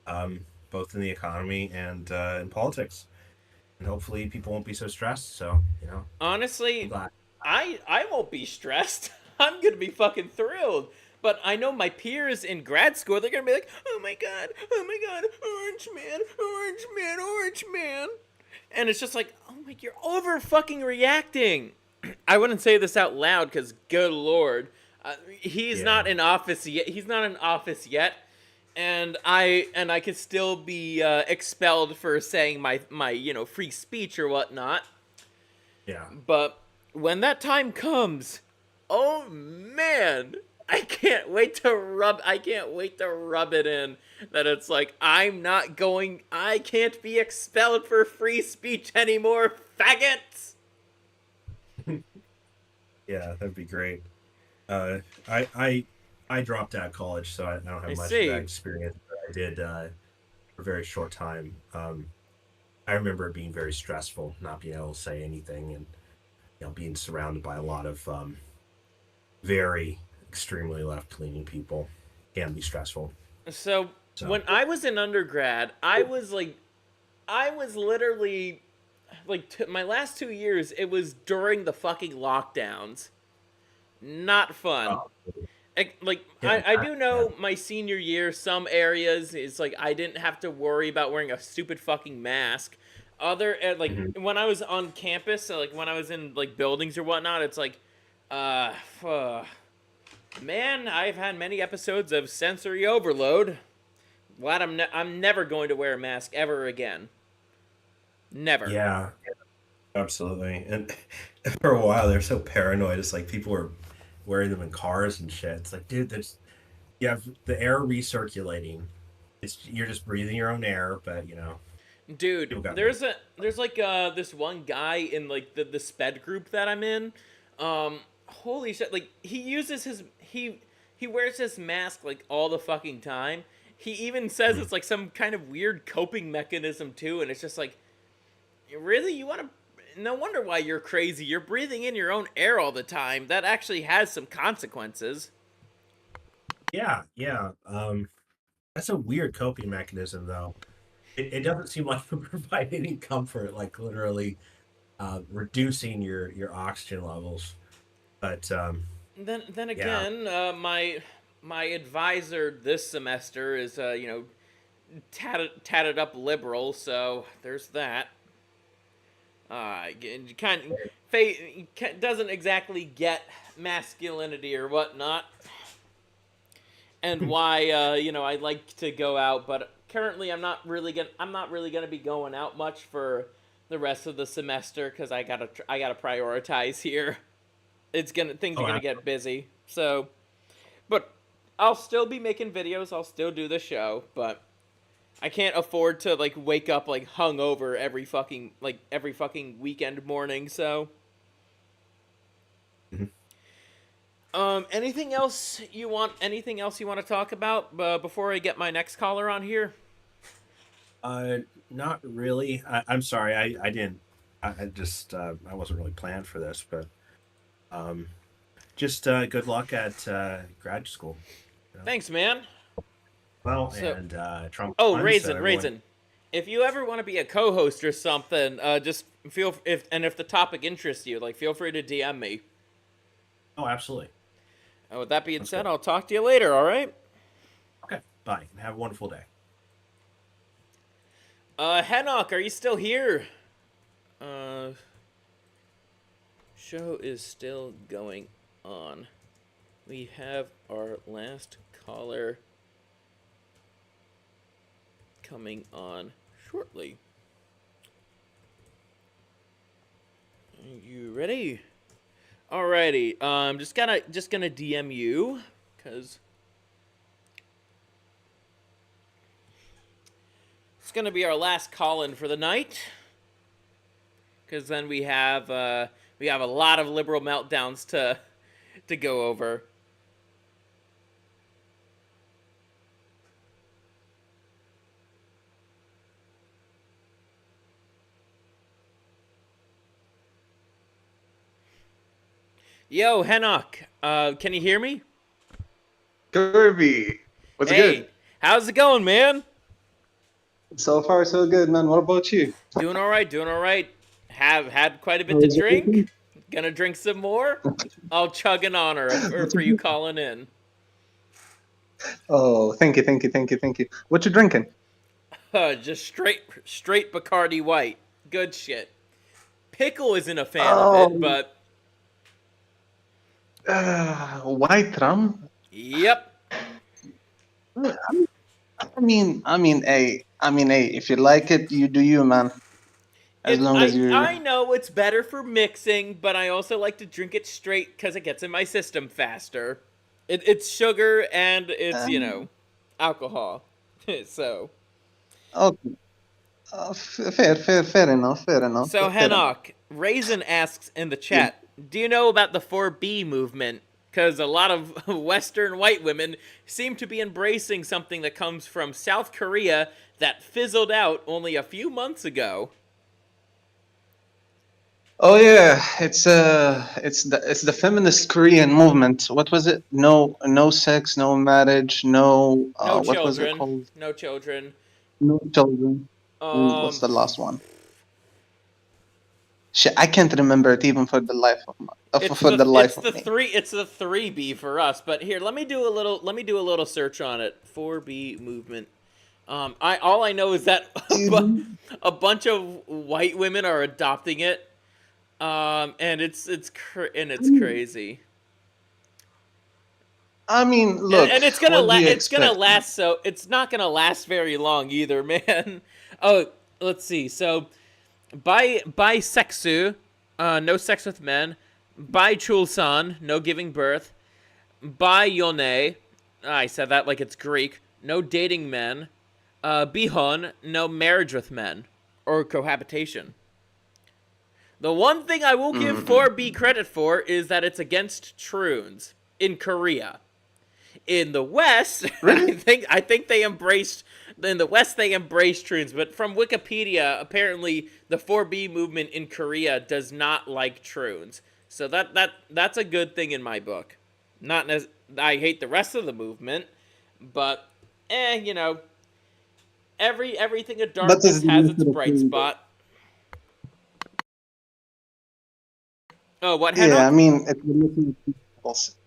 both in the economy and in politics. And hopefully people won't be so stressed. So, you know. Honestly, I won't be stressed. I'm going to be fucking thrilled. But I know my peers in grad school, they're going to be like, oh my god, orange man. And it's just like, oh my, you're over fucking reacting. I wouldn't say this out loud because, good lord, he's not in office yet. He's not in office yet. And I could still be expelled for saying my free speech or whatnot. Yeah. But when that time comes, oh man, I can't wait to rub it in that it's like I can't be expelled for free speech anymore, faggots. Yeah, that'd be great. I dropped out of college, so I don't have much of that experience. But I did for a very short time. I remember it being very stressful, not being able to say anything, and being surrounded by a lot of very extremely left-leaning people. Can be stressful. So when I was in undergrad, I was literally my last 2 years, it was during the fucking lockdowns. Not fun. I do know my senior year, some areas, it's like I didn't have to worry about wearing a stupid fucking mask. like when I was on campus, so like when I was in like buildings or whatnot, it's like, man, I've had many episodes of sensory overload. Glad I'm never going to wear a mask ever again. Never. Yeah, absolutely. And for a while, they're so paranoid. It's like people were wearing them in cars and shit. It's like, dude, you have the air recirculating. You're just breathing your own air, but Dude, there's like this one guy in like the sped group that I'm in. Holy shit! Like he wears his mask like all the fucking time. He even says it's like some kind of weird coping mechanism too, and it's just like, really, you want to? No wonder why you're crazy. You're breathing in your own air all the time. That actually has some consequences. Yeah. That's a weird coping mechanism, though. It doesn't seem like it would provide any comfort, like literally reducing your oxygen levels. But Then again, my advisor this semester is tatted up liberal, so there's that. Doesn't exactly get masculinity or whatnot, and why I like to go out, but currently I'm not really gonna be going out much for the rest of the semester because I gotta prioritize here. Things are gonna get busy, so. But I'll still be making videos. I'll still do the show, but I can't afford to like wake up like hungover every fucking weekend morning. So, anything else you want? Anything else you want to talk about before I get my next caller on here? Not really. I'm sorry. I didn't. I just I wasn't really planned for this, but just good luck at grad school. Thanks, man. Well, and Trump. Oh, Raisin. If you ever want to be a co-host or something, just if the topic interests you, like feel free to DM me. Oh, absolutely. And with that being said, I'll talk to you later. All right. Okay. Bye. And have a wonderful day. Henok, are you still here? Show is still going on. We have our last caller coming on shortly. Are you ready? Alrighty. Just gonna DM you because it's gonna be our last call-in for the night. Because then we have a lot of liberal meltdowns to go over. Yo, Henok, can you hear me? Scurvy, what's good? How's it going, man? So far, so good, man. What about you? Doing all right. Have had quite a bit to drink. Gonna drink some more. I'll chug in honor for you calling in. Oh, thank you. What you drinking? Just straight Bacardi White. Good shit. Pickle isn't a fan of it, but white rum. Yep. I mean, hey, if you like it, you do you, man. As long as you. I know it's better for mixing, but I also like to drink it straight because it gets in my system faster. It's sugar and it's alcohol, so. Okay. Fair enough. So Henok, Raisin asks in the chat, do you know about the 4B movement? Because a lot of Western white women seem to be embracing something that comes from South Korea that fizzled out only a few months ago. Oh yeah, it's the feminist Korean movement. What was it? No sex, no marriage, no what was it called? No children. No children. What's the last one? Shit, I can't remember it even for the life of me. It's the 3B for us. But here, let me do a little search on it. 4B movement. All I know is that a bunch of white women are adopting it, and it's crazy. I mean, look, And it's gonna what do you it's gonna expect? last. So it's not gonna last very long either, man. Oh, let's see. So, bisexu, no sex with men. Bi-chulsan, no giving birth. Bi-yone, I said that like it's Greek. No dating men. Bihon, no marriage with men or cohabitation. The one thing I will give 4B credit for is that it's against troons in Korea. In the West, Really? I think they embraced in the West they embraced troons, but from Wikipedia, apparently the 4B movement in Korea does not like troons. So that's a good thing in my book. Not as I hate the rest of the movement, but you know, everything of But darkness has its bright spot. Oh, what, yeah, I Henok? mean,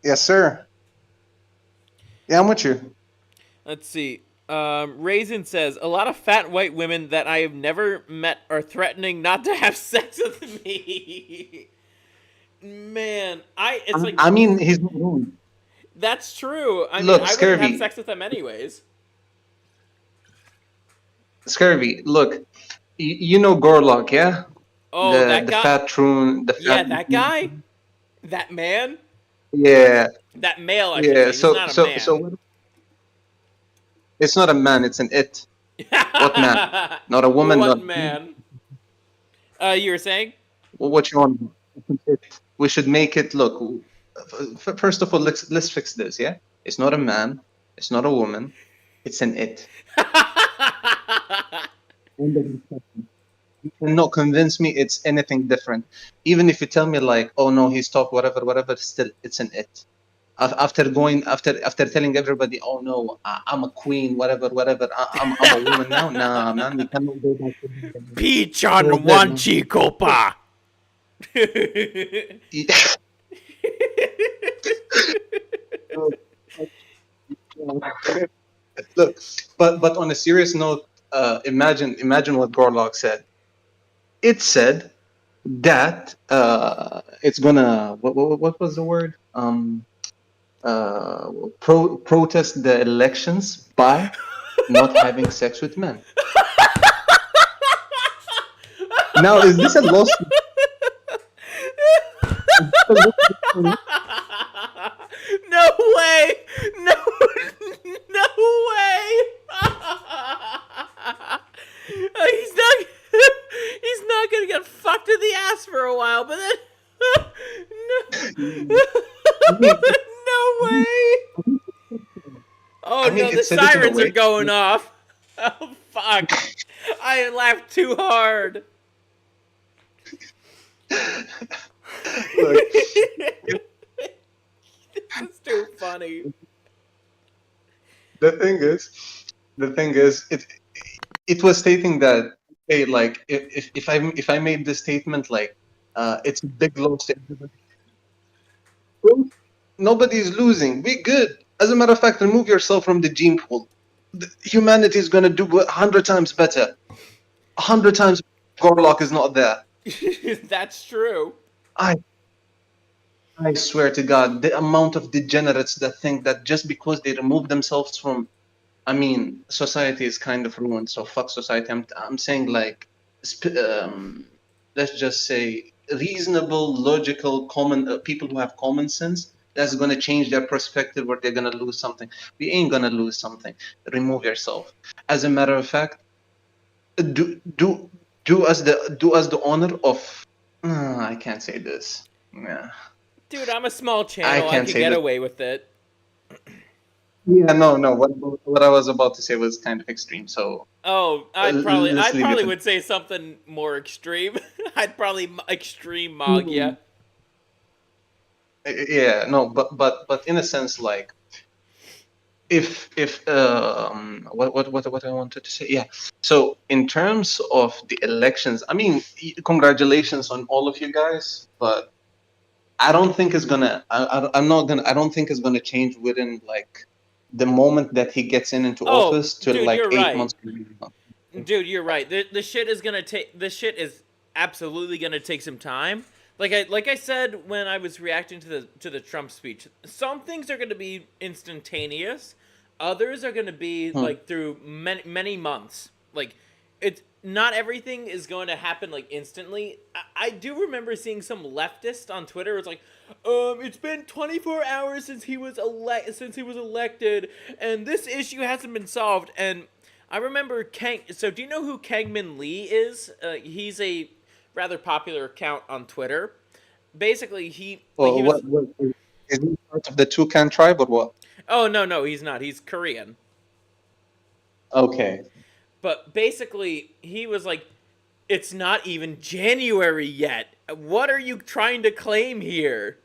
yes, sir. Yeah, I'm with you. Let's see. Raisin says, a lot of fat white women that I have never met are threatening not to have sex with me. Man, it's like, I mean, he's not wrong. that's true. I mean, Look, I wouldn't have Scurvy, sex with them anyways. Scurvy. Look, you know Gorlock, yeah? Oh, that The guy? fat troon, the Yeah, fat. that guy? That man? Yeah, That male, I should yeah. say. He's not a man. It's not a man. It's an it. What man? Not a woman. Not What man? You were saying? what you want. We should make it look. First of all, let's fix this. Yeah, it's not a man. It's not a woman. It's an it. You cannot convince me it's anything different. Even if you tell me like, oh no, he's top, whatever, whatever. Still, it's an it. After telling everybody, oh no, I'm a queen, whatever, whatever. I'm a woman now. Nah, man, we cannot go back. Peach on one chicopa. Look, but on a serious note, imagine what Gorlock said. It said that it's gonna what was the word? Protest the elections by not having sex with men. Now, is this a lawsuit? No way! No, no way! He's not gonna get fucked in the ass for a while, but then no way! Oh no, the sirens are going off. Oh fuck! I laughed too hard. Look, This is too funny. the thing is, it was stating that, hey, like if I made this statement like it's a big loss to everybody. Nobody's losing. Be good. As a matter of fact, remove yourself from the gene pool. Humanity is gonna do 100 times better. 100 times. Gorlock is not there. That's true. I swear to God, the amount of degenerates that think that just because they remove themselves from, I mean, society is kind of ruined. So fuck society. I'm saying like, let's just say reasonable, logical, common people who have common sense. That's gonna change their perspective, or they're gonna lose something. We ain't gonna lose something. Remove yourself. As a matter of fact, do us the honor of. I can't say this. Yeah. Dude, I'm a small channel. I could get away with it. Yeah, no. What I was about to say was kind of extreme. So. Oh, I probably would say something more extreme. I'd probably extreme mog ya. Yeah, no, but in a sense, like, if what I wanted to say, yeah. So in terms of the elections, I mean, congratulations on all of you guys, but I don't think it's gonna. I don't think it's gonna change within like the moment that he gets into Oh, office to dude, like you're 8 months. right. Dude, you're right. The shit is gonna take. The shit is absolutely gonna take some time. Like I said when I was reacting to the Trump speech, some things are gonna be instantaneous. Others are gonna be like through many months. Like it's not everything is going to happen like instantly. I do remember seeing some leftist on Twitter. It's like, it's been 24 hours since he was elected, and this issue hasn't been solved. And I remember Kang. So do you know who Kangmin Lee is? He's a rather popular account on Twitter. Basically, he was. What is he part of the Toucan tribe or what? Oh no, he's not. He's Korean. Okay. But basically, he was like, "It's not even January yet. What are you trying to claim here?"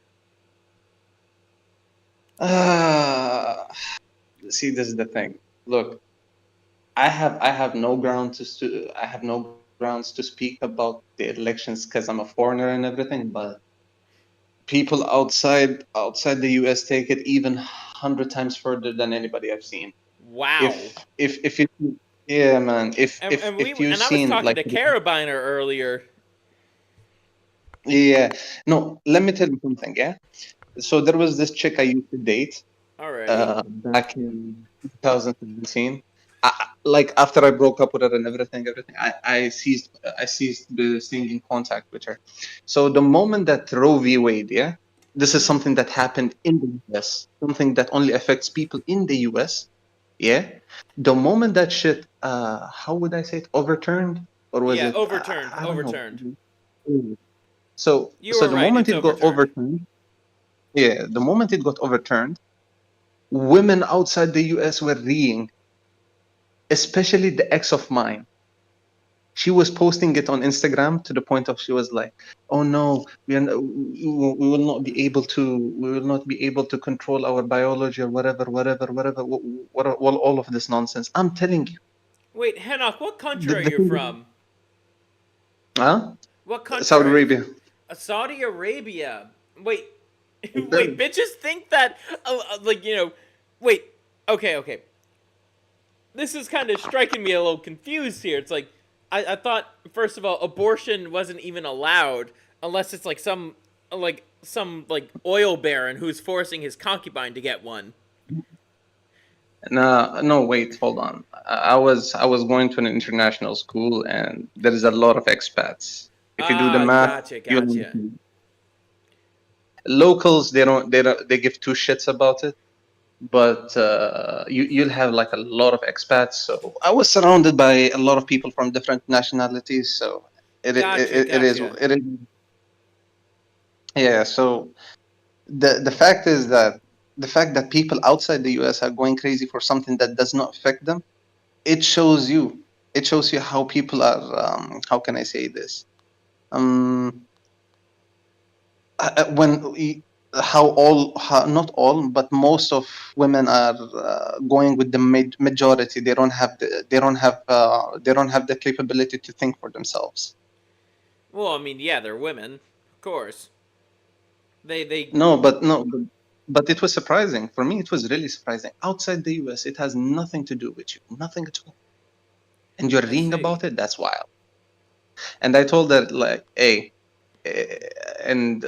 See, this is the thing. Look, I have no grounds to speak about the elections because I'm a foreigner and everything. But people outside the U.S. take it even 100 times further than anybody I've seen. Wow. If you, yeah, man. If And you've I was seen talking like to Carabiner earlier. yeah, no, let me tell you something. Yeah, so there was this chick I used to date Alrighty. back in 2017. Like after I broke up with her and everything, I ceased staying in contact with her. So the moment that Roe v. Wade, yeah, this is something that happened in the US, something that only affects people in the US, yeah. The moment that shit, how would I say it, overturned, or was Yeah, it? overturned. I don't know. Overturned. So You were the right. moment It's it got overturned. overturned, yeah, the moment it got overturned, women outside the US were reeing, especially the ex of mine. She was posting it on Instagram to the point of she was like, "Oh no, we will not be able to control our biology or whatever. What all of this nonsense." I'm telling you, Wait, Henok, what country are the you thing, from? huh? What country Saudi are you Arabia. from? Saudi Arabia. Wait, wait, bitches think that, wait, okay. This is kind of striking me a little confused here. It's like, I thought, first of all, abortion wasn't even allowed unless it's like some oil baron who's forcing his concubine to get one. No, no, wait, hold on. I was going to an international school, and there is a lot of expats. If you do the Ah, math, gotcha. locals they give two shits about it, but you'll have like a lot of expats. So I was surrounded by a lot of people from different nationalities. So Gotcha. it is yeah. So the fact is that the fact that people outside the US are going crazy for something that does not affect them, it shows you how people are, how can I say this, when not all, but most of women are going with the majority. They don't have the capability to think for themselves. Well, I mean, yeah, they're women, of course. They No, but it was surprising for me. It was really surprising. Outside the US, it has nothing to do with you, nothing at all, and you're I reading see. about it. That's wild. And I told her like, hey, eh, and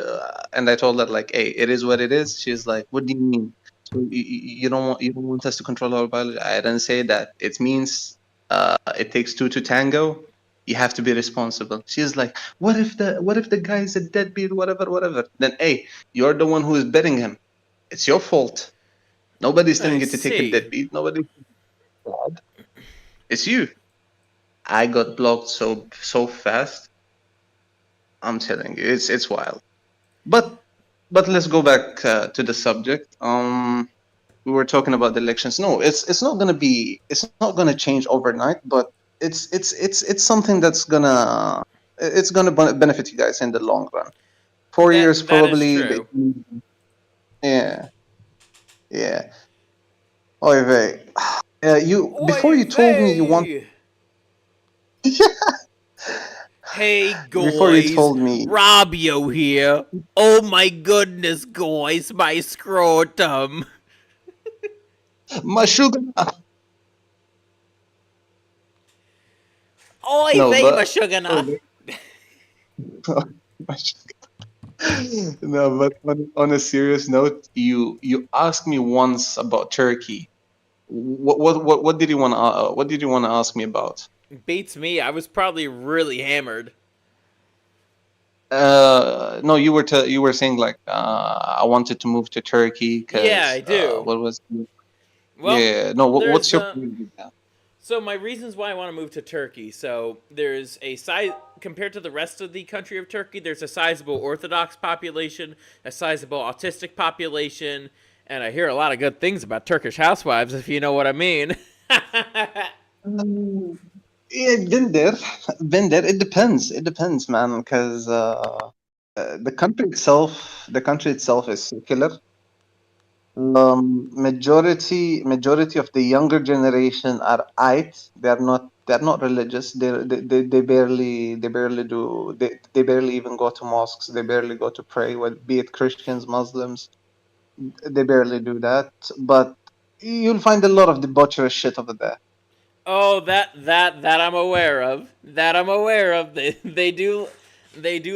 I told her like, hey, it is what it is. She's like, what do you mean? So you don't want us to control our biology? I didn't say that. It means it takes two to tango. You have to be responsible. She's like, what if the guy is a deadbeat, whatever. Then hey, you're the one who is betting him. It's your fault. Nobody's I telling you to take a see. deadbeat. Nobody. It's you. I got blocked so fast. I'm telling you, it's wild. But let's go back to the subject. We were talking about the elections. No, it's not gonna change overnight, but it's something it's gonna benefit you guys in the long run. 4 years That is probably. true. Yeah, yeah. Oy vey. You before Oy you told me you want vey! Hey before you guys, told me Robbio here. Oh my goodness, guys, my scrotum. Mashugana. Oy No, vey, but mashugana. no, but on a serious note, you asked me once about Turkey. What did you want to what did you want to ask me about? Beats me. I was probably really hammered. No, you were saying like I wanted to move to Turkey Yeah, I because do. what was Well, yeah, no, what's there's your point with that? so my reasons why I want to move to Turkey. So there's a size compared to the rest of the country of Turkey. There's a sizable Orthodox population, a sizable autistic population, and I hear a lot of good things about Turkish housewives, if you know what I mean. Yeah, been there, been there. It depends, man, because the country itself is secular. Majority of the younger generation are it. They're not religious. They barely do. They barely even go to mosques. They barely go to pray. Be it Christians, Muslims, they barely do that. But you'll find a lot of debaucherous shit over there. Oh, that I'm aware of. That I'm aware of. They do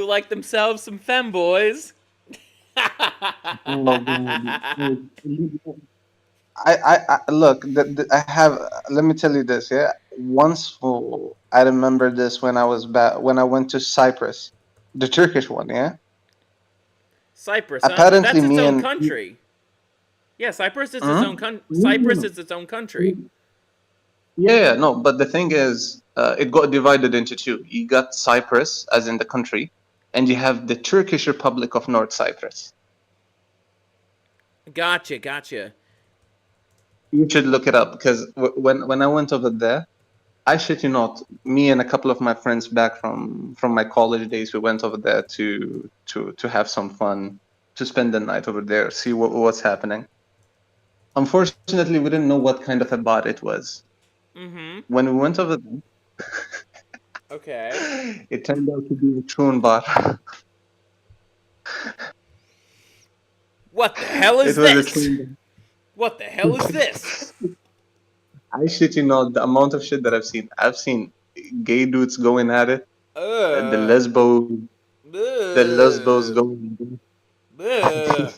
like themselves some femboys. Oh, God. I look. I have. Let me tell you this. Yeah, I remember this when I was back when I went to Cyprus, the Turkish one. Yeah, Cyprus, huh? apparently That's its me own and country. Yeah, Cyprus is its Hmm? own Cyprus is its own country. Yeah, no. But the thing is, it got divided into two. You got Cyprus, as in the country, and you have the Turkish Republic of North Cyprus. Gotcha. You should look it up because when I went over there. I shit you not. Me and a couple of my friends back from my college days, we went over there to have some fun, to spend the night over there, see what's happening. Unfortunately, we didn't know what kind of a bar it was. Mm-hmm. When we went over there, Okay. it turned out to be a troon bar. What the hell It is was a this? troon What the hell is this? bar. I shit you not. The amount of shit that I've seen gay dudes going at it, the Uh. lesbos going. Uh.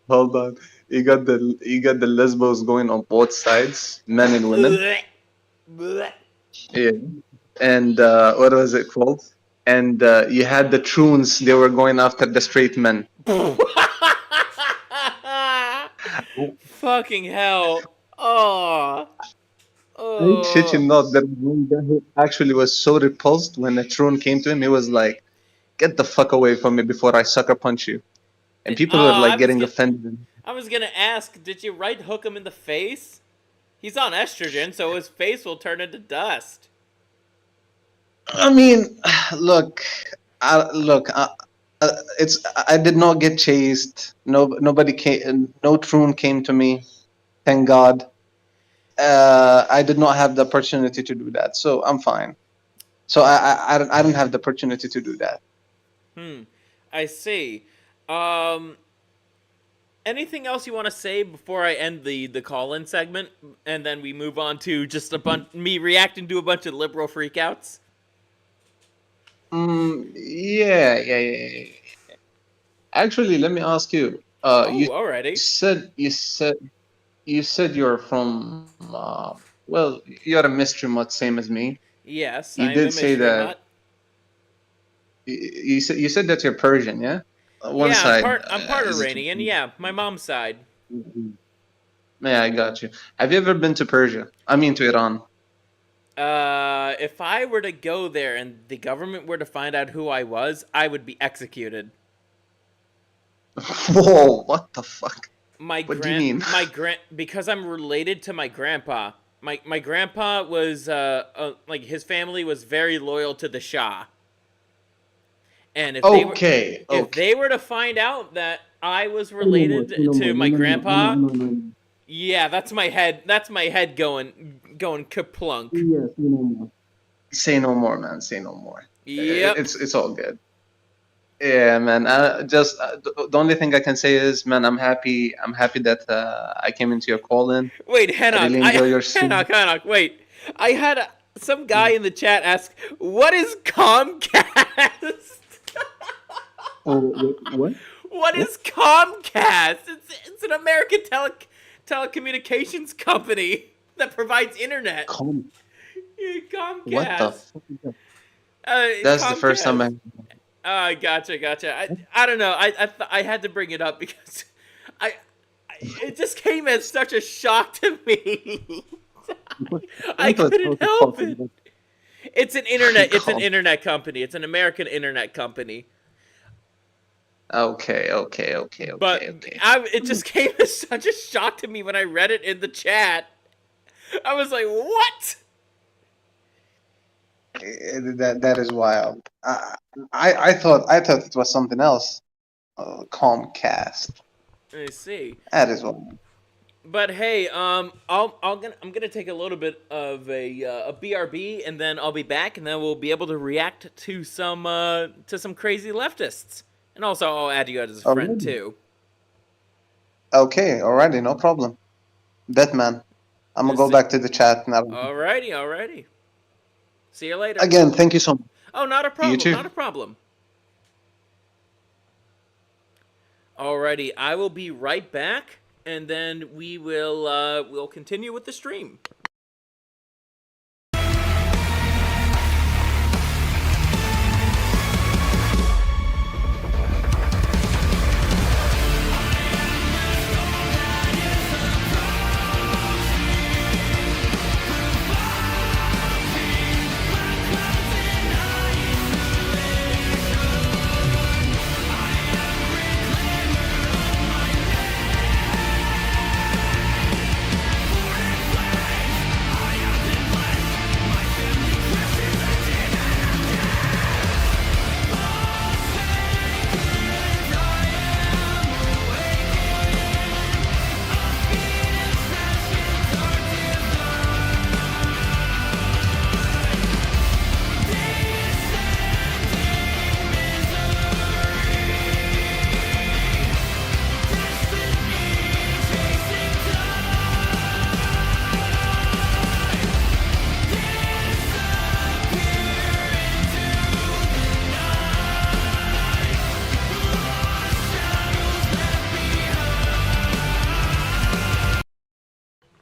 Hold on. You got the lesbos going on both sides, men and women. Yeah. And what was it called? And you had the troons. They were going after the straight men. Fucking hell. Oh. I shit you Oh. not. That one guy who actually was so repulsed when a troon came to him. He was like, "Get the fuck away from me before I sucker punch you." And people were like getting offended. I was gonna ask, did you right hook him in the face? He's on estrogen, so his face will turn into dust. I mean, look, it's I did not get chased. Nobody came. No troon came to me. Thank God. I did not have the opportunity to do that, so I'm fine. So I don't have the opportunity to do that. I see. Anything else you want to say before I end the call-in segment, and then we move on to just me reacting to a bunch of liberal freakouts? Yeah. Actually, let me ask you. Alrighty. You said you're from. Well, you're a mystery mutt, same as me. Yes, You I am a did say mystery that. mutt. You said that you're Persian, yeah? One Yeah, side. I'm part Is it? Iranian. Yeah, my mom's side. Yeah, I got you. Have you ever been to Persia? I mean, to Iran. If I were to go there and the government were to find out who I was, I would be executed. Whoa! What the fuck? What do you mean? Because I'm related to my grandpa. My grandpa was like his family was very loyal to the Shah. And if they were to find out that I was related to my grandpa, yeah, that's my head going kaplunk. Yeah, say no more. Say no more, man. Say no more. Yep. It's all good. Yeah, man. The only thing I can say is, man, I'm happy. I'm happy that I came into your call-in. Wait, I Henok, really enjoy your stream. Henok, wait. I had some guy in the chat ask, "What is Comcast?" Oh, what? What is Comcast? It's an American telecommunications company that provides internet. Yeah, Comcast. What the fuck is that? That's the Comcast. first time Gotcha. I don't know. I had to bring it up because it just came as such a shock to me. I couldn't help it. It's an internet company. It's an American internet company. Okay. But it just came as such a shock to me when I read it in the chat. I was like, "What?" That is wild. I thought it was something else. Comcast. I see. That is wild. But hey, I'm gonna take a little bit of a BRB, and then I'll be back, and then we'll be able to react to some crazy leftists, and also I'll add you as a friend too. Okay, alrighty, no problem. Batman, I'm gonna go back to the chat now. Alrighty. See you later. Again, thank you so much. Oh, not a problem. You too. Not a problem. Alrighty, I will be right back, and then we'll continue with the stream.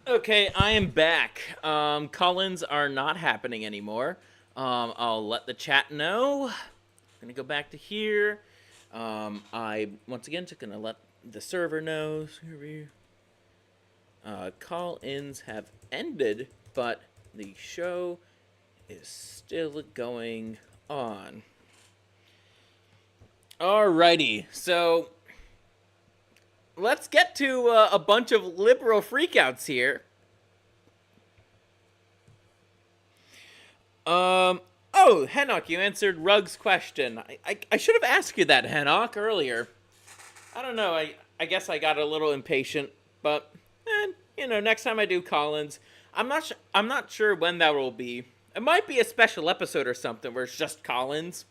Okay, I am back. Call-ins are not happening anymore. I'll let the chat know. I'm gonna go back to here. I once again just gonna let the server know. Call-ins have ended, but the show is still going on. Alrighty, so let's get to a bunch of liberal freakouts here. Oh, Henok, you answered Rug's question. I should have asked you that, Henok, earlier. I don't know, I guess I got a little impatient, but, next time I do Collins, I'm not sure when that will be. It might be a special episode or something where it's just Collins.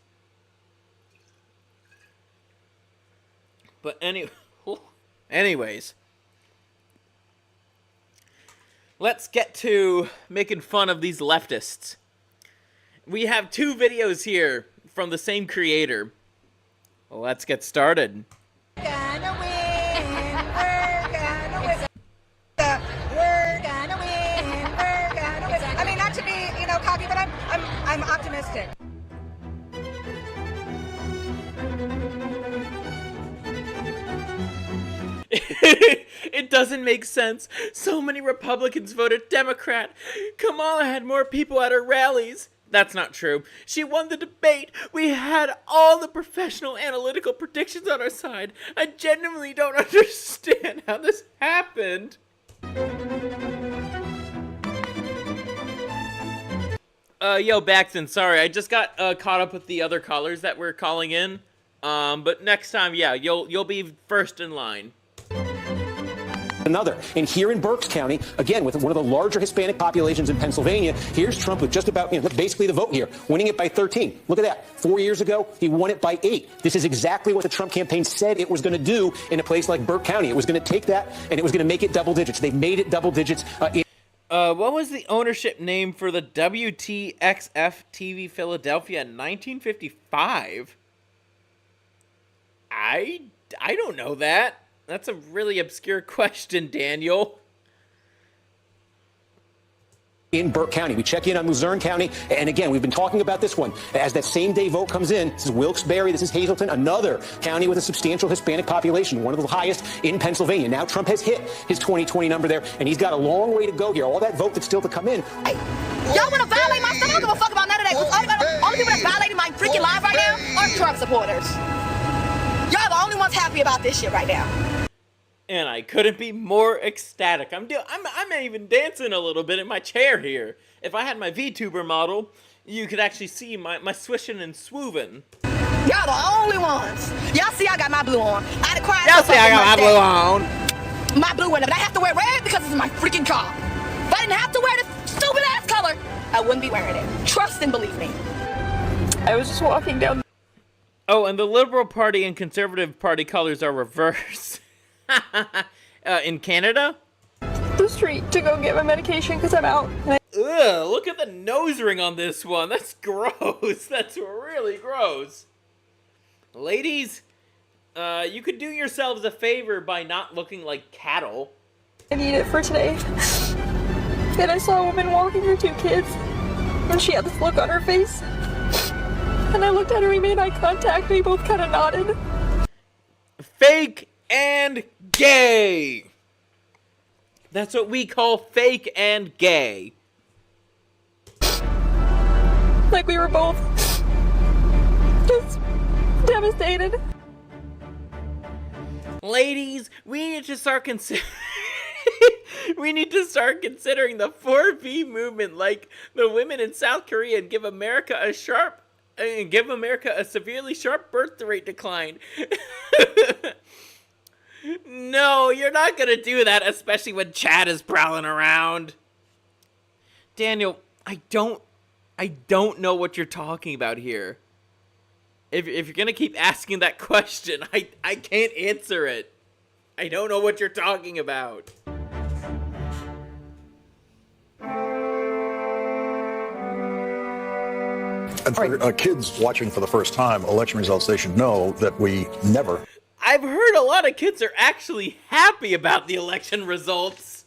But anyways, let's get to making fun of these leftists. We have 2 videos here from the same creator. Well, let's get started. We're gonna win. I mean, not to be, cocky, but I'm optimistic. It doesn't make sense. So many Republicans voted Democrat. Kamala had more people at her rallies. That's not true. She won the debate. We had all the professional analytical predictions on our side. I genuinely don't understand how this happened. Yo, Baxton, sorry. I just got caught up with the other callers that were calling in. But next time, yeah, you'll be first in line. another. And here in Berks County, again, with one of the larger Hispanic populations in Pennsylvania, here's Trump with just about, basically the vote here, winning it by 13. Look at that. 4 years ago, he won it by 8. This is exactly what the Trump campaign said it was going to do in a place like Burke County. It was going to take that and it was going to make it double digits. They made it double digits. What was the ownership name for the WTXF TV Philadelphia in 1955? I don't know that. That's a really obscure question, Daniel. In Burke County. We check in on Luzerne County, and again, we've been talking about this one. As that same day vote comes in, this is Wilkes-Barre, this is Hazleton, another county with a substantial Hispanic population, one of the highest in Pennsylvania. Now Trump has hit his 2020 number there, and he's got a long way to go here. All that vote that's still to come in. Hey, y'all want to violate my stuff? I don't give a fuck about none of that. Only people that's violating my freaking life right now are Trump supporters. Y'all the only ones happy about this shit right now. And I couldn't be more ecstatic. I'm even dancing a little bit in my chair here. If I had my VTuber model, you could actually see my swishing and swooving. Y'all the only ones. Y'all see I got my blue on. I'd have cried. Y'all see I got my blue on. My blue one, but I have to wear red because it's my freaking car. If I didn't have to wear this stupid ass color, I wouldn't be wearing it. Trust and believe me. I was just walking down. Oh, and the Liberal Party and Conservative Party colors are reversed. In Canada? The street to go get my medication because I'm out. Ugh, look at the nose ring on this one. That's gross. That's really gross. Ladies, you could do yourselves a favor by not looking like cattle. I need it for today. And I saw a woman walking her 2 kids, and she had this look on her face. And I looked at her, we made eye contact, we both kind of nodded. Fake and gay. That's what we call fake and gay. Like we were both just devastated. Ladies, we need to start we need to start considering the 4B movement like the women in South Korea and give America a severely sharp birth rate decline. No, you're not gonna do that, especially when Chad is prowling around. Daniel, I don't know what you're talking about here. If you're gonna keep asking that question, I can't answer it. I don't know what you're talking about. And for kids watching for the first time, election results, they should know that we never... I've heard a lot of kids are actually happy about the election results.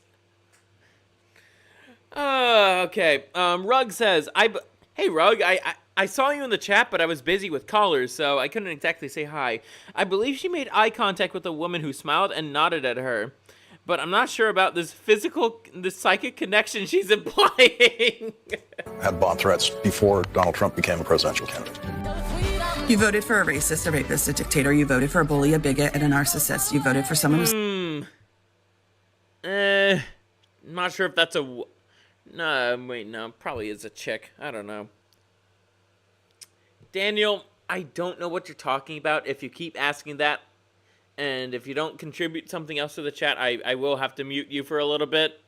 Okay. Rug says, hey Rug, I saw you in the chat, but I was busy with callers, so I couldn't exactly say hi. I believe she made eye contact with a woman who smiled and nodded at her, but I'm not sure about this psychic connection she's implying. Had bomb threats before Donald Trump became a presidential candidate. You voted for a racist, a rapist, a dictator. You voted for a bully, a bigot, and a narcissist. You voted for someone who's... Not sure if that's a... No, wait, no. Probably is a chick. I don't know. Daniel, I don't know what you're talking about. If you keep asking that, and if you don't contribute something else to the chat, I will have to mute you for a little bit.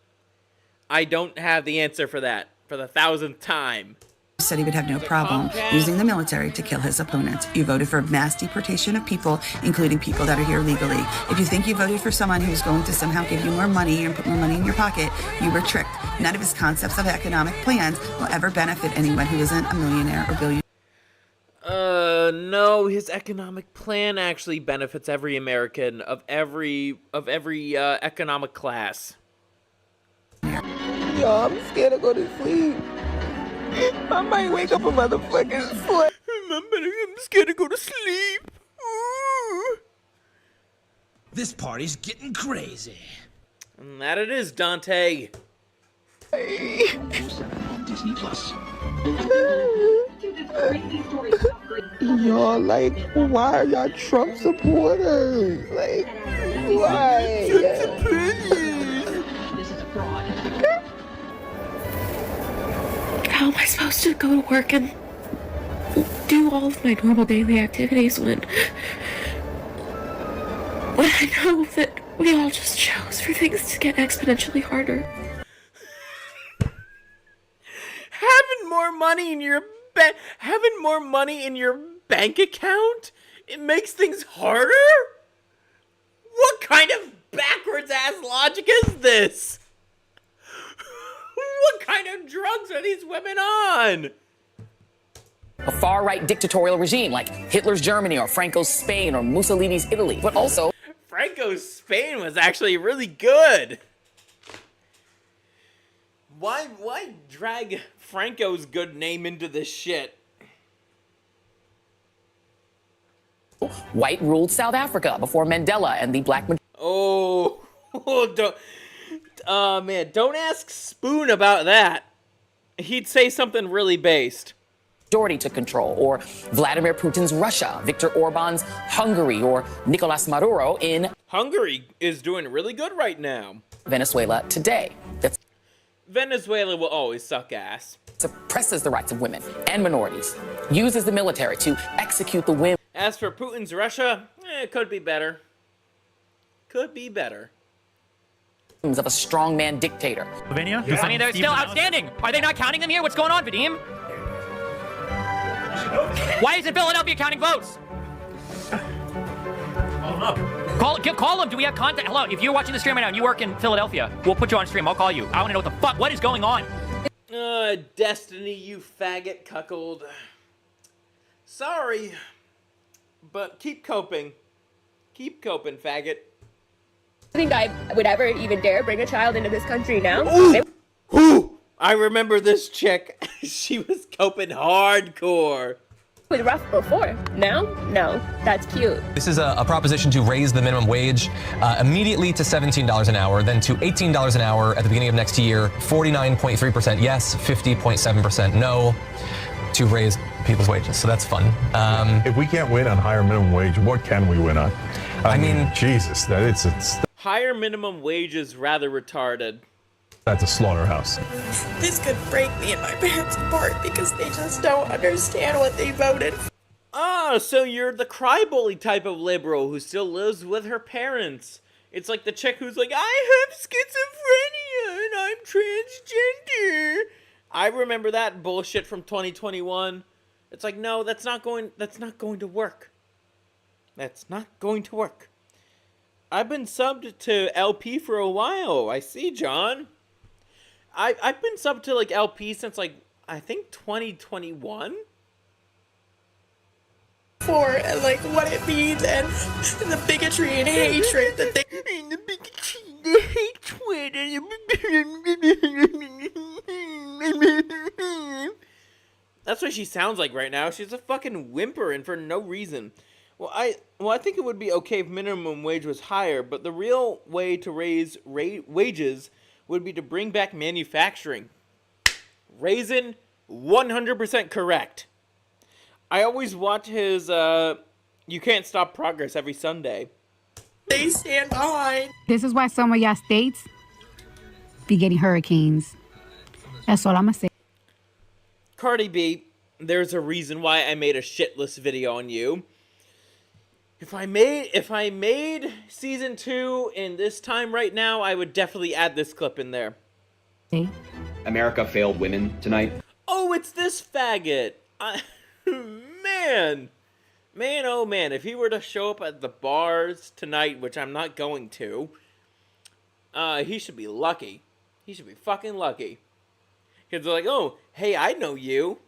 I don't have the answer for that, for the 1,000th time. Said he would have no problem using the military to kill his opponents. You voted for mass deportation of people, including people that are here legally. If you think you voted for someone who's going to somehow give you more money and put more money in your pocket, you were tricked. None of his concepts of economic plans will ever benefit anyone who isn't a millionaire or billionaire. No, his economic plan actually benefits every American of every economic class. Yo, I'm scared to go to sleep. I might wake up a motherfucking slut. I'm scared to go to sleep. Ooh. This party's getting crazy. And that it is, Dante. Disney Plus. Y'all, like, why are y'all Trump supporters? Like, why? How am I supposed to go to work and do all of my normal daily activities when But I know that we all just chose for things to get exponentially harder. Having more money in your bank account, it makes things harder? What kind of backwards ass logic is this? What kind of drugs are these women on? A far-right dictatorial regime like Hitler's Germany or Franco's Spain or Mussolini's Italy, but also Franco's Spain was actually really good. Why drag Franco's good name into this shit? white-ruled South Africa before Mandela and the black... Oh, man, don't ask Spoon about that. He'd say something really based. Majority took control, or Vladimir Putin's Russia, Viktor Orban's Hungary, or Nicolas Maduro in... Hungary is doing really good right now. Venezuela today. That's Venezuela will always suck ass. Suppresses the rights of women and minorities, uses the military to execute the whim. As for Putin's Russia, it could be better. Could be better. Of a strongman dictator. Slovenia? I mean, they're still outstanding. Are they not counting them here? What's going on, Vadim? Why isn't Philadelphia counting votes? Call them. Do we have contact? Hello, if you're watching the stream right now and you work in Philadelphia, we'll put you on stream. I'll call you. I want to know what the fuck. What is going on? Destiny, you faggot cuckold. Sorry, but keep coping. Keep coping, faggot. I think I would ever even dare bring a child into this country now. Ooh, I remember this chick. She was coping hardcore. It was rough before. Now? No. That's cute. This is a proposition to raise the minimum wage immediately to $17 an hour, then to $18 an hour at the beginning of next year, 49.3% yes, 50.7% no, to raise people's wages. So that's fun. If we can't win on higher minimum wage, what can we win on? I mean, Jesus, it's higher minimum wage is rather retarded. That's a slaughterhouse. This could break me and my parents apart because they just don't understand what they voted. Ah, so you're the crybaby type of liberal who still lives with her parents. It's like the chick who's like, I have schizophrenia and I'm transgender. I remember that bullshit from 2021. It's like, no, that's not going to work. That's not going to work. I've been subbed to LP for a while. I see, John. I've been subbed to like LP since like I think 2021. For and like what it means and the bigotry and hatred that they and the bigotry, the hatred. That's what she sounds like right now. She's a fucking whimpering for no reason. Well, I think it would be okay if minimum wage was higher, but the real way to raise wages would be to bring back manufacturing. Raisin, 100% correct. I always watch his You Can't Stop Progress every Sunday. They stand behind. This is why some of y'all states be getting hurricanes. That's all I'm gonna say. Cardi B, there's a reason why I made a shitless video on you. If I made season 2 in this time right now, I would definitely add this clip in there. America failed women tonight. Oh, it's this faggot. Man, oh man, if he were to show up at the bars tonight, which I'm not going to, he should be lucky. He should be fucking lucky. Because they're like, oh, hey, I know you.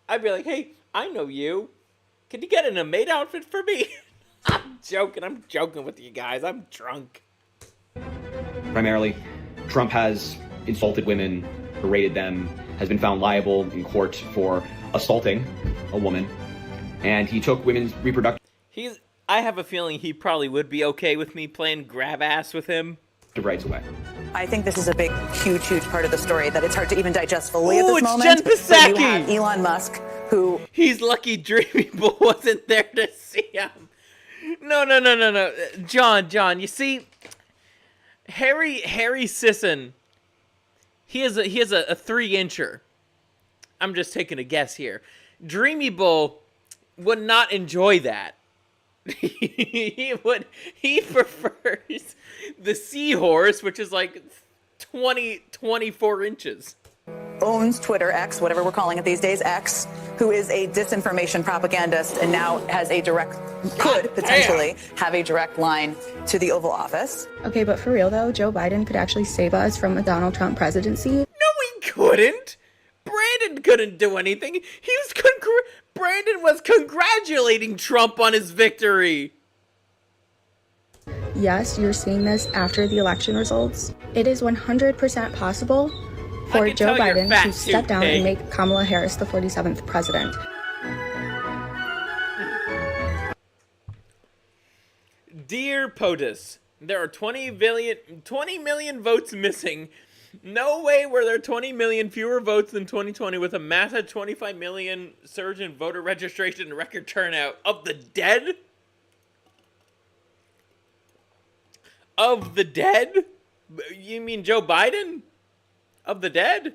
I'd be like, hey, I know you. Could you get in a maid outfit for me? I'm joking with you guys. I'm drunk. Primarily, Trump has insulted women, berated them, has been found liable in court for assaulting a woman, and he took women's reproductive I have a feeling he probably would be okay with me playing grab ass with him. rights away. I think this is a big, huge part of the story that it's hard to even digest fully at this it's moment. Jen Psaki. But you have Elon Musk, who... He's lucky Dreamy Bull wasn't there to see him. No. John, you see, Harry Sisson, he has a 3-incher. I'm just taking a guess here. Dreamy Bull would not enjoy that. he prefers the seahorse, which is like 24 inches. Owns Twitter, X, whatever we're calling it these days, X, who is a disinformation propagandist and now has could potentially have a direct line to the Oval Office. Okay, but for real though, Joe Biden could actually save us from a Donald Trump presidency. No, he couldn't. Brandon couldn't do anything. Brandon was congratulating Trump on his victory. Yes, you're seeing this after the election results. It is 100% possible for Joe Biden to step down and make Kamala Harris the 47th president. Dear POTUS, there are 20 million votes missing. No way were there 20 million fewer votes than 2020 with a massive 25 million surge in voter registration and record turnout. Of the dead? Of the dead? You mean Joe Biden? Of the dead?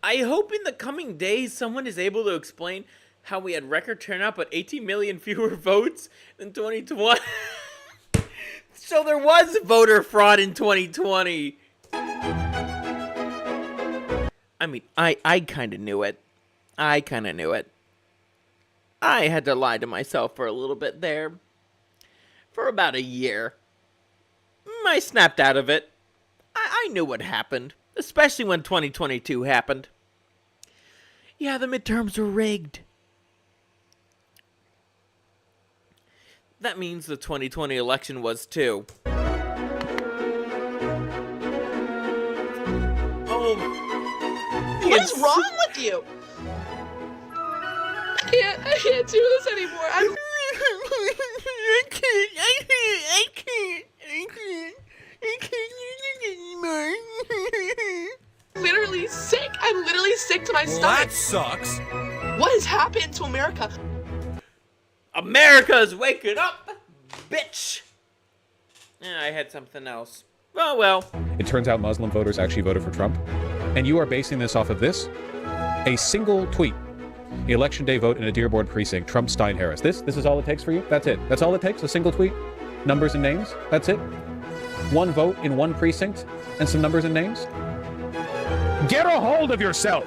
I hope in the coming days someone is able to explain how we had record turnout but 18 million fewer votes than 2020. So there was voter fraud in 2020. I mean, I kind of knew it. I had to lie to myself for a little bit there. For about a year. I snapped out of it. I knew what happened. Especially when 2022 happened. Yeah, the midterms were rigged. That means the 2020 election was too. Oh. What is wrong with you? I can't do this anymore. I can't anymore. Literally sick. I'm literally sick to my stomach. That sucks. What has happened to America? America's waking up, bitch. I had something else. Oh well. It turns out Muslim voters actually voted for Trump. And you are basing this off of this? A single tweet. The election day vote in a Dearborn precinct. Trump, Stein, Harris. This is all it takes for you? That's it. That's all it takes? A single tweet? Numbers and names? That's it? One vote in one precinct and some numbers and names? Get a hold of yourself!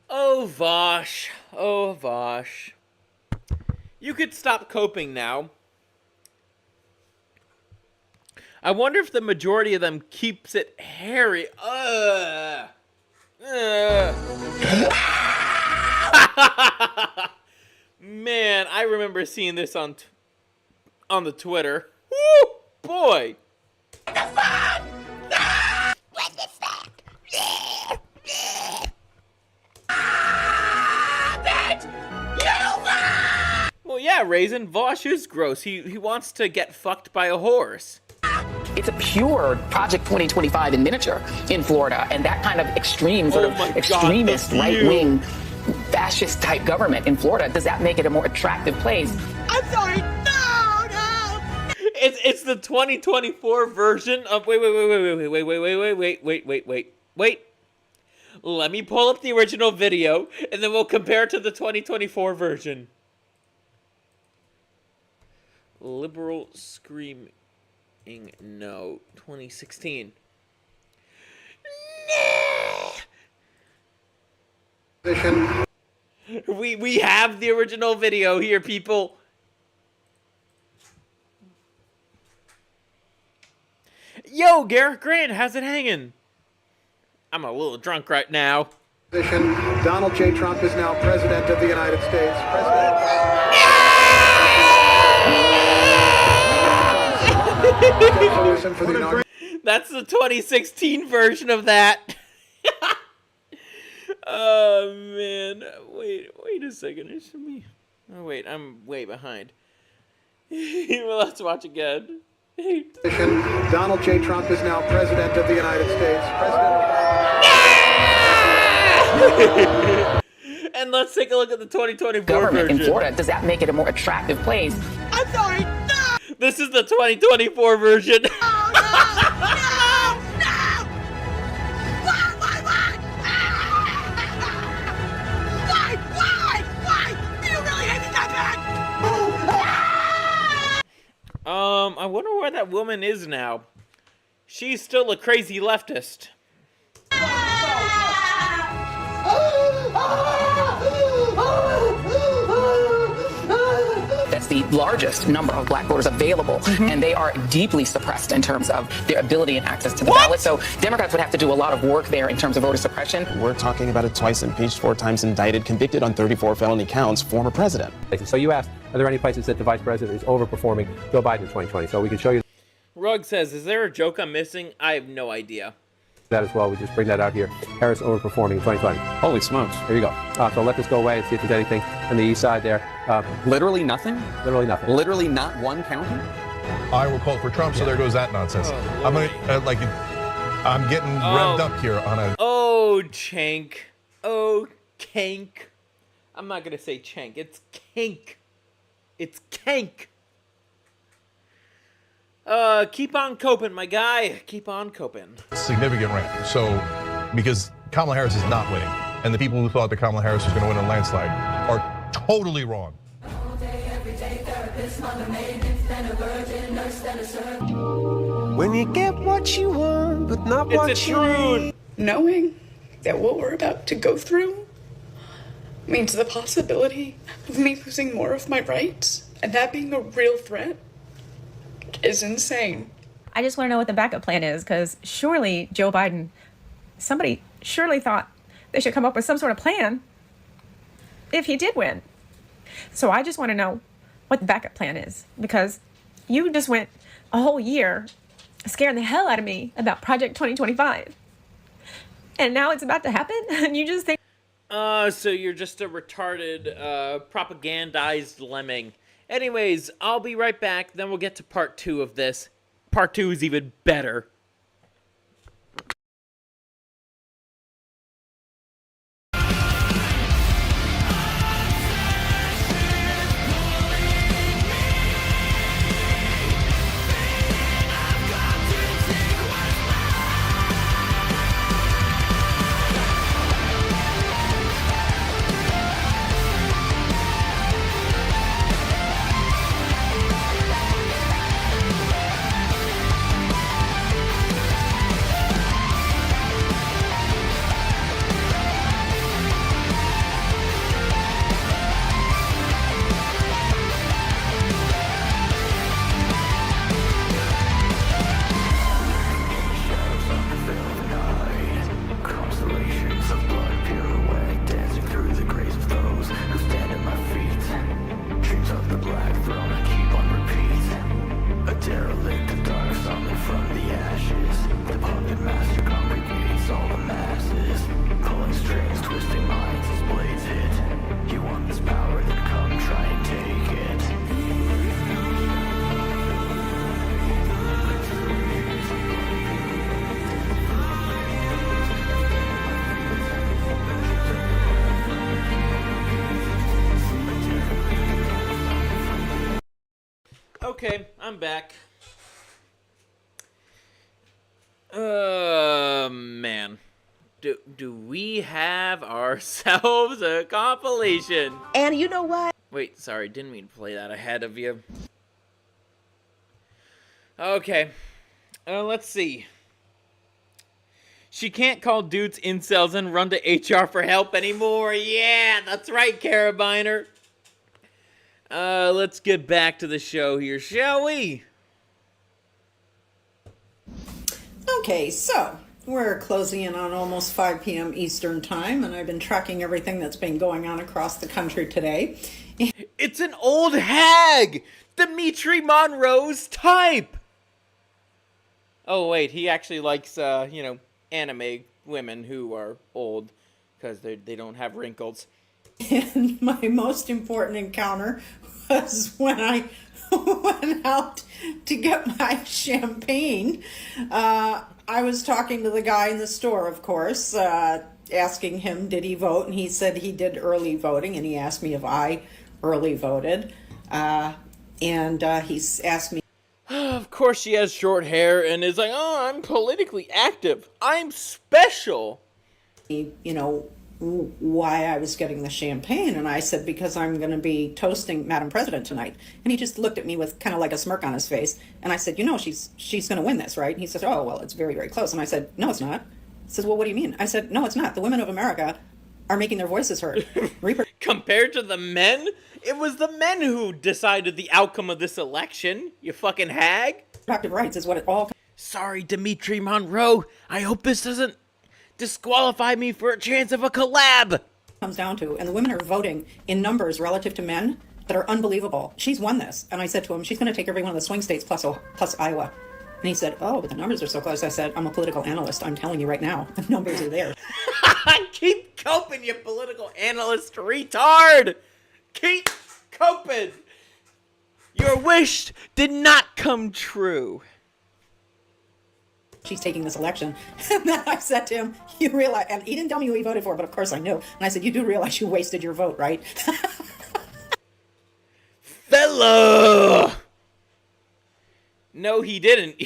Oh, Vosh. Oh, Vosh. You could stop coping now. I wonder if the majority of them keeps it hairy. Man, I remember seeing this on the Twitter. Woo, boy. What the fuck? What the fuck? Well, yeah, Raisin, Vosh is gross. He wants to get fucked by a horse. It's a pure Project 2025 in miniature in Florida, and that kind of extreme, extremist, right-wing, fascist-type government in Florida, does that make it a more attractive place? I'm sorry. No. It's the 2024 version of wait. Let me pull up the original video, and then we'll compare it to the 2024 version. Liberal screaming no. 2016. We have the original video here, people. Yo, Garrett Grant, how's it hanging? I'm a little drunk right now. Donald J. Trump is now President of the United States. That's the 2016 version of that. Oh man, wait a second. It should be. Oh wait, I'm way behind. Well, let's watch again. Donald J. Trump is now President of the United States. And let's take a look at the 2024 government version. In Florida, does that make it a more attractive place? I'm sorry. No. This is the 2024 version. that woman is now. She's still a crazy leftist. That's the largest number of black voters available, and they are deeply suppressed in terms of their ability and access to the ballot. So Democrats would have to do a lot of work there in terms of voter suppression. We're talking about a twice impeached, 4 times indicted, convicted on 34 felony counts, former president. So you asked, are there any places that the vice president is overperforming Joe Biden in 2020? So we can show you Rugg says, is there a joke I'm missing? I have no idea. that as well. We just bring that out here. Harris overperforming in 2020. Holy smokes. There you go. So let this go away and see if there's anything on the east side there. Literally nothing? Literally nothing. Literally not one county? Iowa called for Trump, so there goes that nonsense. I'm gonna, I'm getting revved up here on a... Oh, Chank. Oh, Kank. I'm not gonna say Chank. It's Kank. It's Kank. Keep on coping, my guy. Keep on coping. significant rant. So, because Kamala Harris is not winning, and the people who thought that Kamala Harris was going to win a landslide are totally wrong. When you get what you want, but not what you need. Knowing that what we're about to go through means the possibility of me losing more of my rights and that being a real threat is insane. I just want to know what the backup plan is, because surely Joe Biden, somebody surely thought they should come up with some sort of plan if he did win. So I just want to know what the backup plan is, because you just went a whole year scaring the hell out of me about Project 2025. And now it's about to happen, and you just think... So you're just a retarded, propagandized lemming. Anyways, I'll be right back, then we'll get to part 2 of this. Part 2 is even better. Okay, I'm back. Man. Do we have ourselves a compilation? And you know what? Wait, sorry, didn't mean to play that ahead of you. Okay. Let's see. She can't call dudes incels and run to HR for help anymore. Yeah, that's right, Carabiner. Let's get back to the show here, shall we? Okay, so we're closing in on almost 5 p.m. Eastern time, and I've been tracking everything that's been going on across the country today. It's an old hag! Dimitri Monroe's type! Oh, wait, he actually likes, anime women who are old, because they don't have wrinkles. And my most important encounter was when I went out to get my champagne. I was talking to the guy in the store, of course, asking him, did he vote? And he said he did early voting, and he asked me if I early voted. And he asked me... Of course she has short hair and is like, oh, I'm politically active. I'm special. why I was getting the champagne, and I said, because I'm going to be toasting Madam President tonight. And he just looked at me with kind of like a smirk on his face, and I said, you know, she's going to win this, right? And he says, oh, well, it's very, very close. And I said, no, it's not. He says, well, what do you mean? I said, no, it's not. The women of America are making their voices heard. Compared to the men, it was the men who decided the outcome of this election, you fucking hag. Reproductive rights is what it all... Sorry, Dimitri Monroe. I hope this doesn't disqualify me for a chance of a collab. Comes down to, and the women are voting in numbers relative to men that are unbelievable. She's won this. And I said to him, she's going to take every one of the swing states plus Iowa. And he said, oh, but the numbers are so close. I said, I'm a political analyst. I'm telling you right now, the numbers are there. Keep coping, you political analyst retard. Keep coping. Your wish did not come true. She's taking this election. And then I said to him, you realize, and he didn't tell me who he voted for, but of course I knew. And I said, you do realize you wasted your vote, right? Fella! No, he didn't.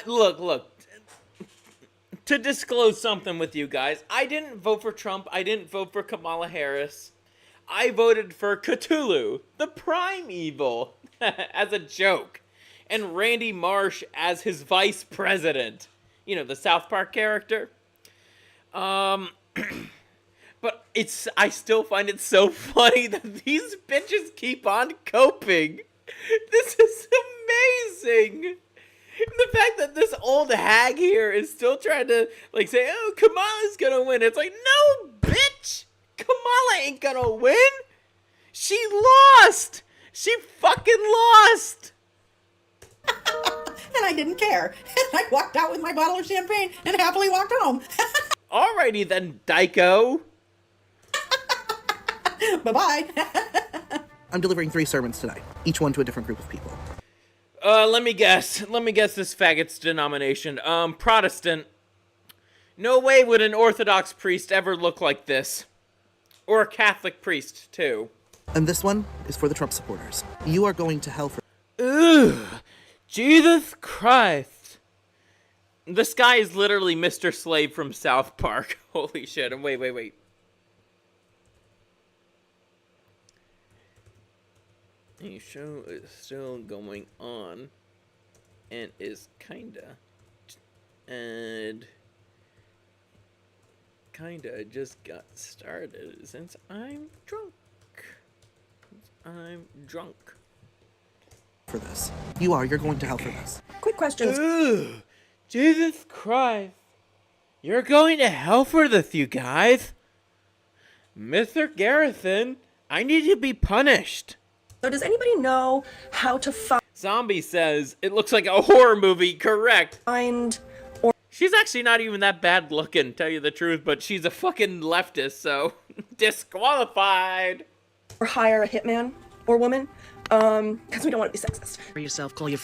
Look. To disclose something with you guys, I didn't vote for Trump. I didn't vote for Kamala Harris. I voted for Cthulhu, the prime evil, as a joke. And Randy Marsh as his vice president. You know, the South Park character. But I still find it so funny that these bitches keep on coping. This is amazing. The fact that this old hag here is still trying to, like, say, oh, Kamala's gonna win. It's like, no, bitch! Kamala ain't gonna win! She lost! She fucking lost! And I didn't care. And I walked out with my bottle of champagne and happily walked home. Alrighty then, Dyko. Bye-bye. I'm delivering 3 sermons tonight, each one to a different group of people. Let me guess this faggot's denomination. Protestant. No way would an Orthodox priest ever look like this. Or a Catholic priest, too. And this one is for the Trump supporters. You are going to hell for... Ugh. Jesus Christ. This guy is literally Mr. Slave from South Park. Holy shit. And wait. The show is still going on. And is kinda just got started since I'm drunk. For this. You're going to hell for this. Quick questions. Ugh. Jesus Christ. You're going to hell for this, you guys. Mr. Garrison, I need to be punished. So does anybody know how to Zombie says, it looks like a horror movie, correct. Or she's actually not even that bad looking, tell you the truth, but she's a fucking leftist, so disqualified. Or hire a hitman or woman, because we don't want to be sexist. For yourself, call your...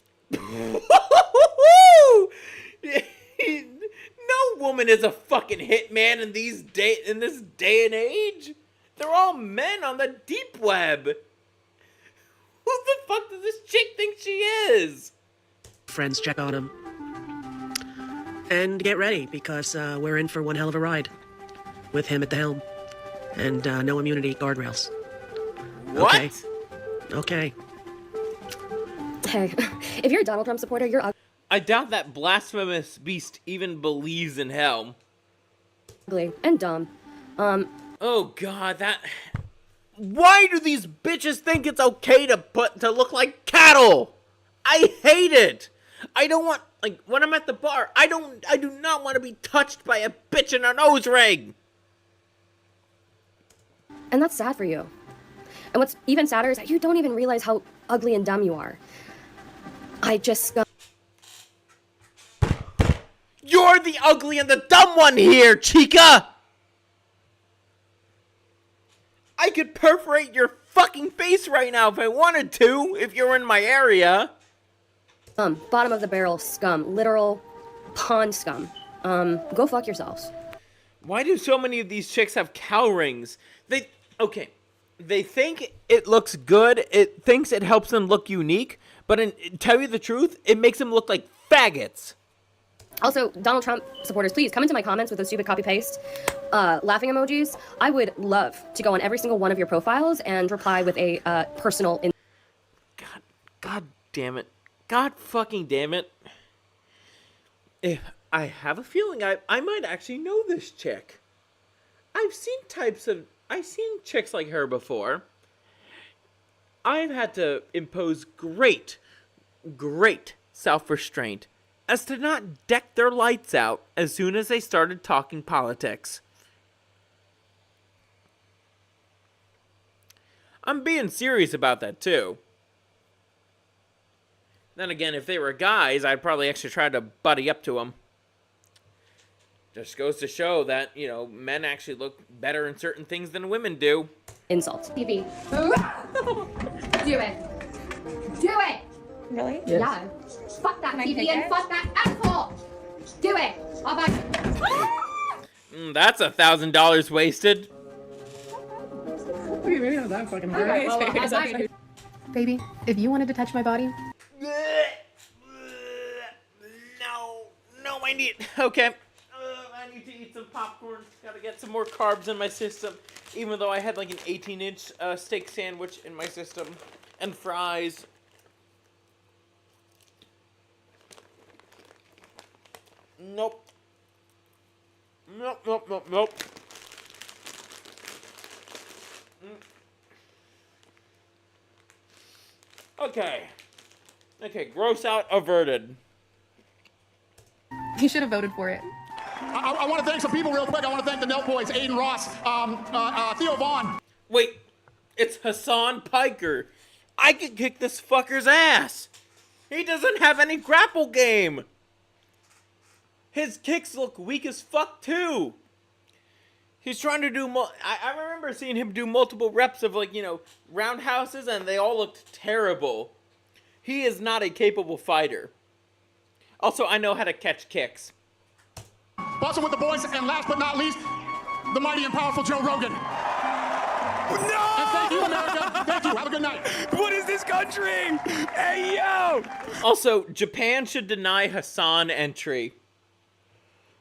No woman is a fucking hitman in this day and age. They're all men on the deep web. Who the fuck does this chick think she is? Friends, check on him. And get ready, because we're in for one hell of a ride. With him at the helm. And no immunity guardrails. What? Okay. Hey, if you're a Donald Trump supporter, you're I doubt that blasphemous beast even believes in hell. ugly and dumb. Oh god, that... Why do these bitches think it's okay to look like cattle? I hate it. I don't want, like, when I'm at the bar, I do not want to be touched by a bitch in a nose ring. And that's sad for you. And what's even sadder is that you don't even realize how ugly and dumb you are. You're the ugly and the dumb one here, chica! I could perforate your fucking face right now if I wanted to, if you're in my area. Bottom of the barrel scum. Literal pond scum. Go fuck yourselves. Why do so many of these chicks have cow rings? They think it looks good, it thinks it helps them look unique, but tell you the truth, it makes them look like faggots. Also, Donald Trump supporters, please come into my comments with those stupid copy-paste laughing emojis. I would love to go on every single one of your profiles and reply with a personal... God damn it. God fucking damn it. I have a feeling I might actually know this chick. I've seen chicks like her before. I've had to impose great self-restraint as to not deck their lights out as soon as they started talking politics. I'm being serious about that too. Then again, if they were guys, I'd probably actually try to buddy up to them. Just goes to show that, you know, men actually look better in certain things than women do. Insult. TV. Do it. Do it. Really? Yes. Yeah. Fuck that TV and fuck that asshole. Do it. That's $1,000 wasted. Okay, maybe not that fucking bad. Baby, if you wanted to touch my body. No, I need... Okay. I need to eat some popcorn. Gotta get some more carbs in my system. Even though I had like an 18-inch steak sandwich in my system. And fries. Nope. Nope. Okay, gross out averted. You should have voted for it. I want to thank some people real quick. I want to thank the Nelt Boys, Aiden Ross, Theo Vaughn. Wait, it's Hassan Piker. I could kick this fucker's ass. He doesn't have any grapple game. His kicks look weak as fuck too. He's trying to do I remember seeing him do multiple reps of, like, you know, roundhouses, and they all looked terrible. He is not a capable fighter. Also, I know how to catch kicks. Also with the boys, and last but not least, the mighty and powerful Joe Rogan. No! And thank you, America. Thank you. Have a good night. What is this country? Hey, yo! Also, Japan should deny Hassan entry.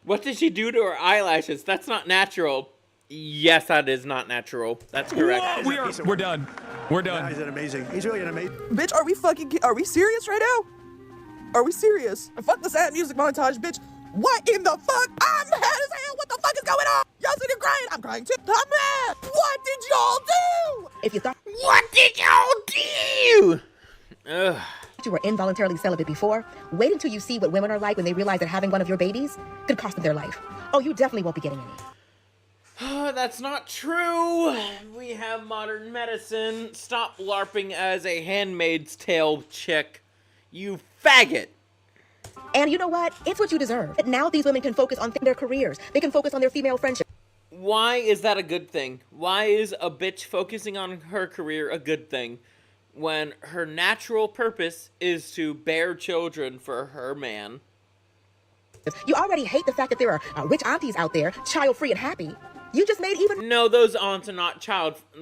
What did she do to her eyelashes? That's not natural. Yes, that is not natural. That's correct. Whoa, we're done. We're done. Yeah, he's amazing. He's really an amazing. Bitch, are we serious right now? Are we serious? Fuck the sad music montage, bitch. What in the fuck? I'm mad as hell. What the fuck is going on? Y'all sitting here crying. I'm crying too. I'm mad. What did y'all do? If you thought, what did y'all do? Ugh. You were involuntarily celibate before, wait until you see what women are like when they realize that having one of your babies could cost them their life. Oh, you definitely won't be getting any. That's not true. We have modern medicine. Stop LARPing as a Handmaid's Tale chick. You faggot. And you know what? It's what you deserve. Now these women can focus on their careers. They can focus on their female friendship. Why is that a good thing? Why is a bitch focusing on her career a good thing when her natural purpose is to bear children for her man? You already hate the fact that there are rich aunties out there, child-free and happy. You just made even... No, those aunts are not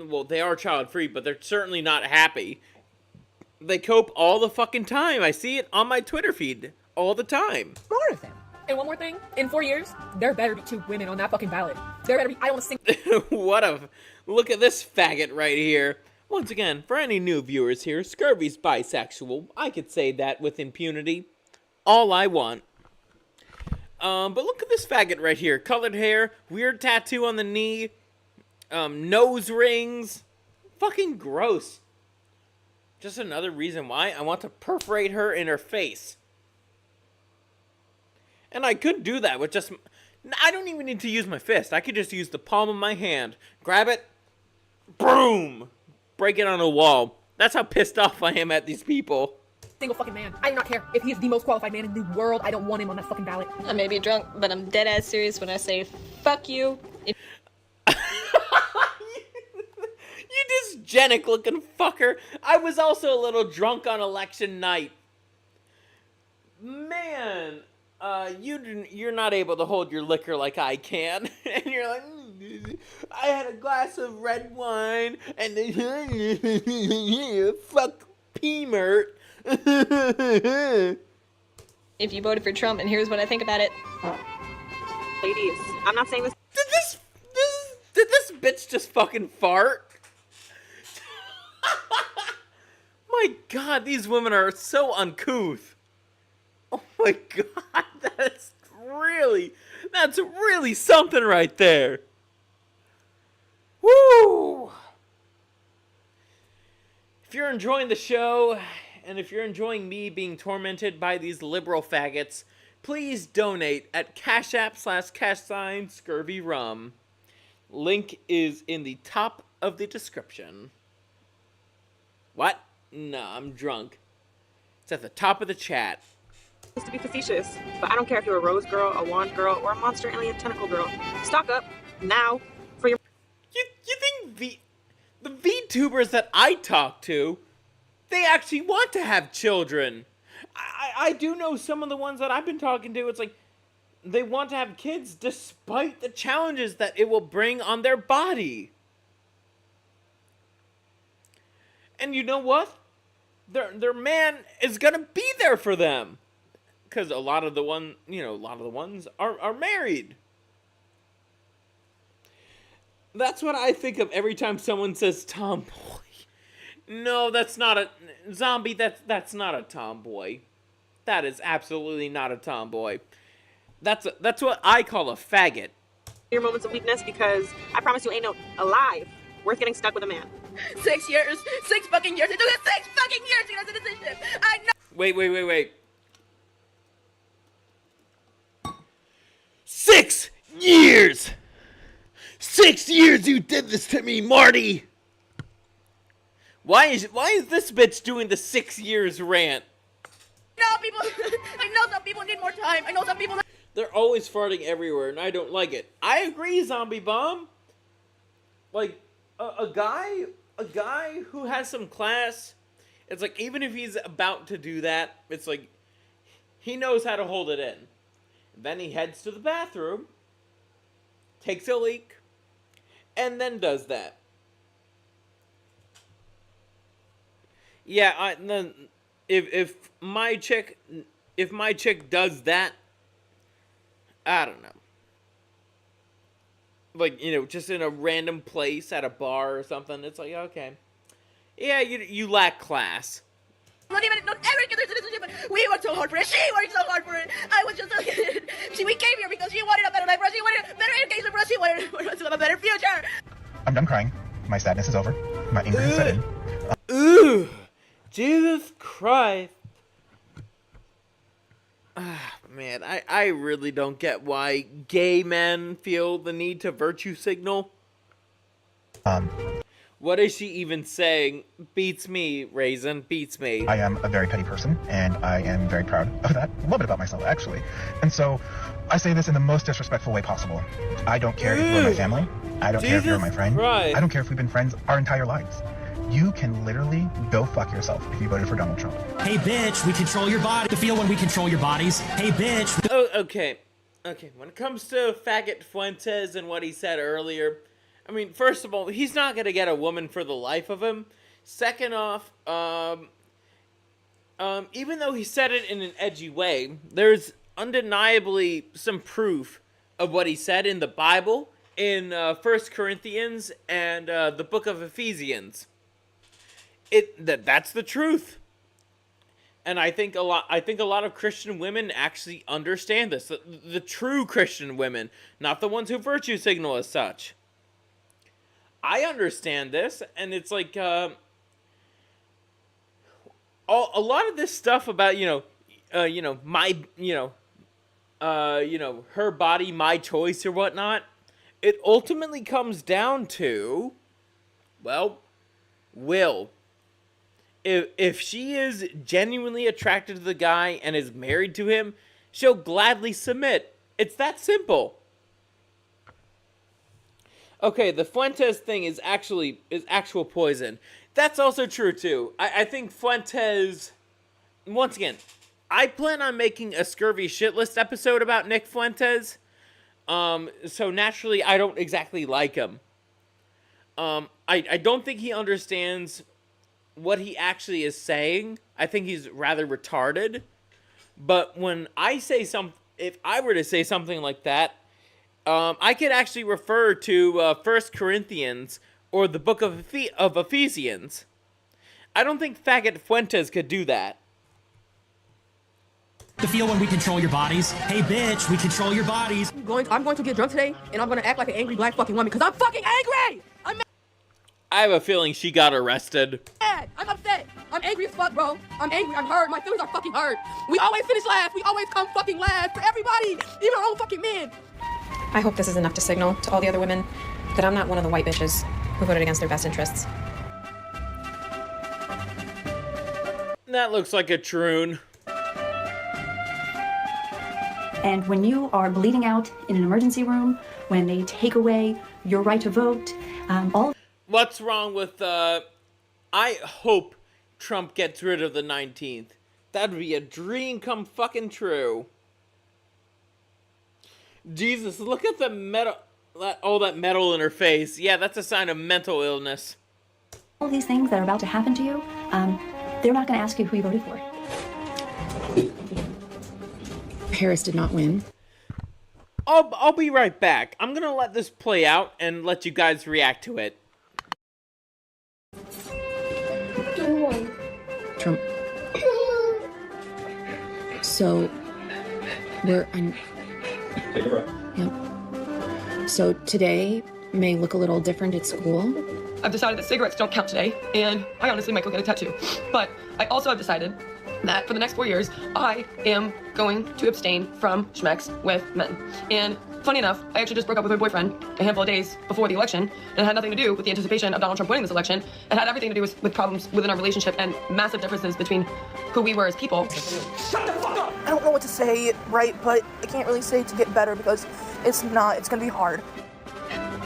well, they are child-free, but they're certainly not happy. They cope all the fucking time. I see it on my Twitter feed all the time. More of them. And one more thing, in 4 years, there better be 2 women on that fucking ballot. There better be, I don't think... Look at this faggot right here. Once again, for any new viewers here, Scurvy's bisexual. I could say that with impunity. All I want. But look at this faggot right here. Colored hair, weird tattoo on the knee, nose rings. Fucking gross. Just another reason why I want to perforate her in her face. And I could do that with just... I don't even need to use my fist. I could just use the palm of my hand. Grab it. Boom. Break it on a wall. That's how pissed off I am at these people. Single fucking man. I do not care if he is the most qualified man in the world. I don't want him on that fucking ballot. I may be drunk, but I'm dead ass serious when I say fuck you. You dysgenic looking fucker. I was also a little drunk on election night. Man, you're not able to hold your liquor like I can. And you're like, I had a glass of red wine and then fuck P-Mert. if you voted for Trump, and here's what I think about it. Ladies, I'm not saying this. Did this bitch just fucking fart? My God, these women are so uncouth. Oh my God, that's really something right there. Woo! If you're enjoying the show, and if you're enjoying me being tormented by these liberal faggots, please donate at cashapp/$ScurvyRum. Link is in the top of the description. What? No, I'm drunk. It's at the top of the chat. To be facetious, but I don't care if you're a rose girl, a wand girl, or a monster alien tentacle girl. Stock up now for your. You think the VTubers that I talk to, they actually want to have children? I do know some of the ones that I've been talking to, it's like they want to have kids despite the challenges that it will bring on their body. And you know what? Their man is gonna be there for them. Because a lot of the ones are married. That's what I think of every time someone says tomboy. No, that's not a zombie. That's not a tomboy. That is absolutely not a tomboy. That's what I call a faggot. Your moments of weakness, because I promise you ain't no alive worth getting stuck with a man. 6 years. 6 fucking years. It took us 6 fucking years to get a citizenship. I know. Wait. 6 years! 6 years you did this to me, Marty! Why is this bitch doing the 6 years rant? No, people. I know some people need more time. I know some people. They're always farting everywhere, and I don't like it. I agree, Zombie Bomb. Like, a guy who has some class, it's like, even if he's about to do that, it's like, he knows how to hold it in. Then he heads to the bathroom, takes a leak, and then does that. Yeah, if my chick does that, I don't know. Like, just in a random place at a bar or something, it's like, okay. Yeah, you lack class. Not ever get their citizenship, but we worked so hard for it. She worked so hard for it. I was just we came here because she wanted a better life for us. She wanted a better education for us. She wanted us to have a better future. I'm done crying. My sadness is over. My anger has set in. Ooh, Jesus Christ. Man, I really don't get why gay men feel the need to virtue signal. What is she even saying? Beats me, Raisin. Beats me. I am a very petty person, and I am very proud of that. I love it about myself, actually. And so, I say this in the most disrespectful way possible. I don't care if you're my family. I don't care if you're my friend. Christ. I don't care if we've been friends our entire lives. You can literally go fuck yourself if you voted for Donald Trump. Hey, bitch, we control your body. The feel when we control your bodies. Hey, bitch. Oh, okay. When it comes to Faggot Fuentes and what he said earlier, I mean, first of all, he's not gonna get a woman for the life of him. Second off, even though he said it in an edgy way, there's undeniably some proof of what he said in the Bible, in 1 Corinthians and the book of Ephesians. That's the truth. And I think a lot of Christian women actually understand this. The true Christian women, not the ones who virtue signal as such. I understand this, and it's like a lot of this stuff about my her body, my choice or whatnot. It ultimately comes down to, well, will. If she is genuinely attracted to the guy and is married to him, she'll gladly submit. It's that simple. Okay, the Fuentes thing is actual poison. That's also true too. I think Fuentes, once again, I plan on making a Scurvy shit list episode about Nick Fuentes. So naturally I don't exactly like him. I don't think he understands what he actually is saying. I think he's rather retarded. But when I say if I were to say something like that, I could actually refer to 1 Corinthians or the book of Ephesians. I don't think Faggot Fuentes could do that. To feel when we control your bodies. Hey, bitch, we control your bodies. I'm going to get drunk today, and I'm going to act like an angry black fucking woman, because I'm fucking angry! I have a feeling she got arrested. Mad! I'm upset! I'm angry as fuck, bro! I'm angry, I'm hurt, my feelings are fucking hurt! We always finish last! We always come fucking last! For everybody! Even our own fucking men! I hope this is enough to signal to all the other women that I'm not one of the white bitches who voted against their best interests. That looks like a troon. And when you are bleeding out in an emergency room, when they take away your right to vote, all... What's wrong with, I hope Trump gets rid of the 19th. That'd be a dream come fucking true. Jesus, look at the metal, all that metal in her face. Yeah, that's a sign of mental illness. All these things that are about to happen to you, they're not going to ask you who you voted for. Harris did not win. I'll be right back. I'm gonna let this play out and let you guys react to it. Trump. So, we're... Yep. So today may look a little different at school. I've decided that cigarettes don't count today, and I honestly might go get a tattoo. But I also have decided that for the next 4 years, I am going to abstain from schmex with men. And funny enough, I actually just broke up with my boyfriend a handful of days before the election, and it had nothing to do with the anticipation of Donald Trump winning this election. It had everything to do with problems within our relationship and massive differences between who we were as people. Shut the fuck up! I don't know what to say, right? But I can't really say to get better because it's gonna be hard.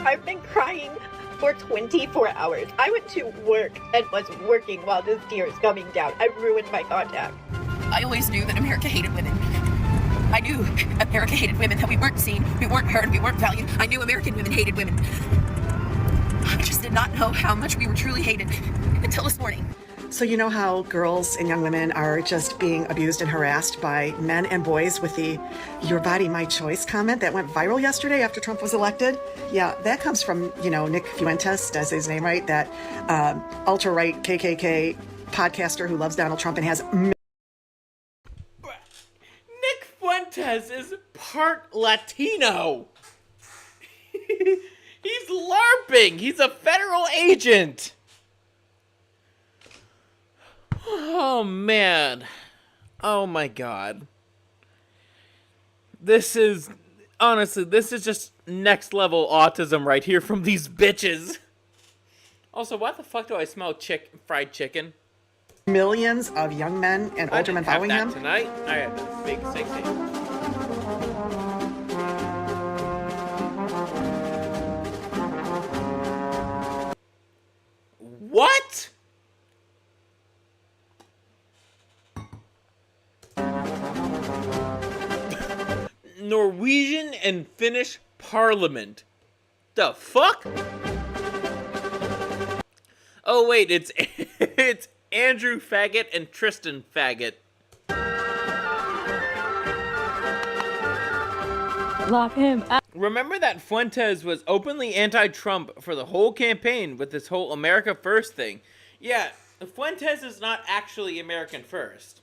I've been crying for 24 hours. I went to work and was working while this tear is coming down. I ruined my contact. I always knew that America hated women. I knew America hated women, that we weren't seen, we weren't heard, we weren't valued. I knew American women hated women. I just did not know how much we were truly hated until this morning. So you know how girls and young women are just being abused and harassed by men and boys with the "your body, my choice" comment that went viral yesterday after Trump was elected? Yeah, that comes from, Nick Fuentes, does his name right, that ultra-right KKK podcaster who loves Donald Trump and has... Nick Fuentes is part Latino. He's LARPing. He's a federal agent. Oh, man. Oh, my God. This is just next level autism right here from these bitches. Also, why the fuck do I smell fried chicken? Millions of young men and older men following him. Tonight, I had a big sexy. What? Norwegian and Finnish parliament. The fuck? Oh wait, it's it's Andrew Faggot and Tristan Faggot. Lock him up. Remember that Fuentes was openly anti-Trump for the whole campaign with this whole America First thing. Yeah, Fuentes is not actually American First.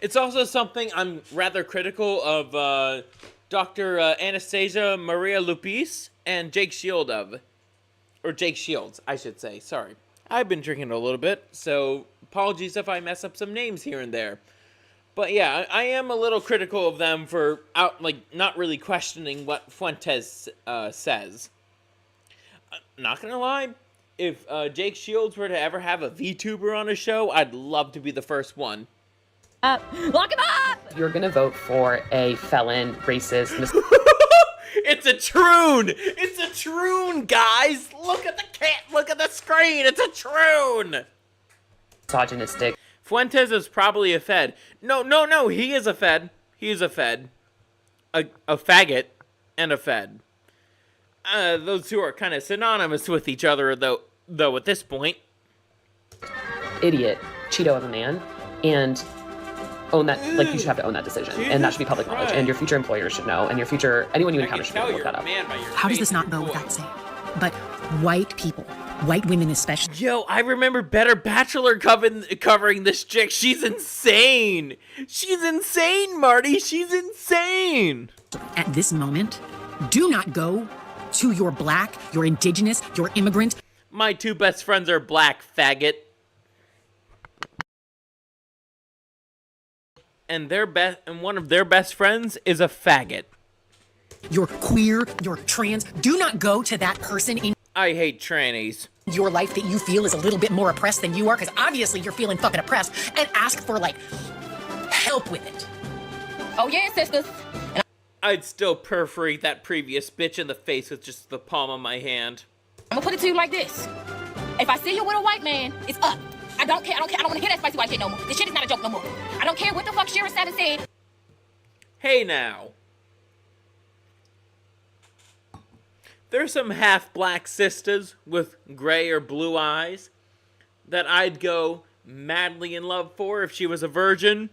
It's also something I'm rather critical of Dr. Anastasia Maria Lupis and Jake Shield of. Or Jake Shields, I should say. Sorry. I've been drinking a little bit, so apologies if I mess up some names here and there. But yeah, I am a little critical of them for not really questioning what Fuentes says. Not gonna lie, if Jake Shields were to ever have a VTuber on a show, I'd love to be the first one. Lock him up! You're gonna vote for a felon, racist, It's a troon! It's a troon, guys! Look at the look at the screen! It's a troon! misogynistic. Fuentes is probably a Fed. No, he is a Fed. He is a Fed. A faggot and a Fed. Those two are kind of synonymous with each other, though at this point. Idiot. Cheeto of a man. And own that, like, you should have to own that decision, and that should be public knowledge, and your future employers should know, and your future, anyone you encounter should be able to look that up. How does this not go without saying? But white people, white women especially. Yo, I remember Better Bachelor covering this chick. She's insane. She's insane, Marty. She's insane. At this moment, do not go to your black, your indigenous, your immigrant. My two best friends are black, faggot. And one of their best friends is a faggot. You're queer, you're trans. Do not go to that person in I hate trannies. Your life that you feel is a little bit more oppressed than you are, because obviously you're feeling fucking oppressed, and ask for, like, help with it. Oh yeah, sisters. I'd still perforate that previous bitch in the face with just the palm of my hand. I'm gonna put it to you like this. If I see you with a white man, it's up. I don't care. I don't want to hear that spicy white shit no more. This shit is not a joke no more. I don't care what the fuck Shira said and said. Hey now. There's some half-black sisters with gray or blue eyes that I'd go madly in love for if she was a virgin.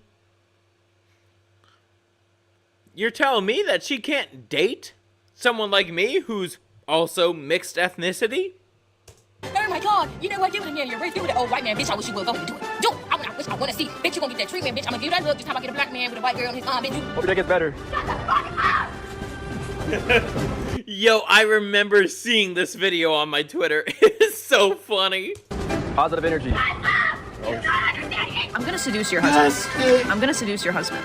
You're telling me that she can't date someone like me who's also mixed ethnicity? Oh my god, you know what? Give it a man your race. Give it an old white man, bitch. I wish you would. Go ahead and do it. Do it. I wish I want to see. Bitch, you gonna get that treatment, bitch. I'm gonna give you that look just how I get a black man with a white girl in his arm, bitch. Hope your day gets better. Yo, I remember seeing this video on my Twitter. It's so funny. Positive energy. I'm gonna seduce your husband. I'm gonna seduce your husband.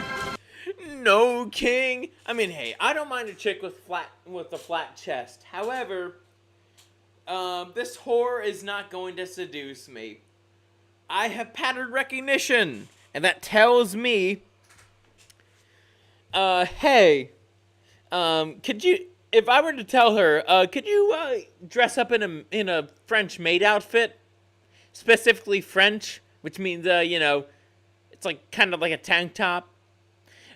No, King. I mean, hey, I don't mind a chick with a flat chest. However, this whore is not going to seduce me. I have pattern recognition, and that tells me, hey, could you, if I were to tell her, could you dress up in a French maid outfit, specifically French, which means you know, it's like kind of like a tank top,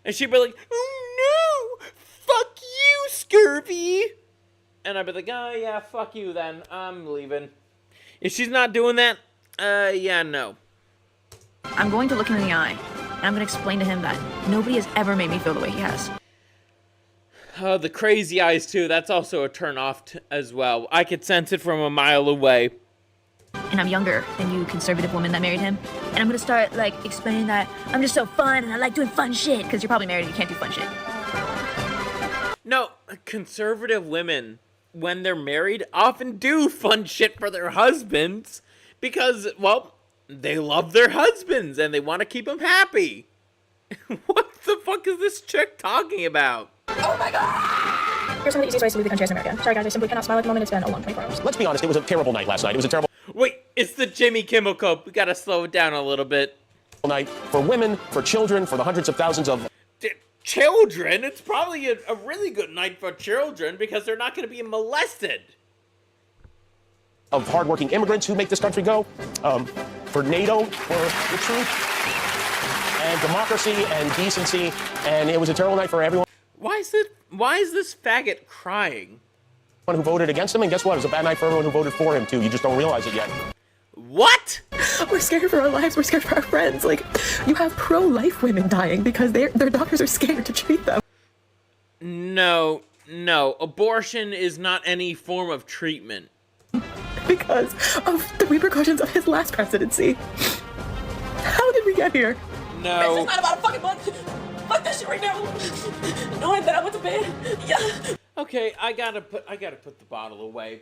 and she'd be like, oh no, fuck you, Scurvy. And I'd be like, oh, yeah, fuck you then. I'm leaving. If she's not doing that, yeah, no. I'm going to look him in the eye, and I'm going to explain to him that nobody has ever made me feel the way he has. The crazy eyes, too. That's also a turn-off as well. I could sense it from a mile away. And I'm younger than you conservative woman that married him. And I'm going to start, like, explaining that I'm just so fun, and I like doing fun shit. Because you're probably married and you can't do fun shit. No, conservative women, when they're married, often do fun shit for their husbands because, well, they love their husbands and they want to keep them happy. What the fuck is this chick talking about? Oh my god! Here's some of the easiest ways to leave the country as America. Sorry guys, I simply cannot smile at the moment. It's been a long 24 hours. Let's be honest, it was a terrible night last night. It was a terrible... Wait, it's the Jimmy Kimmel Cup. We gotta slow it down a little bit. ...night for women, for children, for the hundreds of thousands of... Children? It's probably a really good night for children because they're not going to be molested. ...of hardworking immigrants who make this country go. For NATO, for the truth, and democracy, and decency, and it was a terrible night for everyone. Why is this faggot crying? Who voted against him, and guess what? It was a bad night for everyone who voted for him, too. You just don't realize it yet. What? We're scared for our lives. We're scared for our friends. Like, you have pro-life women dying because their doctors are scared to treat them. No. Abortion is not any form of treatment. Because of the repercussions of his last presidency. How did we get here? No. This is not about a fucking month. Fuck that shit right now. Knowing that I went to bed. Yeah. Okay, I gotta put the bottle away.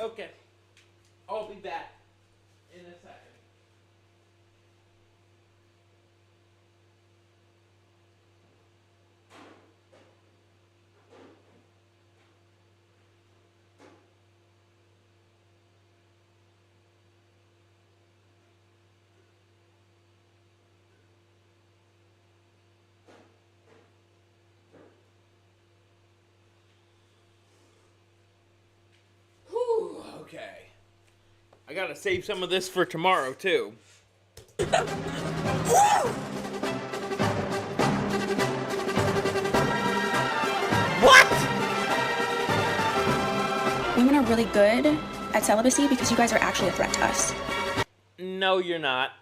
Okay. I'll be back in a second. Whew, okay. I gotta save some of this for tomorrow, too. What? Women are really good at celibacy because you guys are actually a threat to us. No, you're not.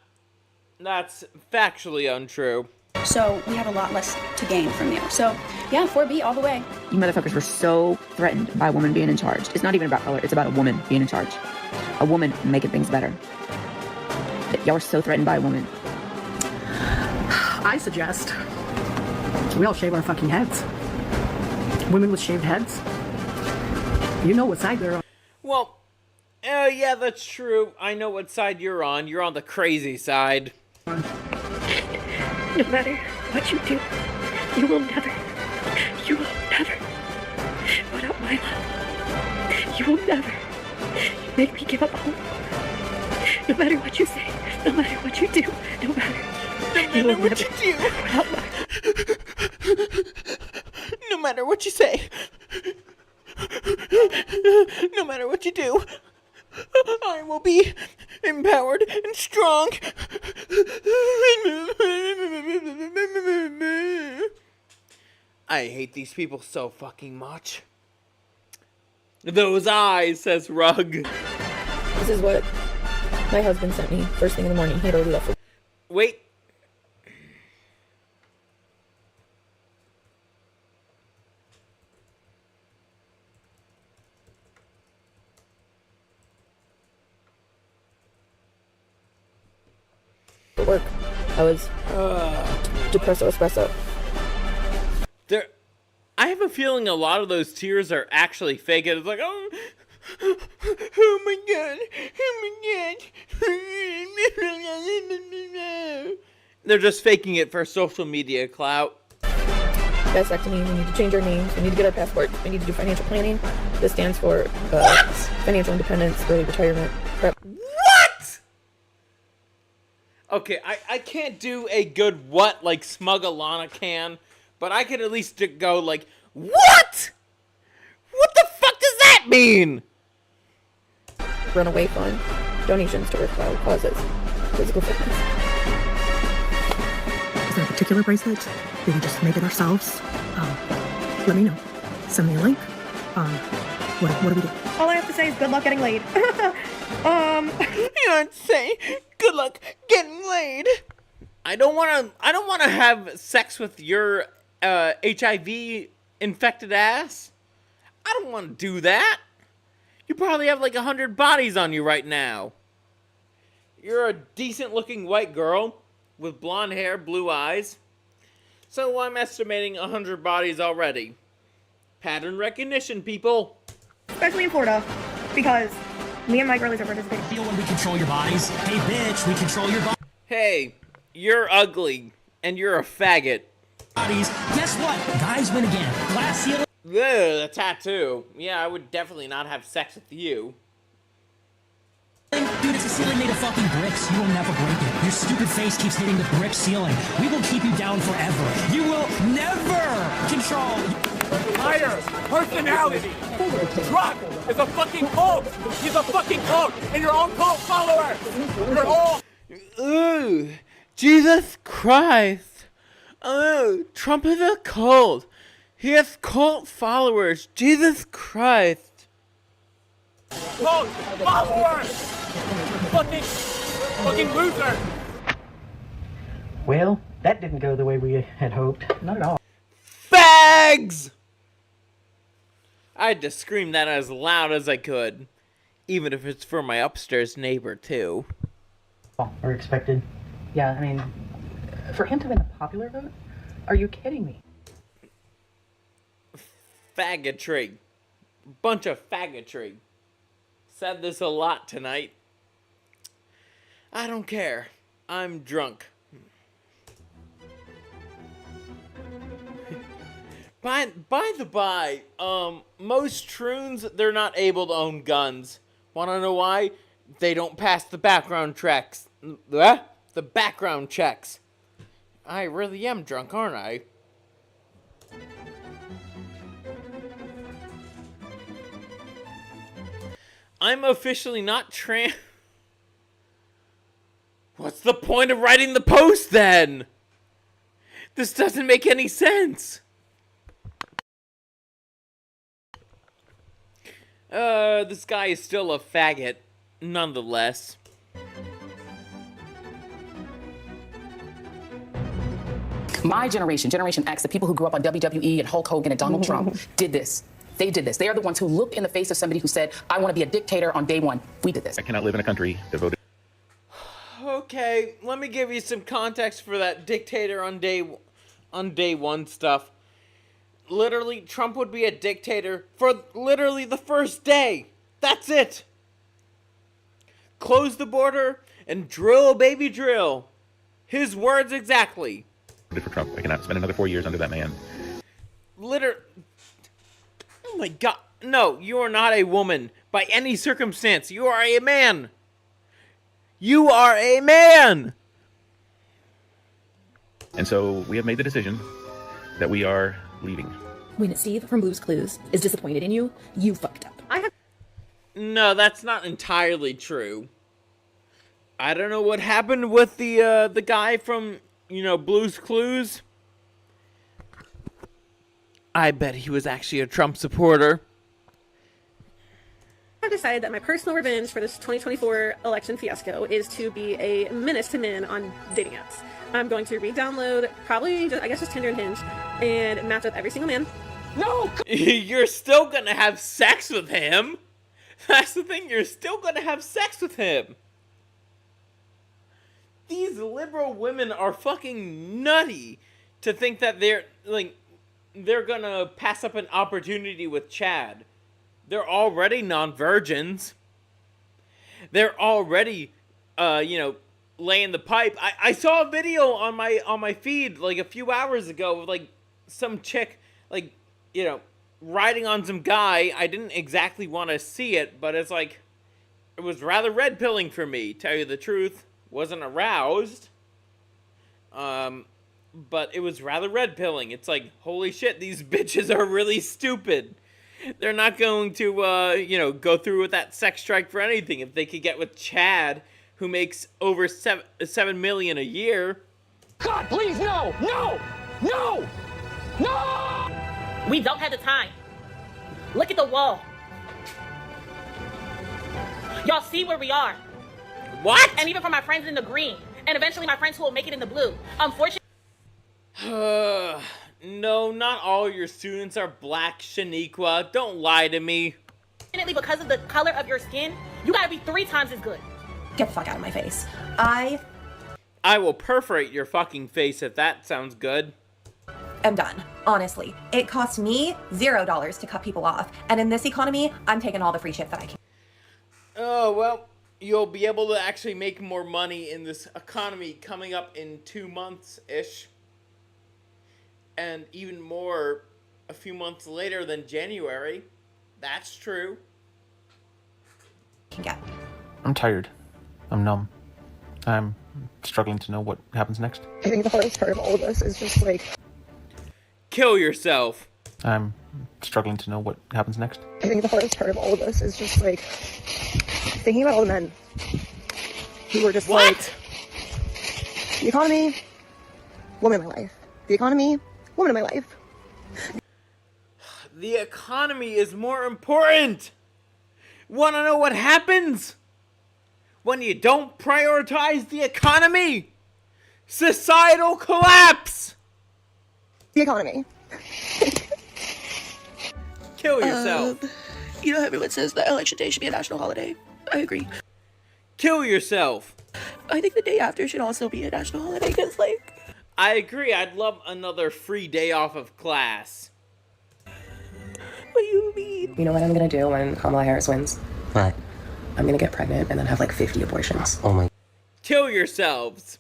That's factually untrue. So we have a lot less to gain from you. So yeah, 4B all the way. You motherfuckers were so threatened by a woman being in charge. It's not even about color. It's about a woman being in charge. A woman making things better. Y'all are so threatened by a woman. I suggest we all shave our fucking heads. Women with shaved heads. You know what side they're on. Well, yeah, that's true. I know what side you're on. You're on the crazy side. No matter what you do, you will never put up my love. You will never make me give up hope. No matter what you say, no matter what you do, no matter what you do. No matter what you say. No matter what you do. I will be empowered and strong. I hate these people so fucking much. Those eyes, says Rug. This is what my husband sent me first thing in the morning. He had already left. Wait. At work, I was depresso espresso. I have a feeling a lot of those tears are actually fake. It's like, oh my god, oh my god. They're just faking it for social media clout. Vasectomy, we need to change our names, we need to get our passports, we need to do financial planning. This stands for financial independence, early retirement, prep. What? Okay, I can't do a good what like Smug Alana can, but I can at least go like, what? What the fuck does that mean? Runaway fund, donations to worthwhile causes, physical fitness. Is there a particular bracelet? Did we just make it ourselves? Let me know. Send me a link. What do we do? All I have to say is good luck getting laid. You don't say good luck getting laid. I don't want to have sex with your HIV infected ass. I don't want to do that. You probably have like 100 bodies on you right now. You're a decent looking white girl with blonde hair, blue eyes. So I'm estimating 100 bodies already. Pattern recognition, people. Especially in Florida, because me and my girlies are participating. Feel when we control your bodies. Hey, bitch, we control your bodies. Hey, you're ugly, and you're a faggot. Guess what? Guys win again. Glass ceiling. Ugh, a tattoo. Yeah, I would definitely not have sex with you. Dude, it's a ceiling made of fucking bricks. You will never break it. Your stupid face keeps hitting the brick ceiling. We will keep you down forever. You will never control. Liar, personality, drug is a fucking cult. He's a fucking cult, and your own cult follower. You're all. Ooh, Jesus Christ. Oh, Trump is a cult. He has cult followers. Jesus Christ. Cult followers. Fucking loser. Well, that didn't go the way we had hoped. Not at all. Fags! I had to scream that as loud as I could. Even if it's for my upstairs neighbor, too. Or expected. Yeah, I mean, for him to win the popular vote? Are you kidding me? Faggotry. Bunch of faggotry. Said this a lot tonight. I don't care. I'm drunk. By the by, most troons, they're not able to own guns. Wanna know why? They don't pass the background checks. The background checks. I really am drunk, aren't I? I'm officially not trans. What's the point of writing the post then? This doesn't make any sense. This guy is still a faggot, nonetheless. My generation, Generation X, the people who grew up on WWE and Hulk Hogan and Donald Trump, did this. They did this. They are the ones who looked in the face of somebody who said, I want to be a dictator on day one. We did this. I cannot live in a country devoted. Okay, let me give you some context for that dictator on day one stuff. Literally, Trump would be a dictator for literally the first day. That's it. Close the border and drill, baby, drill. His words exactly. For Trump, I cannot spend another 4 years under that man. Oh my God. No, you are not a woman by any circumstance. You are a man. You are a man. And so we have made the decision that we are leaving. When Steve from Blue's Clues is disappointed in you, you fucked up. No, that's not entirely true. I don't know what happened with the guy from, Blue's Clues. I bet he was actually a Trump supporter. I've decided that my personal revenge for this 2024 election fiasco is to be a menace to men on dating apps. I'm going to re-download probably, just Tinder and Hinge, and match up every single man. No! You're still gonna have sex with him. That's the thing, you're still gonna have sex with him. These liberal women are fucking nutty to think that they're gonna pass up an opportunity with Chad. They're already non-virgins. They're already, laying the pipe. I saw a video on my feed a few hours ago of some chick riding on some guy. I didn't exactly want to see it, but it was rather red pilling for me. Tell you the truth, wasn't aroused. But it was rather red pilling. It's holy shit, these bitches are really stupid. They're not going to, go through with that sex strike for anything. If they could get with Chad, who makes over $7 million a year. God, please, no! No! No! No! We don't have the time. Look at the wall. Y'all see where we are. What? And even for my friends in the green. And eventually my friends who will make it in the blue. Unfortunately. No, not all your students are black, Shaniqua. Don't lie to me. Because of the color of your skin, you gotta be 3 times as good. Get the fuck out of my face. I will perforate your fucking face if that sounds good. I'm done. Honestly, it costs me $0 to cut people off. And in this economy, I'm taking all the free shit that I can. Oh, well, you'll be able to actually make more money in this economy coming up in 2 months-ish. And even more a few months later than January. That's true. I'm tired. I'm numb. I'm struggling to know what happens next. I think the hardest part of all of this is just kill yourself. I'm struggling to know what happens next. I think the hardest part of all of this is just thinking about all the men who were just the economy, woman in my life. The economy, woman in my life. The economy is more important. Wanna know what happens when you don't prioritize the economy? Societal collapse. The economy. Kill yourself. Everyone says that election day should be a national holiday. I agree. Kill yourself. I think the day after should also be a national holiday because, I agree. I'd love another free day off of class. What do you mean? You know what I'm gonna do when Kamala Harris wins? What? I'm gonna get pregnant and then have 50 abortions. Oh my. Kill yourselves.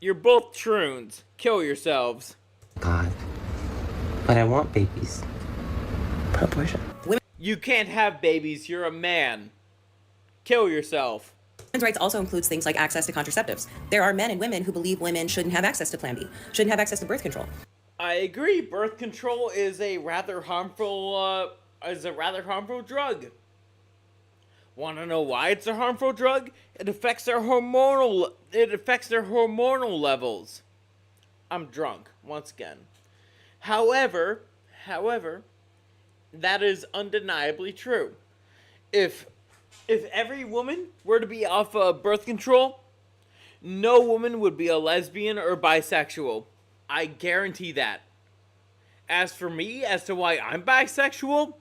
You're both troons. Kill yourselves. God. But I want babies. Pro-abortion. You can't have babies. You're a man. Kill yourself. Women's rights also includes things like access to contraceptives. There are men and women who believe women shouldn't have access to Plan B, shouldn't have access to birth control. I agree. Birth control is a rather harmful drug. Want to know why it's a harmful drug? It affects their hormonal levels. I'm drunk once again. However, that is undeniably true. If every woman were to be off birth control, no woman would be a lesbian or bisexual. I guarantee that. As for me, as to why I'm bisexual,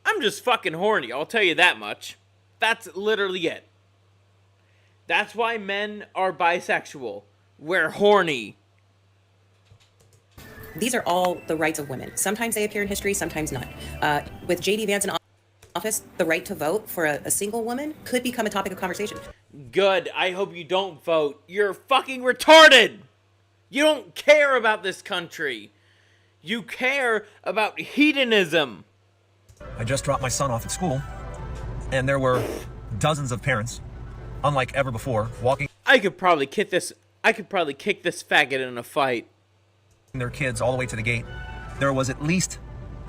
I'm just fucking horny, I'll tell you that much. That's literally it. That's why men are bisexual. We're horny. These are all the rights of women. Sometimes they appear in history, sometimes not. With J.D. Vance in office, the right to vote for a single woman could become a topic of conversation. Good. I hope you don't vote. You're fucking retarded. You don't care about this country. You care about hedonism. I just dropped my son off at school, and there were dozens of parents, unlike ever before, walking. I could probably kick this faggot in a fight. Their kids all the way to the gate. There was at least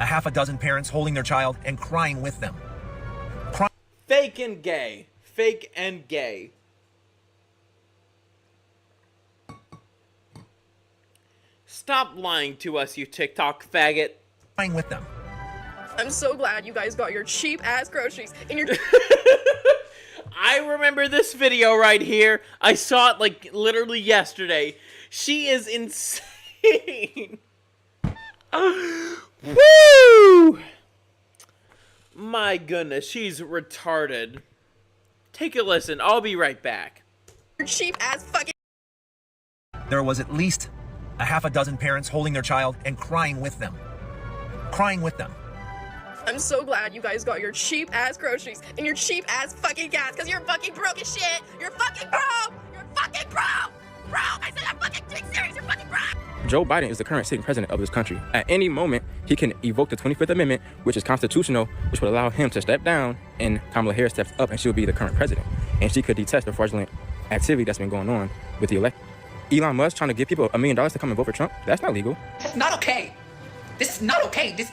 a half a dozen parents holding their child and crying with them. Fake and gay. Fake and gay. Stop lying to us, you TikTok faggot. Crying with them. I'm so glad you guys got your cheap ass groceries in your. I remember this video right here. I saw it like literally yesterday. She is insane. Woo! My goodness, she's retarded. Take a listen. I'll be right back. Your cheap ass fucking. There was at least a half a dozen parents holding their child and crying with them. Crying with them. I'm so glad you guys got your cheap ass groceries and your cheap ass fucking gas because you're fucking broke as shit. You're fucking broke. You're fucking broke. Broke. I said I'm fucking being serious. You're fucking broke. Joe Biden is the current sitting president of this country. At any moment, he can evoke the 25th Amendment, which is constitutional, which would allow him to step down, and Kamala Harris steps up, and she'll be the current president. And she could detest the fraudulent activity that's been going on with the elect. Elon Musk trying to give people $1 million to come and vote for Trump. That's not legal. That's not okay. This is not okay. This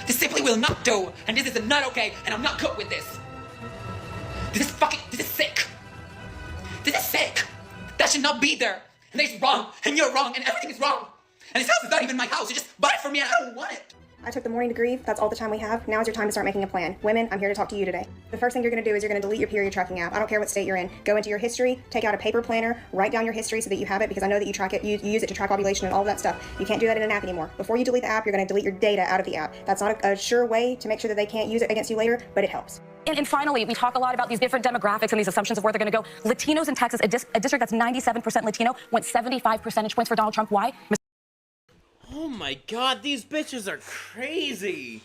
simply will not do. And this is not okay. And I'm not good with this. This is sick. This is sick. That should not be there. And it's wrong. And you're wrong. And everything is wrong. And this house is not even my house. You just bought it for me and I don't want it. I took the morning to grieve. That's all the time we have. Now is your time to start making a plan. Women, I'm here to talk to you today. The first thing you're going to do is you're going to delete your period tracking app. I don't care what state you're in. Go into your history, take out a paper planner, write down your history so that you have it, because I know that you track it. You use it to track ovulation and all of that stuff. You can't do that in an app anymore. Before you delete the app, you're going to delete your data out of the app. That's not a sure way to make sure that they can't use it against you later, but it helps. And finally, we talk a lot about these different demographics and these assumptions of where they're going to go. Latinos in Texas, a district that's 97% Latino, went 75 percentage points for Donald Trump. Why? Oh my god, these bitches are crazy.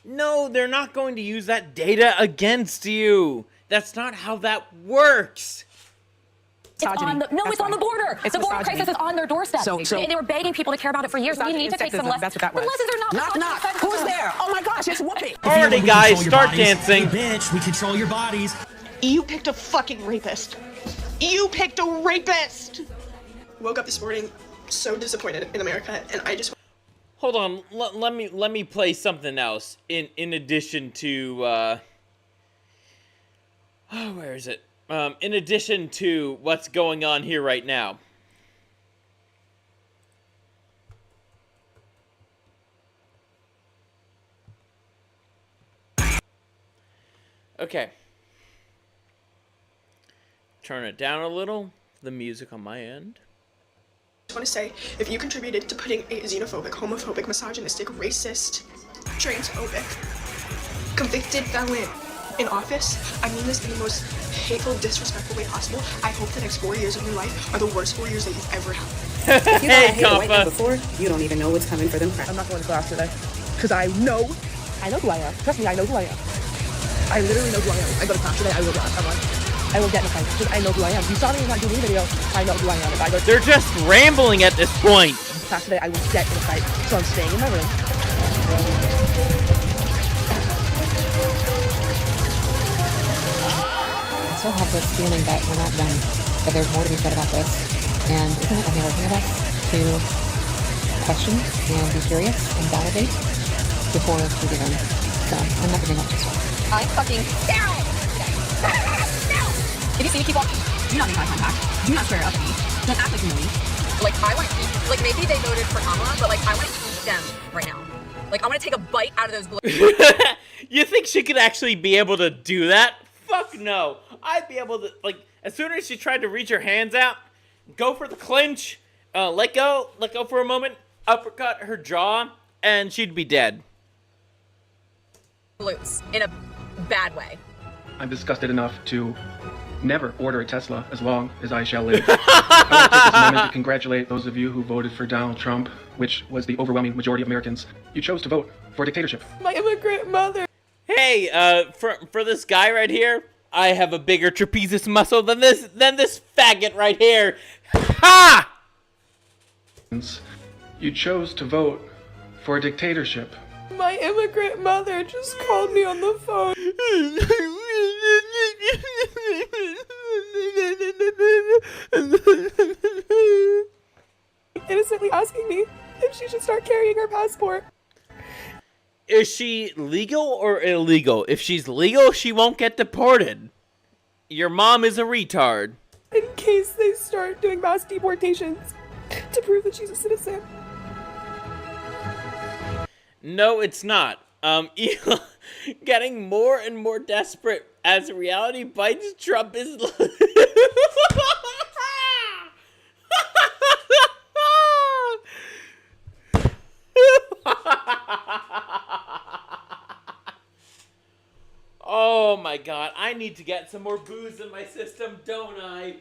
No, they're not going to use that data against you. That's not how that works. It's on the border. The border crisis is on their doorstep. So and they were begging people to care about it for years. We need to take some lessons. That's what that was. The lessons are not. Knock. Who's there? Oh my gosh, it's Whoopi. Alrighty, guys, start dancing. Bitch, we control your bodies. You picked a fucking rapist. You picked a rapist. Woke up this morning so disappointed in America, and I just. Hold on, let me play something else in addition to where is it? In addition to what's going on here right now. Okay. Turn it down a little, the music on my end. I just want to say, if you contributed to putting a xenophobic, homophobic, misogynistic, racist, transphobic, convicted felon in office, I mean this in the most hateful, disrespectful way possible. I hope the next 4 years of your life are the worst 4 years that you've ever had. If you thought I hated white men before, you don't even know what's coming for them. I'm not going to class today because I know who I am. Trust me, I know who I am. I literally know who I am. I go to class today, I will get in a fight because I know who I am. You saw me in that Julie video. I know who I am. If I go They're just rambling at this point. Class today, I will get in a fight. So I'm staying in my room. I still have this feeling that we're not done, that there's more to be said about this, and isn't it only worthy of us to question and be curious and validate before we give in? So I'm not giving up just yet. I'm fucking Daryl! If you see me keep walking, do not make eye contact. Do not stare up at me. Don't act like you know me. Like, I want to eat, like, maybe they voted for Kamala, but, like, I want to eat them right now. Like, I want to take a bite out of those blue. You think she could actually be able to do that? Fuck no. I'd be able to, like, as soon as she tried to reach her hands out, go for the clinch, Let go for a moment, uppercut her jaw, and she'd be dead. Glutes in a bad way. I'm disgusted enough to never order a Tesla as long as I shall live. I want to take this moment to congratulate those of you who voted for Donald Trump, which was the overwhelming majority of Americans. You chose to vote for dictatorship. My immigrant mother. Hey, for this guy right here, I have a bigger trapezius muscle than this faggot right here. Ha! You chose to vote for dictatorship. My immigrant mother just called me on the phone. Innocently asking me if she should start carrying her passport. Is she legal or illegal? If she's legal, she won't get deported. Your mom is a retard. In case they start doing mass deportations to prove that she's a citizen. No, it's not. Elon getting more and more desperate as reality bites Trump is. Oh my god, I need to get some more booze in my system, don't I?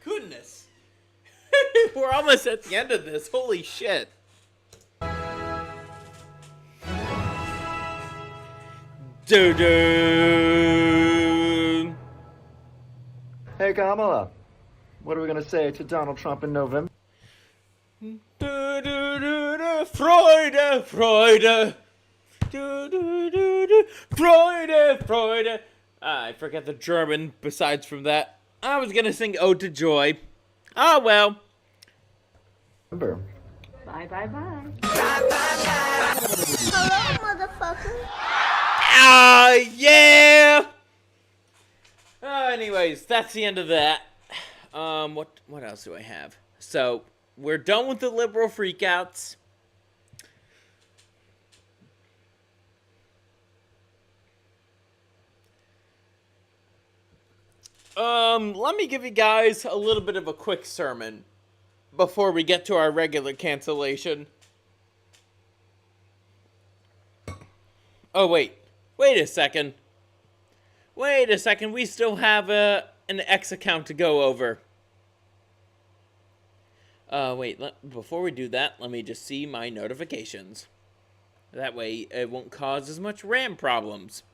Goodness. We're almost at the end of this. Holy shit. Doo-doo. Hey, Kamala. What are we going to say to Donald Trump in November? Freude, Freude. Freude, Freude. I forget the German besides from that. I was gonna sing Ode to Joy. Oh well. Bye, bye, bye. Hello, motherfucker. Ah, yeah. Anyways, that's the end of that. What else do I have? So we're done with the liberal freakouts. Let me give you guys a little bit of a quick sermon before we get to our regular cancellation. Oh, wait a second. We still have an X account to go over. Before we do that, let me just see my notifications. That way, it won't cause as much RAM problems.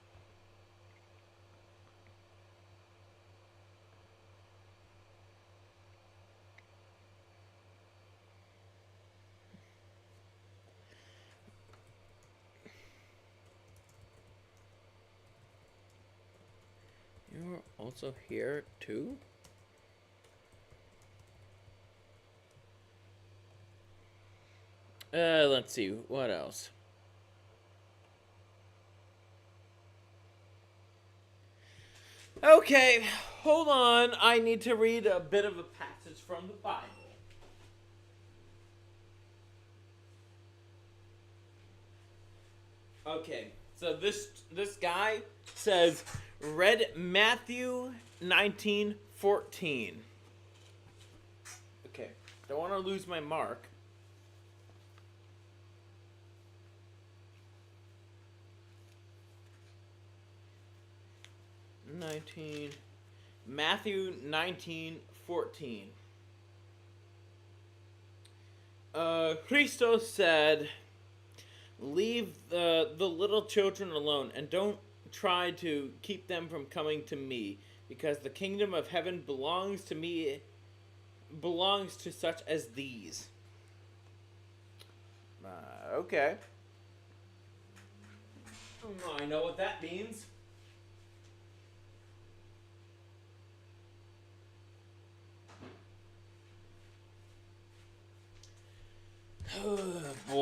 You're also here too? Let's see, what else? Okay, hold on. I need to read a bit of a passage from the Bible. Okay, so this guy says, read Matthew 19:14. Okay, don't want to lose my mark. Matthew 19:14. Christos said, leave the little children alone and don't try to keep them from coming to me, because the kingdom of heaven belongs to me, belongs to such as these. Okay. I know what that means.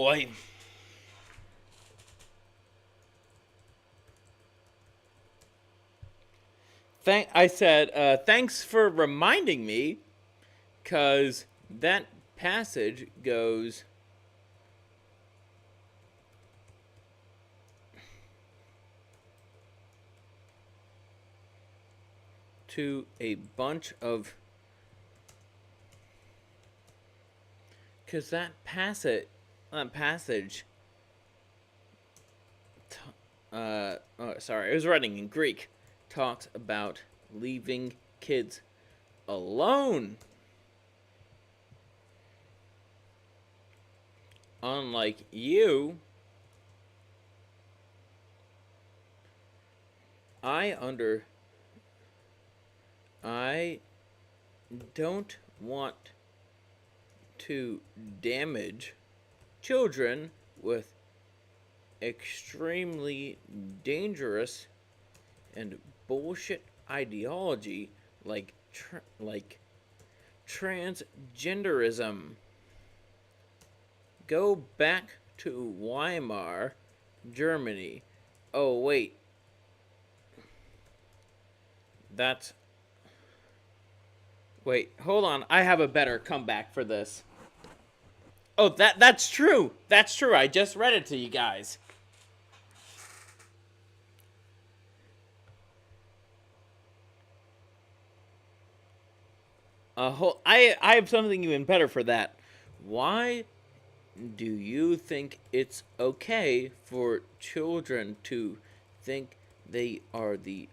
boy. I said, thanks for reminding me, because that passage goes to a bunch of, because that passage sorry, I was writing in Greek, talks about leaving kids alone. Unlike you, I don't want to damage children with extremely dangerous and bullshit ideology like transgenderism. Go back to Weimar, Germany. Oh wait, wait, hold on. I have a better comeback for this. Oh, that's true. That's true. I just read it to you guys. I have something even better for that. Why do you think it's okay for children to think they are the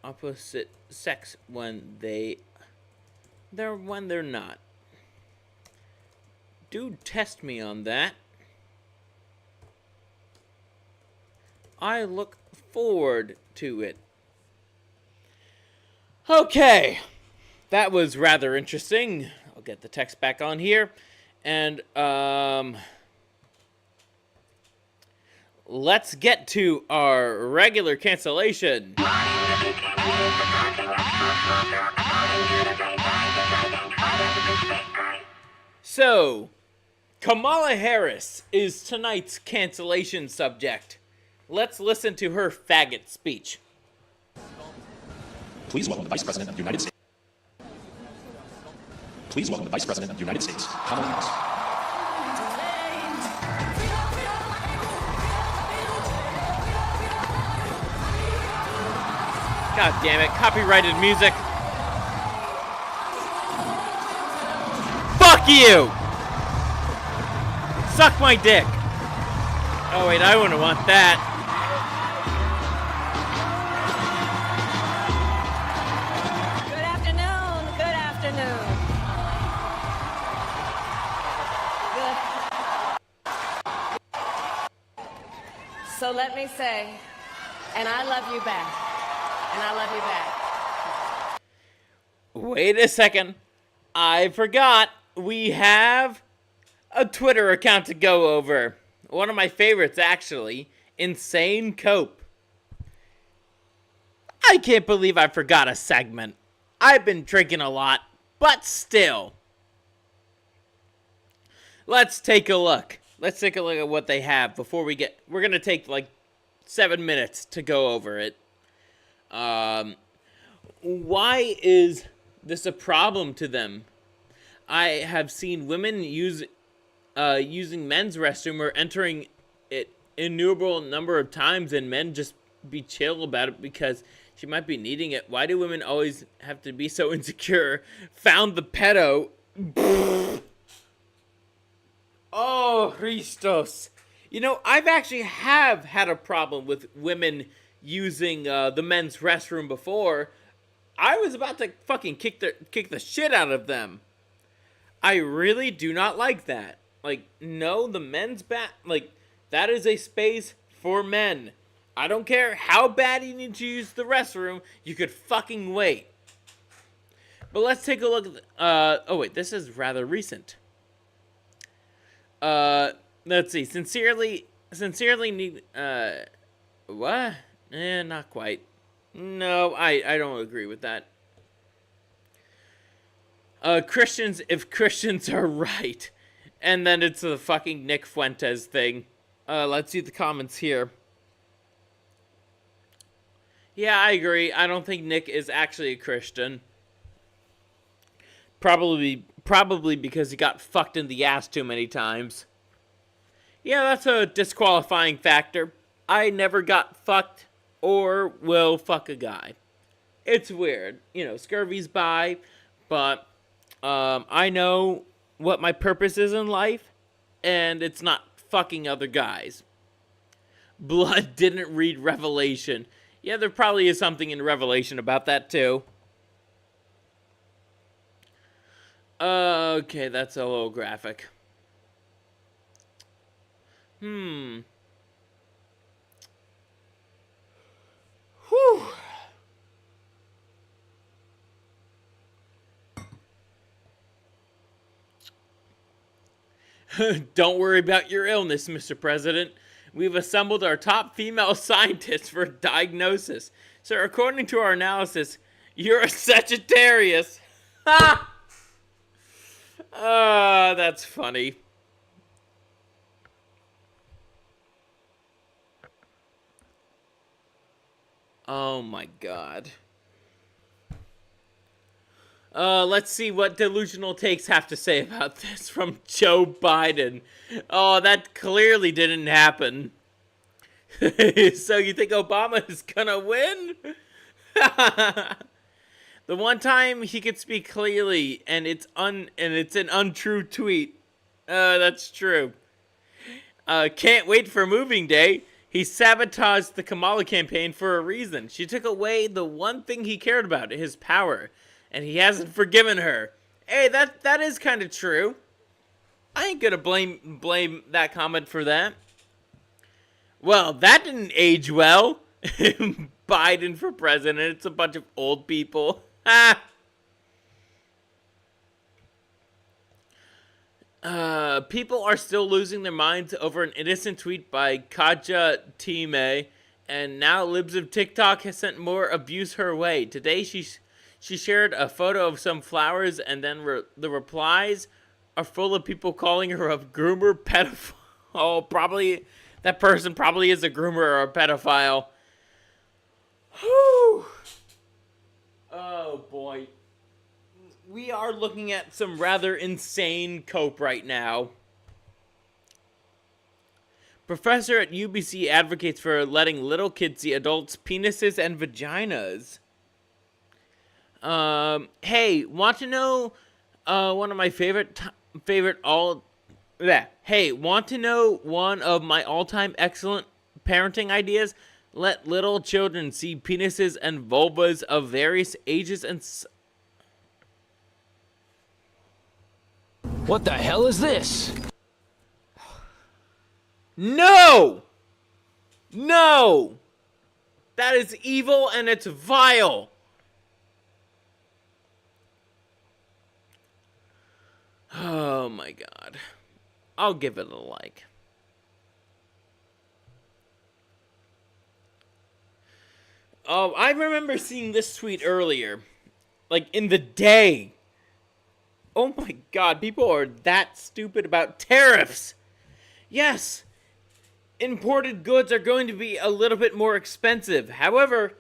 opposite sex when they're not? Do test me on that. I look forward to it. Okay. That was rather interesting. I'll get the text back on here. And, let's get to our regular cancellation. So, Kamala Harris is tonight's cancellation subject. Let's listen to her faggot speech. Please welcome the Vice President of the United States. Please welcome the Vice President of the United States, Kamala Harris. God damn it, copyrighted music. Fuck you! Suck my dick. Oh wait, I wouldn't want that. Good afternoon, good afternoon. So let me say, and I love you back. And I love you back. Wait a second. I forgot. We have a Twitter account to go over. One of my favorites, actually. Insane Cope. I can't believe I forgot a segment. I've been drinking a lot, but still. Let's take a look. Let's take a look at what they have before we get... We're going to take like 7 minutes to go over it. Why is this a problem to them? I have seen women using men's restroom or entering it innumerable number of times, and men just be chill about it because she might be needing it. Why do women always have to be so insecure? Found the pedo. Oh, Christos. You know, I've actually had a problem with women using the men's restroom before. I was about to fucking kick the shit out of them. I really do not like that. Like, no, the men's like, that is a space for men. I don't care how bad you need to use the restroom, you could fucking wait. But let's take a look at oh wait, this is rather recent. Let's see. Sincerely need what? Not quite. No, I don't agree with that. Christians, if Christians are right, And then it's the fucking Nick Fuentes thing. Let's see the comments here. Yeah, I agree. I don't think Nick is actually a Christian. Probably because he got fucked in the ass too many times. Yeah, that's a disqualifying factor. I never got fucked or will fuck a guy. It's weird. You know, Scurvy's bi, but I know what my purpose is in life, and it's not fucking other guys. Blood didn't read Revelation. Yeah, there probably is something in Revelation about that too. Okay, that's a little graphic. Whew. Don't worry about your illness, Mr. President. We've assembled our top female scientists for diagnosis. Sir, according to our analysis, you're a Sagittarius. Ha! That's funny. Oh my god. Let's see what Delusional Takes have to say about this from Joe Biden. Oh, that clearly didn't happen. So you think Obama is gonna win? The one time he could speak clearly, and it's an untrue tweet. That's true. Can't wait for moving day. He sabotaged the Kamala campaign for a reason. She took away the one thing he cared about, his power. And he hasn't forgiven her. Hey, that is kind of true. I ain't gonna blame that comment for that. Well, that didn't age well. Biden for president. It's a bunch of old people. People are still losing their minds over an innocent tweet by Kaja Time, and now libs of TikTok has sent more abuse her way. Today she shared a photo of some flowers, and then the replies are full of people calling her a groomer, pedophile. Oh, probably that person probably is a groomer or a pedophile. Whew. Oh boy. We are looking at some rather insane cope right now. Professor at UBC advocates for letting little kids see adults' penises and vaginas. Hey, want to know one of my want to know one of my all-time excellent parenting ideas? Let little children see penises and vulvas of various ages and What the hell is this? No! No! That is evil and it's vile. Oh my god. I'll give it a like. Oh, I remember seeing this tweet earlier. Like, in the day. Oh my god, people are that stupid about tariffs. Yes, imported goods are going to be a little bit more expensive. However,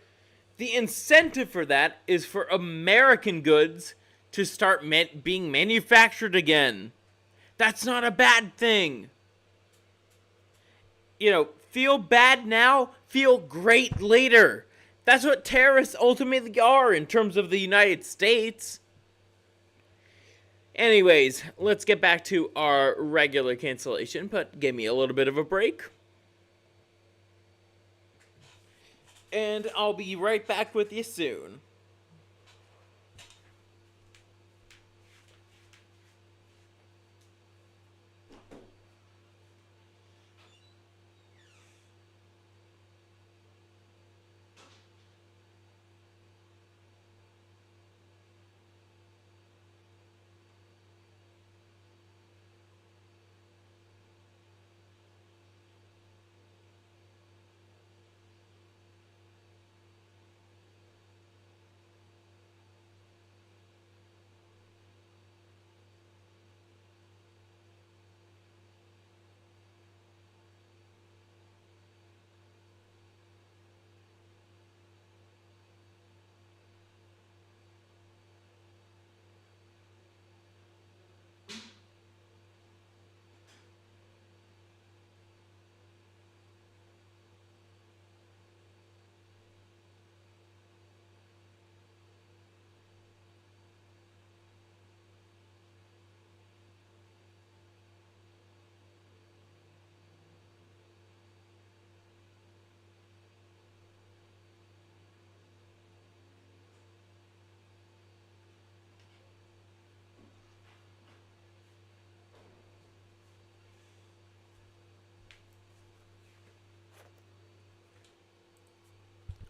the incentive for that is for American goods to start being manufactured again. That's not a bad thing. You know, feel bad now, feel great later. That's what tariffs ultimately are in terms of the United States. Anyways, let's get back to our regular cancellation, but give me a little bit of a break. And I'll be right back with you soon.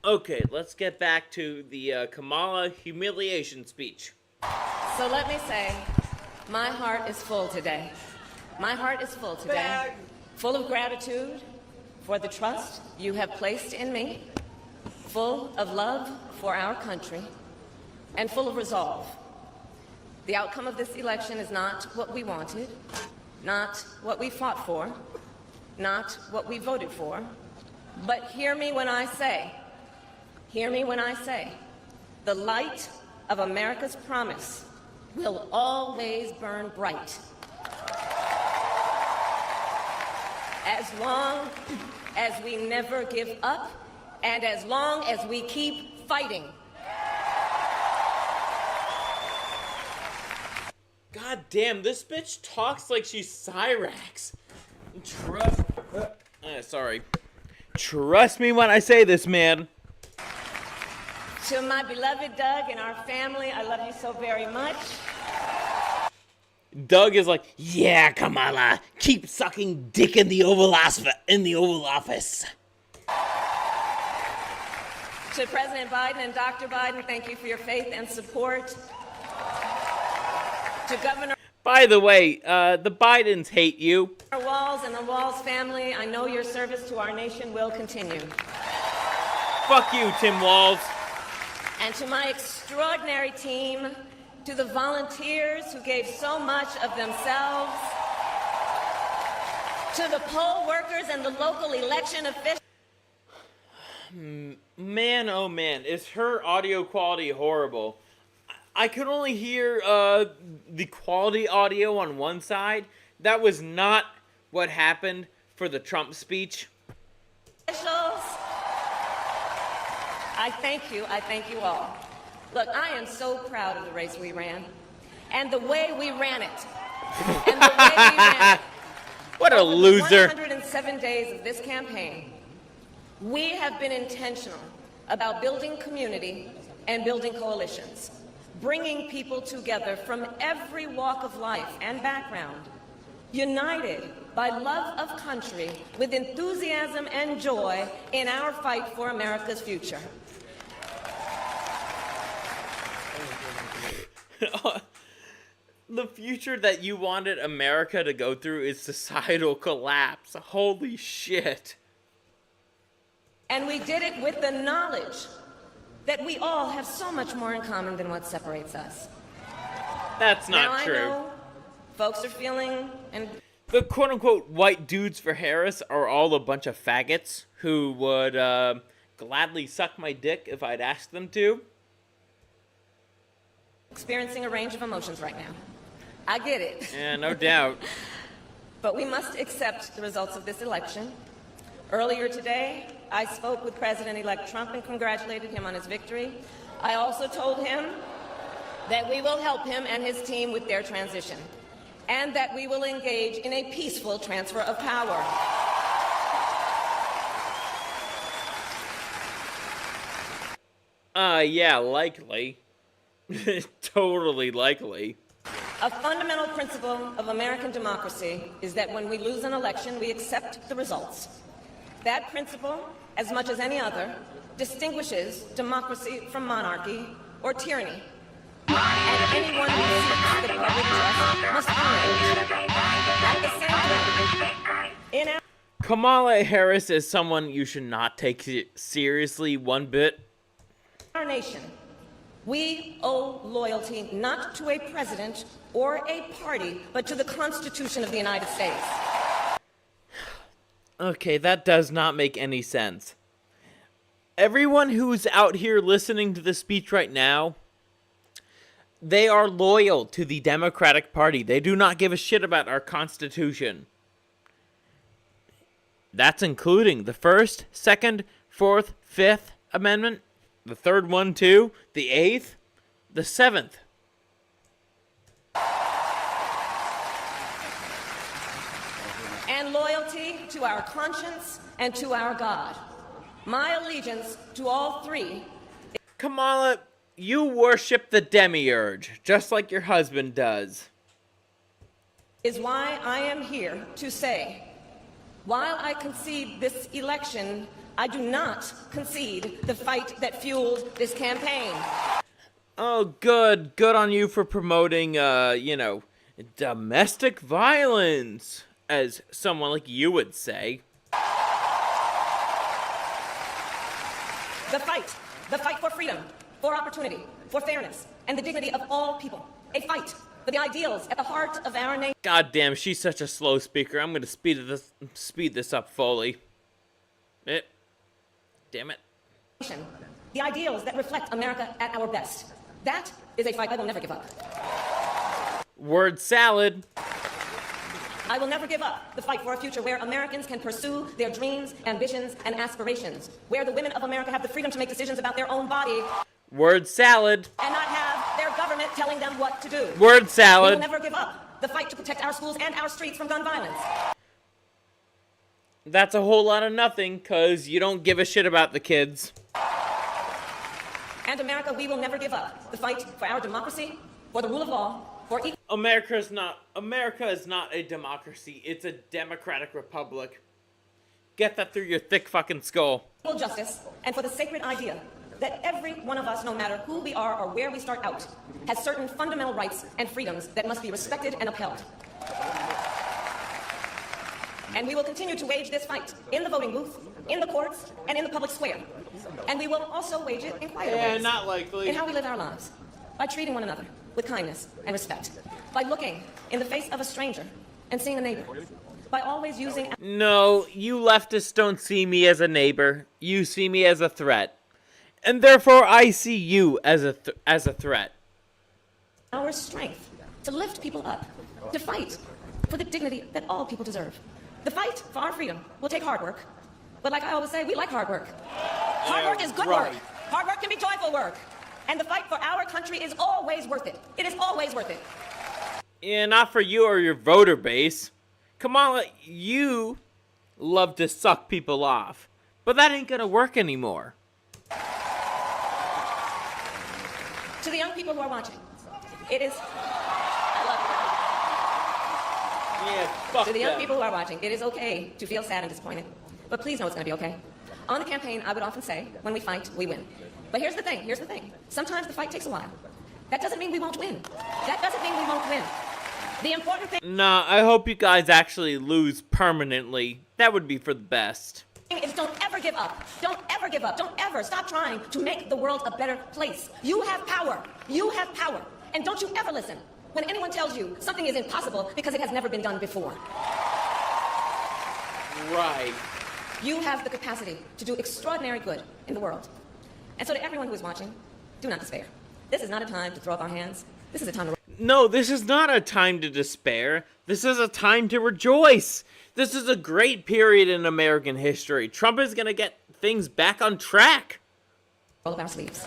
Okay, let's get back to the Kamala humiliation speech. So let me say, my heart is full today. My heart is full today. Full of gratitude for the trust you have placed in me. Full of love for our country. And full of resolve. The outcome of this election is not what we wanted. Not what we fought for. Not what we voted for. But hear me when I say, the light of America's promise will always burn bright. As long as we never give up, and as long as we keep fighting. God damn, this bitch talks like she's Cyrax. Trust me when I say this, man. To my beloved Doug and our family, I love you so very much. Doug is like, yeah, Kamala, keep sucking dick in the Oval Office. To President Biden and Dr. Biden, thank you for your faith and support. To Governor By the way, the Bidens hate you. Walz and the Walz family, I know your service to our nation will continue. Fuck you, Tim Walz. And to my extraordinary team, to the volunteers who gave so much of themselves, to the poll workers and the local election officials. Man, oh man, is her audio quality horrible. I could only hear the quality audio on one side. That was not what happened for the Trump speech. I thank you all. Look, I am so proud of the race we ran, and the way we ran it. What a loser. 107 days of this campaign, we have been intentional about building community and building coalitions, bringing people together from every walk of life and background, united by love of country with enthusiasm and joy in our fight for America's future. The future that you wanted America to go through is societal collapse. Holy shit. And we did it with the knowledge that we all have so much more in common than what separates us. That's not now, true. I know folks are feeling and the quote-unquote white dudes for Harris are all a bunch of faggots who would gladly suck my dick if I'd ask them to. Experiencing a range of emotions right now. I get it. Yeah, no doubt. But we must accept the results of this election. Earlier today, I spoke with President-elect Trump and congratulated him on his victory. I also told him that we will help him and his team with their transition, and that we will engage in a peaceful transfer of power. Yeah, likely. Totally likely. A fundamental principle of American democracy is that when we lose an election, we accept the results. That principle, as much as any other, distinguishes democracy from monarchy or tyranny. And anyone who seeks the public trust must earn it. At the same time, in our Kamala Harris is someone you should not take seriously one bit. nation, we owe loyalty not to a president or a party, but to the Constitution of the United States. Okay, that does not make any sense. Everyone who's out here listening to this speech right now, they are loyal to the Democratic Party. They do not give a shit about our Constitution. That's including the First, Second, Fourth, Fifth Amendment, the third one too, the Eighth, the Seventh. And loyalty to our conscience and to our God. My allegiance to all three. Kamala, you worship the demiurge, just like your husband does. Is why I am here to say, while I concede this election I do not concede the fight that fueled this campaign. Oh, good. Good on you for promoting, domestic violence, as someone like you would say. The fight for freedom, for opportunity, for fairness, and the dignity of all people. A fight for the ideals at the heart of our nation. God damn, she's such a slow speaker. I'm gonna speed this up fully. Damn it. The ideals that reflect America at our best. That is a fight I will never give up. Word salad. I will never give up the fight for a future where Americans can pursue their dreams, ambitions, and aspirations. Where the women of America have the freedom to make decisions about their own body. Word salad. And not have their government telling them what to do. Word salad. We will never give up the fight to protect our schools and our streets from gun violence. That's a whole lot of nothing, because you don't give a shit about the kids. And America, we will never give up the fight for our democracy, for the rule of law, for equal... America is not a democracy. It's a democratic republic. Get that through your thick fucking skull. Equal justice, and for the sacred idea that every one of us, no matter who we are or where we start out, has certain fundamental rights and freedoms that must be respected and upheld. And we will continue to wage this fight in the voting booth, in the courts, and in the public square. And we will also wage it in quieter ways. Not likely. In how we live our lives. By treating one another with kindness and respect. By looking in the face of a stranger and seeing a neighbor. By always using... No, you leftists don't see me as a neighbor. You see me as a threat. And therefore, I see you as a threat. Our strength to lift people up. To fight for the dignity that all people deserve. The fight for our freedom will take hard work. But like I always say, we like hard work. Hard work is good work. Hard work can be joyful work. And the fight for our country is always worth it. It is always worth it. Yeah, not for you or your voter base. Kamala, you love to suck people off. But that ain't gonna work anymore. To the young people who are watching, it is... Yeah, fuck To the young them. people who are watching, it is okay to feel sad and disappointed. But please know it's going to be okay. On the campaign, I would often say, when we fight, we win. But here's the thing. Sometimes the fight takes a while. That doesn't mean we won't win. The important thing Nah, I hope you guys actually lose permanently. That would be for the best. is don't ever give up. Don't ever give up. Don't ever stop trying to make the world a better place. You have power. And don't you ever listen when anyone tells you something is impossible because it has never been done before. Right. You have the capacity to do extraordinary good in the world. And so to everyone who is watching, do not despair. This is not a time to throw up our hands. This is a time to... No, this is not a time to despair. This is a time to rejoice. This is a great period in American history. Trump is gonna get things back on track. Roll up our sleeves.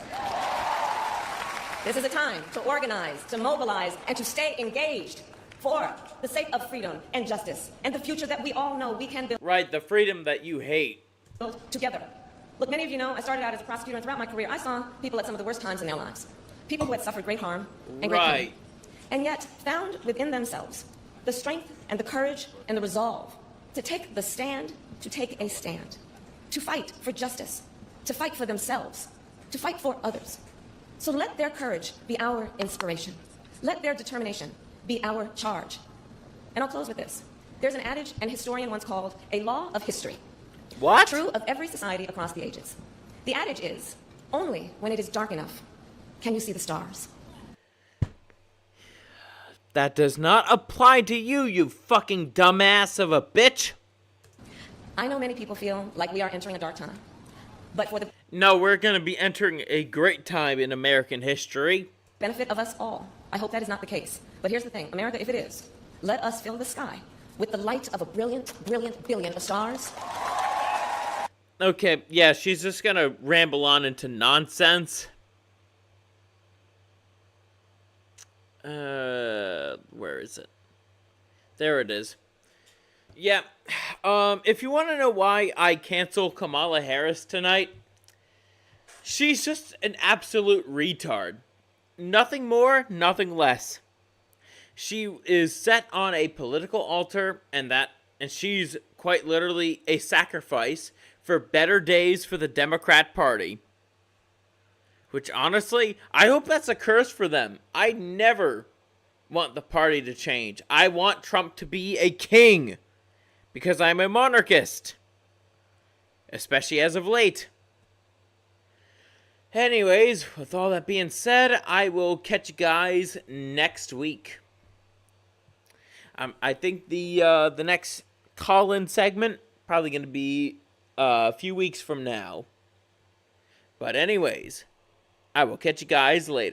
This is a time to organize, to mobilize, and to stay engaged for the sake of freedom and justice and the future that we all know we can build. Right, the freedom that you hate. Together. Look, many of you know I started out as a prosecutor, and throughout my career, I saw people at some of the worst times in their lives. People who had suffered great harm and great pain. And yet found within themselves the strength and the courage and the resolve to take the stand, to take a stand, to fight for justice, to fight for themselves, to fight for others. So let their courage be our inspiration. Let their determination be our charge. And I'll close with this. There's an adage an historian once called a law of history. What? True of every society across the ages. The adage is, only when it is dark enough can you see the stars. That does not apply to you, you fucking dumbass of a bitch. I know many people feel like we are entering a dark time. But for the No, we're gonna be entering a great time in American history. benefit of us all, I hope that is not the case. But here's the thing, America, if it is, let us fill the sky with the light of a brilliant, brilliant billion of stars. Okay, yeah, she's just gonna ramble on into nonsense. Where is it? There it is. Yeah, if you want to know why I cancel Kamala Harris tonight, she's just an absolute retard. Nothing more, nothing less. She is set on a political altar, and she's quite literally a sacrifice for better days for the Democrat Party. Which, honestly, I hope that's a curse for them. I never want the party to change. I want Trump to be a king. Because I'm a monarchist. Especially as of late. Anyways, with all that being said, I will catch you guys next week. I think the next call-in segment probably going to be a few weeks from now. But anyways, I will catch you guys later.